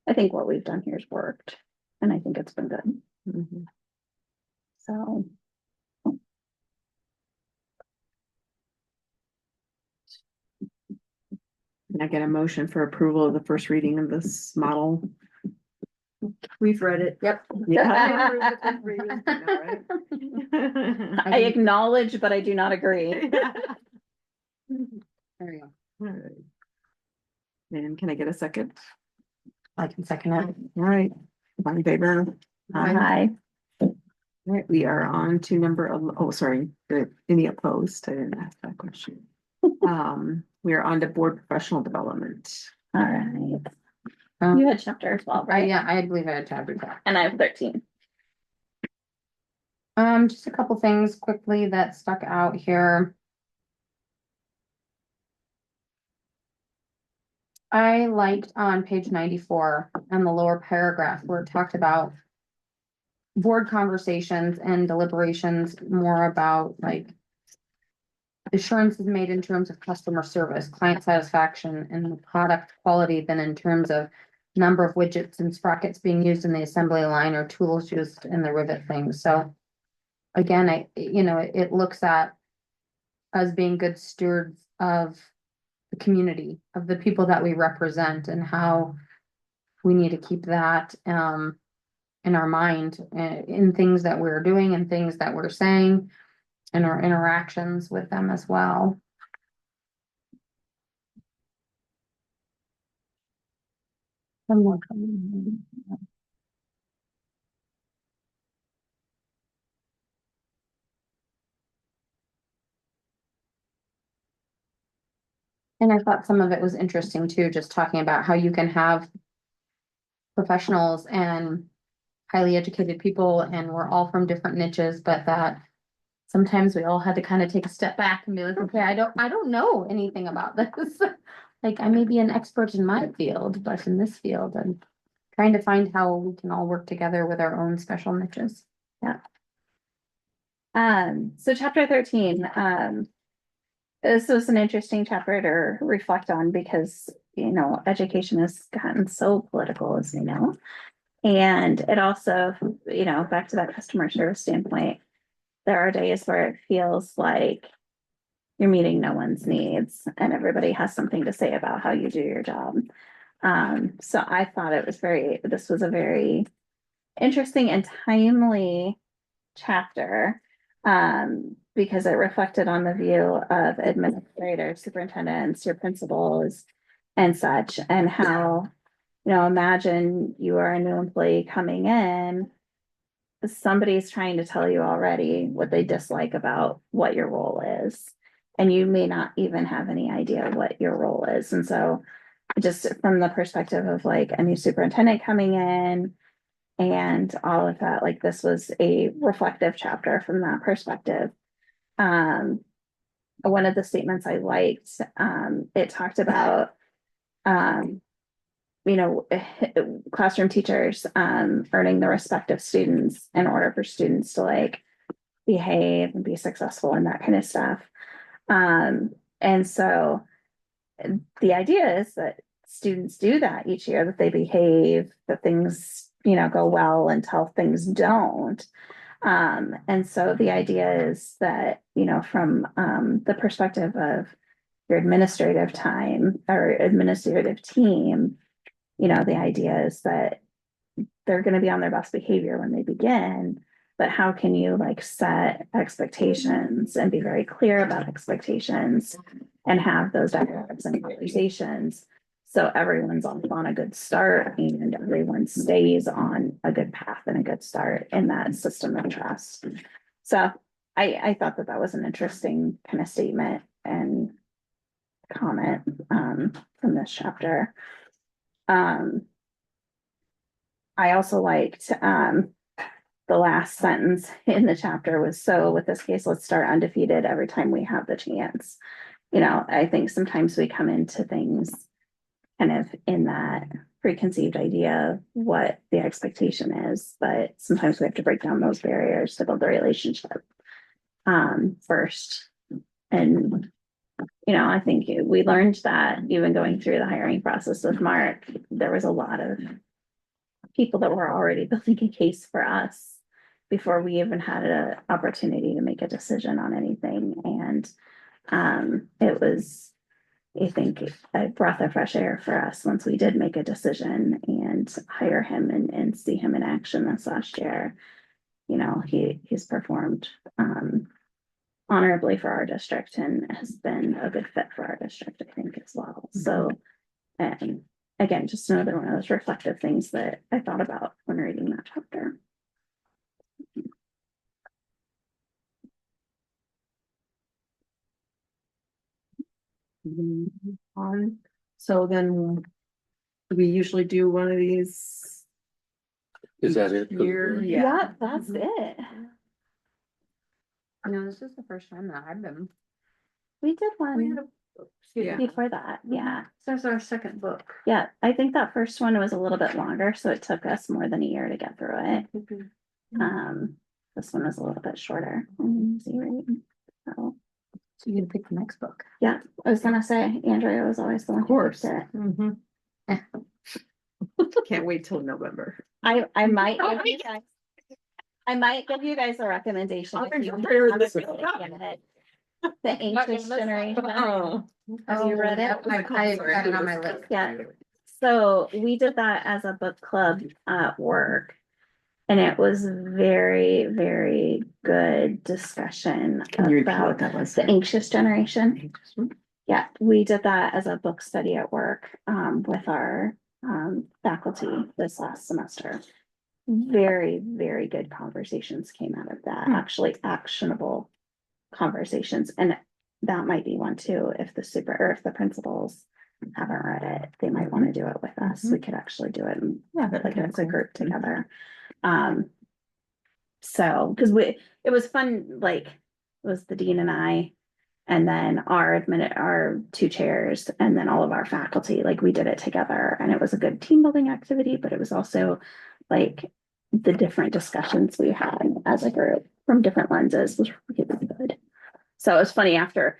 Speaker 5: I think what we've done here has worked, and I think it's been good,
Speaker 1: Mhm.
Speaker 5: so.
Speaker 1: Can I get a motion for approval of the first reading of this model?
Speaker 6: We've read it. Yep.
Speaker 1: Yeah.
Speaker 5: I acknowledge, but I do not agree.
Speaker 3: There you go.
Speaker 1: Alright. And can I get a second?
Speaker 3: I can second it.
Speaker 1: All right, all in favor?
Speaker 5: Hi.
Speaker 1: All right, we are on to any opposed? I didn't ask that question. We are on to board professional development.
Speaker 5: All right.
Speaker 3: Um,
Speaker 5: You had chapter 12, right?
Speaker 3: Yeah, I believe I had chapter 12.
Speaker 5: And I have 13.
Speaker 3: Just a couple things quickly that stuck out here. I liked on page 94 and the lower paragraph where it talked about board conversations and deliberations, more about like assurances made in terms of customer service, client satisfaction, and the product quality than in terms of number of widgets and sprockets being used in the assembly line or tools used in the rivet things. So again, it looks at us being good stewards of the community, of the people that we represent, and how we need to keep that in our mind, in things that we're doing and things that we're saying, and our interactions with them as well. And I thought some of it was interesting too, just talking about how you can have professionals and highly educated people, and we're all from different niches, but that sometimes we all had to kind of take a step back and be like, okay, I don't know anything about this. Like, I may be an expert in my field, but in this field, and trying to find how we can all work together with our own special niches.
Speaker 5: So chapter 13, this was an interesting chapter to reflect on because, education has gotten so political, as we know. And it also, back to that customer service standpoint, there are days where it feels like you're meeting no one's needs and everybody has something to say about how you do your job. So I thought this was a very interesting and timely chapter, because it reflected on the view of administrators, superintendents, your principals, and such, and how, imagine you are a new employee coming in, somebody's trying to tell you already what they dislike about what your role is, and you may not even have any idea what your role is. And so just from the perspective of like a new superintendent coming in and all of that, like this was a reflective chapter from that perspective. One of the statements I liked, it talked about, classroom teachers, earning the respect of students in order for students to like behave and be successful and that kind of stuff. And so the idea is that students do that each year, that they behave, that things, go well until things don't. And so the idea is that, from the perspective of your administrative time or administrative team, the idea is that they're going to be on their best behavior when they begin, but how can you like set expectations and be very clear about expectations and have those dialogues and conversations so everyone's on a good start and everyone stays on a good path and a good start in that system of trust. So I thought that was an interesting kind of statement and comment from this chapter. I also liked the last sentence in the chapter was, so with this case, let's start undefeated every time we have the chance. I think sometimes we come into things kind of in that preconceived idea of what the expectation is, but sometimes we have to break down those barriers to build the relationship first. And I think we learned that even going through the hiring process with Mark, there was a lot of people that were already building a case for us before we even had an opportunity to make a decision on anything. And it was, I think, a breath of fresh air for us once we did make a decision and hire him and see him in action this last year. He's performed honorably for our district and has been a good fit for our district, I think, as well. So, and again, just another one of those reflective things that I thought about when reading that chapter.
Speaker 1: So then we usually do one of these
Speaker 4: Is that it?
Speaker 1: here.
Speaker 5: Yeah, that's it.
Speaker 3: This is the first time that I've been.
Speaker 5: We did
Speaker 1: We
Speaker 5: one.
Speaker 1: had Yeah.
Speaker 5: before that, yeah.
Speaker 6: Says our second book.
Speaker 5: Yeah, I think that first one was a little bit longer, so it took us more than a year to get through it. This one was a little bit shorter. Easy read. So,
Speaker 3: So you can pick the next book.
Speaker 5: yeah, I was gonna say, Andrea was always the one
Speaker 1: Of
Speaker 5: who
Speaker 1: course.
Speaker 5: picked it.
Speaker 1: Mhm. Can't wait till November.
Speaker 5: I might give you guys. I might give you guys a recommendation. if you haven't really given it. The Anxious Generation.
Speaker 1: Oh.
Speaker 5: Have you read it?
Speaker 3: I got it on my list.
Speaker 5: Yeah, so we did that as a book club at work. And it was very, very good discussion
Speaker 1: Can you repeat what
Speaker 5: about
Speaker 1: that was?
Speaker 5: the anxious generation. Yeah, we did that as a book study at work, with our, faculty this last semester. Very, very good conversations came out of that, actually actionable conversations, and that might be one too, if the super, or if the principals haven't read it, they might want to do it with us, we could actually do it and like as a group together. So, cause it was fun, like, it was the dean and I, and then our two chairs, and then all of our faculty, like, we did it together, and it was a good team building activity, but it was also like the different discussions we had as a group from different lenses was really good. So it was funny after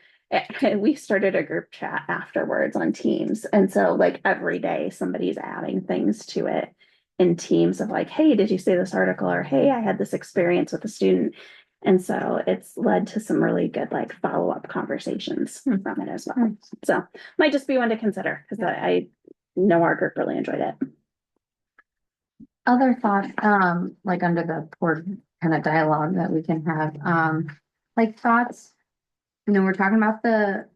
Speaker 5: we started a group chat afterwards on Teams. And so like every day somebody's adding things to it in Teams of like, hey, did you see this article? Or hey, I had this experience with a student. And so it's led to some really good like follow-up conversations from it as well. So might just be one to consider because I know our group really enjoyed it.
Speaker 3: Other thoughts, like under the board kind of dialogue that we can have, like thoughts. You know, we're talking about the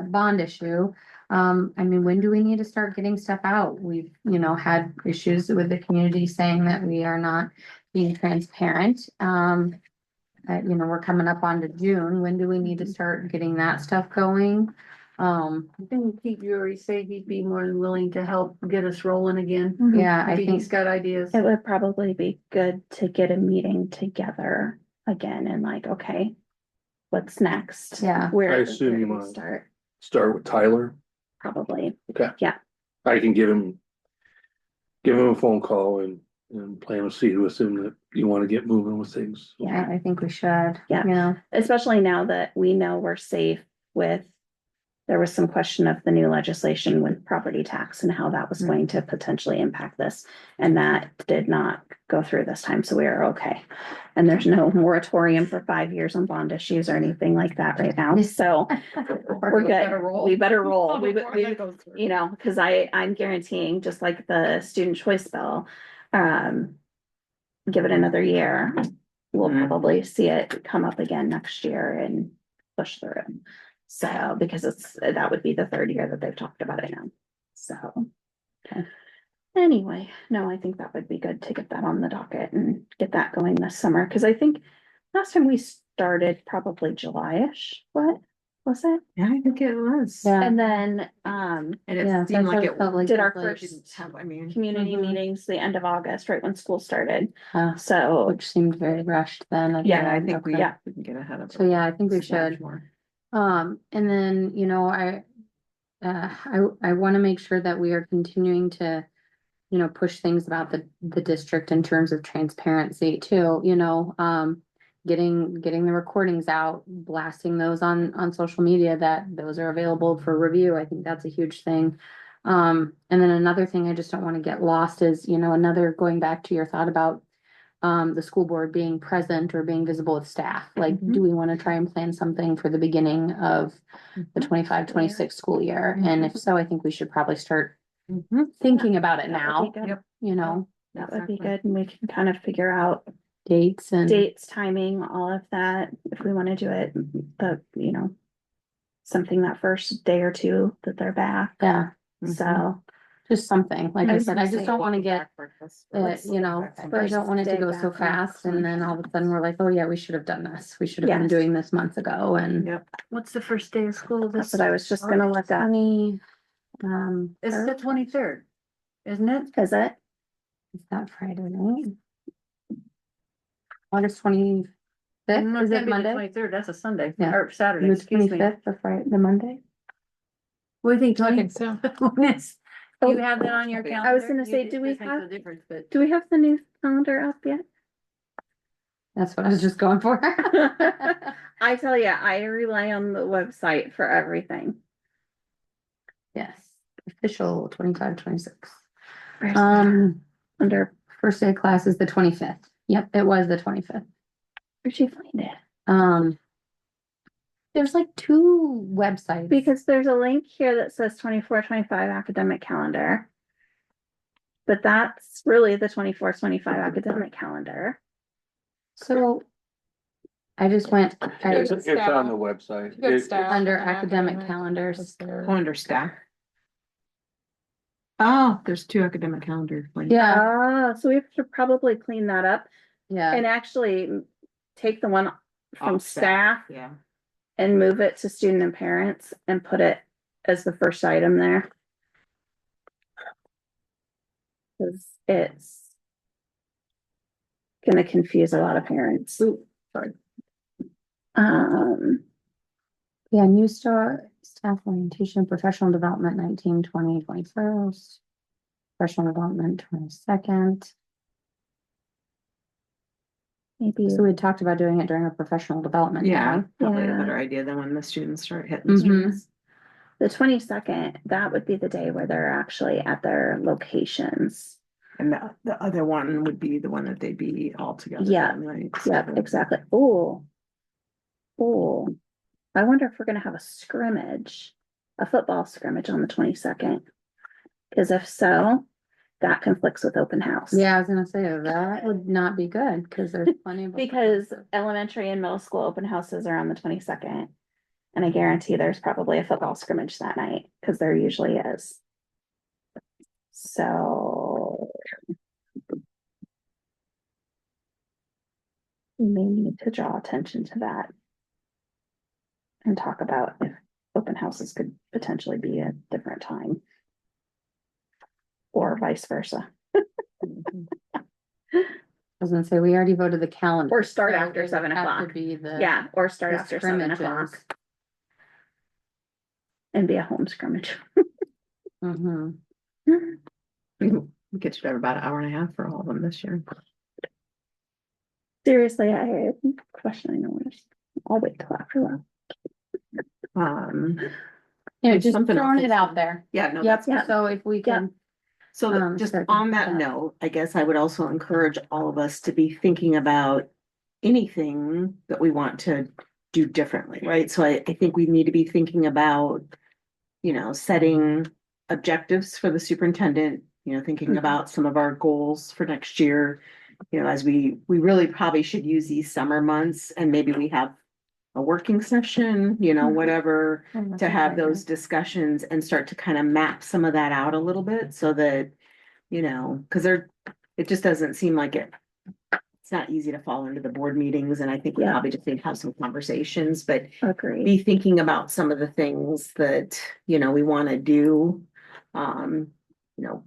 Speaker 3: bond issue. I mean, when do we need to start getting stuff out? We've, you know, had issues with the community saying that we are not being transparent. You know, we're coming up onto June. When do we need to start getting that stuff going?
Speaker 6: I think Pete Drury said he'd be more than willing to help get us rolling again.
Speaker 3: Yeah, I
Speaker 6: Maybe
Speaker 3: think
Speaker 6: he's got ideas.
Speaker 5: It would probably be good to get a meeting together again and like, okay, what's next?
Speaker 3: Yeah.
Speaker 5: Where
Speaker 4: I
Speaker 5: where
Speaker 4: assume you
Speaker 5: do we
Speaker 4: might-
Speaker 5: start?
Speaker 4: Start with Tyler.
Speaker 5: Probably.
Speaker 4: I can give him a phone call and plant a seed with him that you want to get moving with things.
Speaker 3: Yeah, I think we should.
Speaker 5: Yeah.
Speaker 3: You know,
Speaker 5: Especially now that we know we're safe with, there was some question of the new legislation with property tax and how that was going to potentially impact this. And that did not go through this time, so we are okay. And there's no moratorium for 5 years on bond issues or anything like that right now, so we're good. We better roll. You know, because I'm guaranteeing, just like the student choice bill, give it another year. We'll probably see it come up again next year and push through. So, because that would be the third year that they've talked about it now. So. Okay. Anyway, no, I think that would be good to get that on the docket and get that going this summer, because I think last time we started probably July-ish, what was it?
Speaker 1: Yeah, I think it was.
Speaker 3: Yeah.
Speaker 5: And then,
Speaker 1: And
Speaker 3: yeah,
Speaker 1: it seemed
Speaker 3: that's
Speaker 1: like
Speaker 3: what
Speaker 1: it
Speaker 3: felt like
Speaker 5: did
Speaker 3: it
Speaker 5: our
Speaker 3: was like-
Speaker 5: first
Speaker 1: I mean.
Speaker 5: community
Speaker 3: Mhm.
Speaker 5: meetings the end of August, right when school started.
Speaker 3: uh,
Speaker 5: So,
Speaker 3: which seemed very rushed then.
Speaker 1: Yeah, I think we
Speaker 3: Okay.
Speaker 1: can get ahead of it.
Speaker 3: So yeah, I think we should.
Speaker 1: More.
Speaker 3: And then, you know, I want to make sure that we are continuing to, you know, push things about the district in terms of transparency too, you know, getting the recordings out, blasting those on social media, that those are available for review. I think that's a huge thing. And then another thing I just don't want to get lost is, you know, going back to your thought about the school board being present or being visible with staff. Like, do we want to try and plan something for the beginning of the 25-26 school year? And if so, I think we should probably start thinking about it
Speaker 5: that would
Speaker 3: now,
Speaker 5: be good.
Speaker 1: Yep.
Speaker 3: you know,
Speaker 5: That would be
Speaker 1: Exactly.
Speaker 5: good, and we can kind of figure out
Speaker 3: dates and.
Speaker 5: dates, timing, all of that, if we want to do it, you know, something that first day or two that they're back,
Speaker 3: Yeah,
Speaker 5: so.
Speaker 3: just something. Like I said, I just don't want to get,
Speaker 1: Let's
Speaker 3: you know, I
Speaker 5: First
Speaker 3: don't want it to
Speaker 5: day
Speaker 3: go so
Speaker 5: back
Speaker 3: fast
Speaker 5: on-
Speaker 3: and then all of a sudden we're like, oh yeah, we should have done this. We should have been
Speaker 5: Yes.
Speaker 3: doing this months ago and.
Speaker 1: Yep.
Speaker 6: What's the first day of school?
Speaker 5: That's what I was just gonna look at,
Speaker 3: 20,
Speaker 6: It's the 23rd, isn't it?
Speaker 5: is it?
Speaker 3: is that Friday night? August 25th,
Speaker 6: No,
Speaker 3: is
Speaker 6: can't
Speaker 3: it
Speaker 6: be the
Speaker 3: Monday?
Speaker 6: 23rd, that's a Sunday,
Speaker 3: Yeah.
Speaker 6: or Saturday,
Speaker 3: The
Speaker 6: excuse me.
Speaker 3: 25th, the Friday, the Monday?
Speaker 6: What do you think,
Speaker 2: I
Speaker 6: Tony?
Speaker 2: think so.
Speaker 6: Do you have that on your calendar?
Speaker 5: I was gonna say,
Speaker 6: You-
Speaker 5: do we
Speaker 6: this makes no
Speaker 5: have-
Speaker 6: difference, but
Speaker 5: Do we have the new calendar up yet?
Speaker 3: That's what I was just going for.
Speaker 5: I tell you, I rely on the website for everything.
Speaker 3: Yes, official 25-26.
Speaker 5: Where's that?
Speaker 3: Under first day of class is the 25th. Yep, it was the 25th.
Speaker 5: Where'd you find it?
Speaker 3: There's like two websites.
Speaker 5: Because there's a link here that says 24-25 academic calendar. But that's really the 24-25 academic calendar.
Speaker 3: So I just went
Speaker 4: It's on the website.
Speaker 2: Good
Speaker 4: It-
Speaker 2: stuff.
Speaker 3: under
Speaker 2: and
Speaker 3: academic calendars.
Speaker 2: calendar.
Speaker 1: Calendar staff. Oh, there's two academic calendar.
Speaker 3: Yeah,
Speaker 5: Ah, so we have to probably clean that up
Speaker 3: yeah.
Speaker 5: and actually take the one from
Speaker 1: Off
Speaker 5: staff
Speaker 1: Yeah.
Speaker 5: and move it to student and parents and put it as the first item there. Cause it's gonna confuse a lot of parents.
Speaker 1: Sorry.
Speaker 3: Yeah, new start, staff orientation, professional development 19, 20, 21st. Professional development 22nd.
Speaker 5: Maybe,
Speaker 3: So we had talked about doing it during a professional development.
Speaker 1: Yeah,
Speaker 3: day.
Speaker 1: probably a
Speaker 5: Yeah.
Speaker 1: better idea than when the students start hitting the
Speaker 3: Mhm.
Speaker 1: streets.
Speaker 5: the 22nd, that would be the day where they're actually at their locations.
Speaker 1: And the other one would be the one that they'd be all together.
Speaker 5: Yeah.
Speaker 1: then, right?
Speaker 5: Yep, exactly. Oh. Oh, I wonder if we're gonna have a scrimmage, a football scrimmage on the 22nd. Cause if so, that conflicts with open house.
Speaker 3: Yeah, I was gonna say that would not be good because there's plenty of.
Speaker 5: Because elementary and middle school open houses are on the 22nd. And I guarantee there's probably a football scrimmage that night, cause there usually is. So. We may need to draw attention to that. And talk about if open houses could potentially be a different time. Or vice versa,
Speaker 3: I was gonna say, we already voted the calendar.
Speaker 5: or start
Speaker 3: so
Speaker 5: after
Speaker 3: it would
Speaker 5: 7
Speaker 3: have to
Speaker 5: o'clock.
Speaker 3: Be the.
Speaker 5: Yeah, or start
Speaker 3: the
Speaker 5: after 7
Speaker 3: scrimmages.
Speaker 5: o'clock and be a home scrimmage.
Speaker 3: Mhm.
Speaker 1: We get you about an hour and a half for all of them this year.
Speaker 5: Seriously, I questioning orders. I'll wait till after that.
Speaker 3: Yeah,
Speaker 1: There's
Speaker 3: just
Speaker 1: something
Speaker 3: throwing
Speaker 1: else.
Speaker 3: it out there.
Speaker 1: Yeah, no,
Speaker 3: Yep,
Speaker 5: Yeah.
Speaker 3: so if we can,
Speaker 1: So just
Speaker 3: start
Speaker 1: on
Speaker 3: with
Speaker 1: that
Speaker 3: that.
Speaker 1: note, I guess I would also encourage all of us to be thinking about anything that we want to do differently, right? So I think we need to be thinking about, setting objectives for the superintendent, thinking about some of our goals for next year. As we really probably should use these summer months and maybe we have a working session, whatever, to have those discussions and start to kind of map some of that out a little bit so that, because it just doesn't seem like it's not easy to fall into the board meetings, and I think we
Speaker 5: Yeah.
Speaker 1: probably just need to have some conversations, but
Speaker 5: Agree.
Speaker 1: be thinking about some of the things that, we want to do,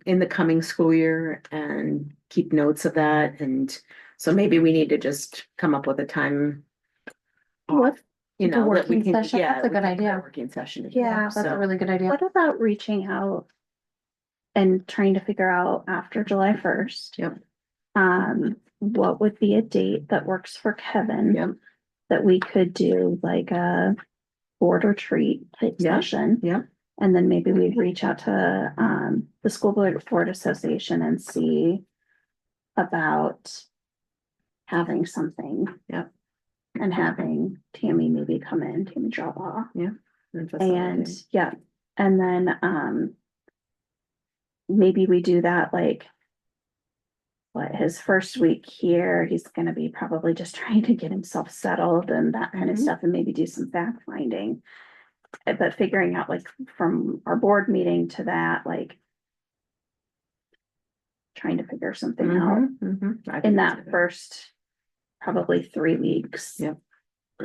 Speaker 1: in the coming school year and keep notes of that. And so maybe we need to just come up with a time.
Speaker 5: What,
Speaker 3: The
Speaker 1: That we
Speaker 3: working
Speaker 1: can,
Speaker 3: session,
Speaker 1: yeah.
Speaker 3: that's a
Speaker 1: we
Speaker 3: good
Speaker 1: can put
Speaker 3: idea.
Speaker 1: Working session. together.
Speaker 5: Yeah,
Speaker 3: that's a
Speaker 1: So,
Speaker 3: really good idea.
Speaker 5: what about reaching out and trying to figure out after July 1st?
Speaker 1: Yep.
Speaker 5: What would be a date that works for Kevin?
Speaker 1: Yep.
Speaker 5: That we could do like a board retreat type
Speaker 1: Yeah.
Speaker 5: session.
Speaker 1: Yep.
Speaker 5: And then maybe we'd reach out to the School Board Association and see about having something.
Speaker 1: Yep.
Speaker 5: And having Tammy maybe come in, Tammy drop off. And
Speaker 1: facilitating.
Speaker 5: yeah, and then maybe we do that like his first week here, he's gonna be probably just trying to get himself settled and that kind of
Speaker 1: Mhm.
Speaker 5: stuff, and maybe do some fact finding. But figuring out like from our board meeting to that, like trying to figure something out
Speaker 1: Mhm, mhm. I think
Speaker 5: in
Speaker 1: that's
Speaker 5: that
Speaker 1: good.
Speaker 5: first probably 3 weeks.
Speaker 1: Yep.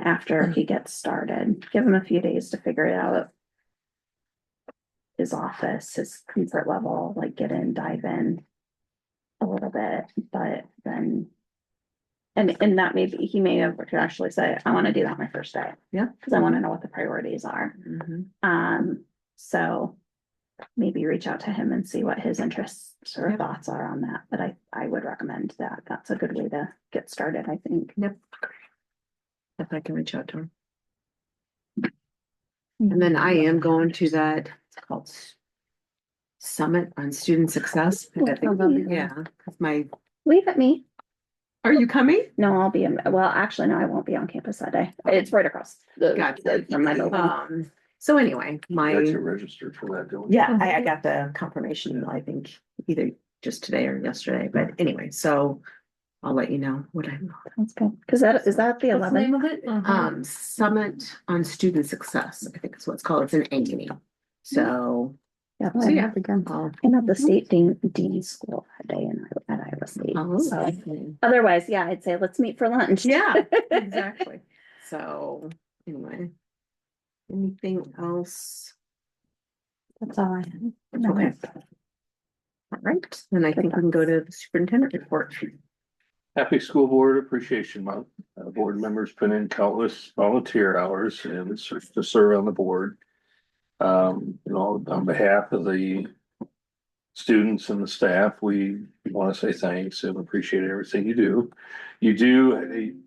Speaker 5: After he gets started, give him a few days to figure it out. His office, his comfort level, like get in, dive in a little bit, but then. And that maybe he may have to actually say, I wanna do that my first day.
Speaker 1: Yeah.
Speaker 5: Cause I wanna know what the priorities are.
Speaker 1: Mhm.
Speaker 5: So maybe reach out to him and see what his interests or
Speaker 1: Yep.
Speaker 5: thoughts are on that, but I would recommend that. That's a good way to get started, I think.
Speaker 1: Yep. If I can reach out to him. And then I am going to that, it's called Summit on Student Success. I think-
Speaker 5: Oh, that'll be
Speaker 1: Yeah, 'cause my,
Speaker 5: Leave it me.
Speaker 1: are you coming?
Speaker 5: No, I'll be, well, actually, no, I won't be on campus that day. It's right across
Speaker 1: Gotcha.
Speaker 5: from my building.
Speaker 1: So anyway, my,
Speaker 4: Got you registered for that, don't you?
Speaker 1: yeah, I got the confirmation, I think, either just today or yesterday, but anyway, so I'll let you know what I.
Speaker 5: That's good. Cause is that the
Speaker 6: What's the name
Speaker 5: 11th?
Speaker 6: of it?
Speaker 1: Summit on Student Success, I think is what it's called. It's an Ankeny. So,
Speaker 5: Yeah,
Speaker 1: so yeah.
Speaker 3: Again.
Speaker 1: I'll-
Speaker 5: I'm at the state dean school that day at Iowa State.
Speaker 1: Oh,
Speaker 5: So
Speaker 1: okay.
Speaker 5: otherwise, yeah, I'd say let's meet for lunch.
Speaker 1: Yeah, exactly. So, anyway. Anything else?
Speaker 3: That's all I have.
Speaker 1: Okay. All right, then I think we can go to the superintendent report.
Speaker 4: Happy School Board Appreciation Month. Board members put in countless volunteer hours and to serve on the board. On behalf of the students and the staff, we want to say thanks and appreciate everything you do. You do,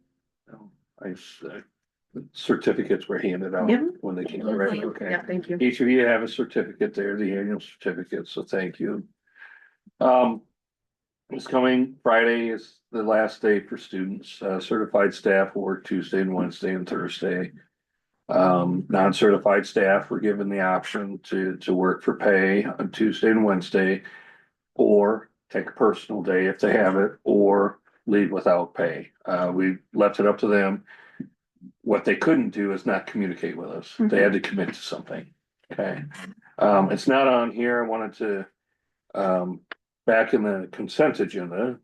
Speaker 4: certificates were handed out
Speaker 1: Yep.
Speaker 4: when they came, right? Okay.
Speaker 1: Yeah, thank you.
Speaker 4: Each of you have a certificate there, the annual certificate, so thank you. This coming Friday is the last day for students. Certified staff will work Tuesday and Wednesday and Thursday. Non-certified staff were given the option to work for pay on Tuesday and Wednesday, or take a personal day if they have it, or leave without pay. We left it up to them. What they couldn't do is not communicate with us. They had to commit to something. Okay. It's not on here. I wanted to, back in the consent agenda,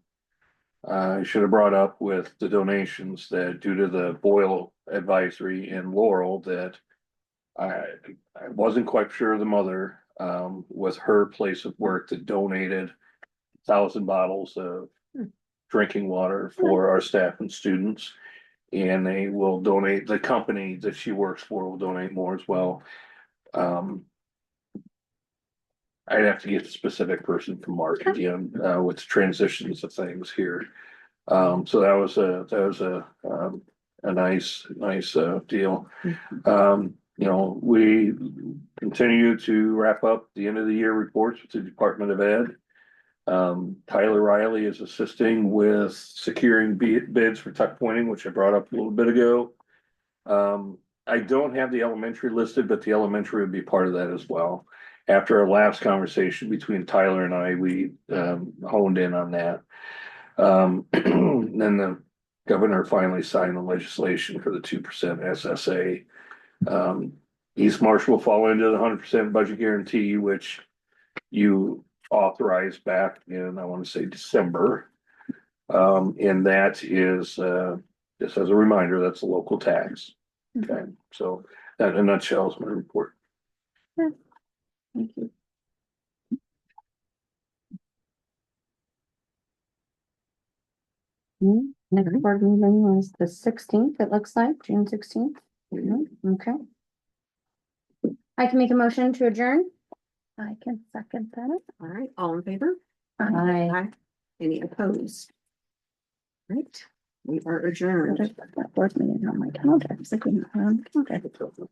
Speaker 4: I should have brought up with the donations that due to the Boyle advisory in Laurel that I wasn't quite sure the mother, with her place of work that donated 1,000 bottles of drinking water for our staff and students. And they will donate, the company that she works for will donate more as well. I'd have to get the specific person from Mark again, with the transitions of things here. So that was a nice deal. We continue to wrap up the end of the year reports with the Department of Ed. Tyler Riley is assisting with securing bids for tuck pointing, which I brought up a little bit ago. I don't have the elementary listed, but the elementary would be part of that as well. After our last conversation between Tyler and I, we honed in on that. Then the governor finally signed the legislation for the 2% SSA. East Marsh will fall into the 100% budget guarantee, which you authorized back in, I want to say December. And that is, just as a reminder, that's a local tax. Okay, so that in a nutshell is my report.
Speaker 5: Thank you.
Speaker 3: Next board meeting was the 16th, it looks like, June 16th. Okay. I can make a motion to adjourn.
Speaker 5: I can second that.
Speaker 1: All right, all in favor?
Speaker 3: Aye.
Speaker 1: Any opposed? Right, we are adjourned.
Speaker 5: That board meeting on my calendar. It's like we don't have it on the calendar.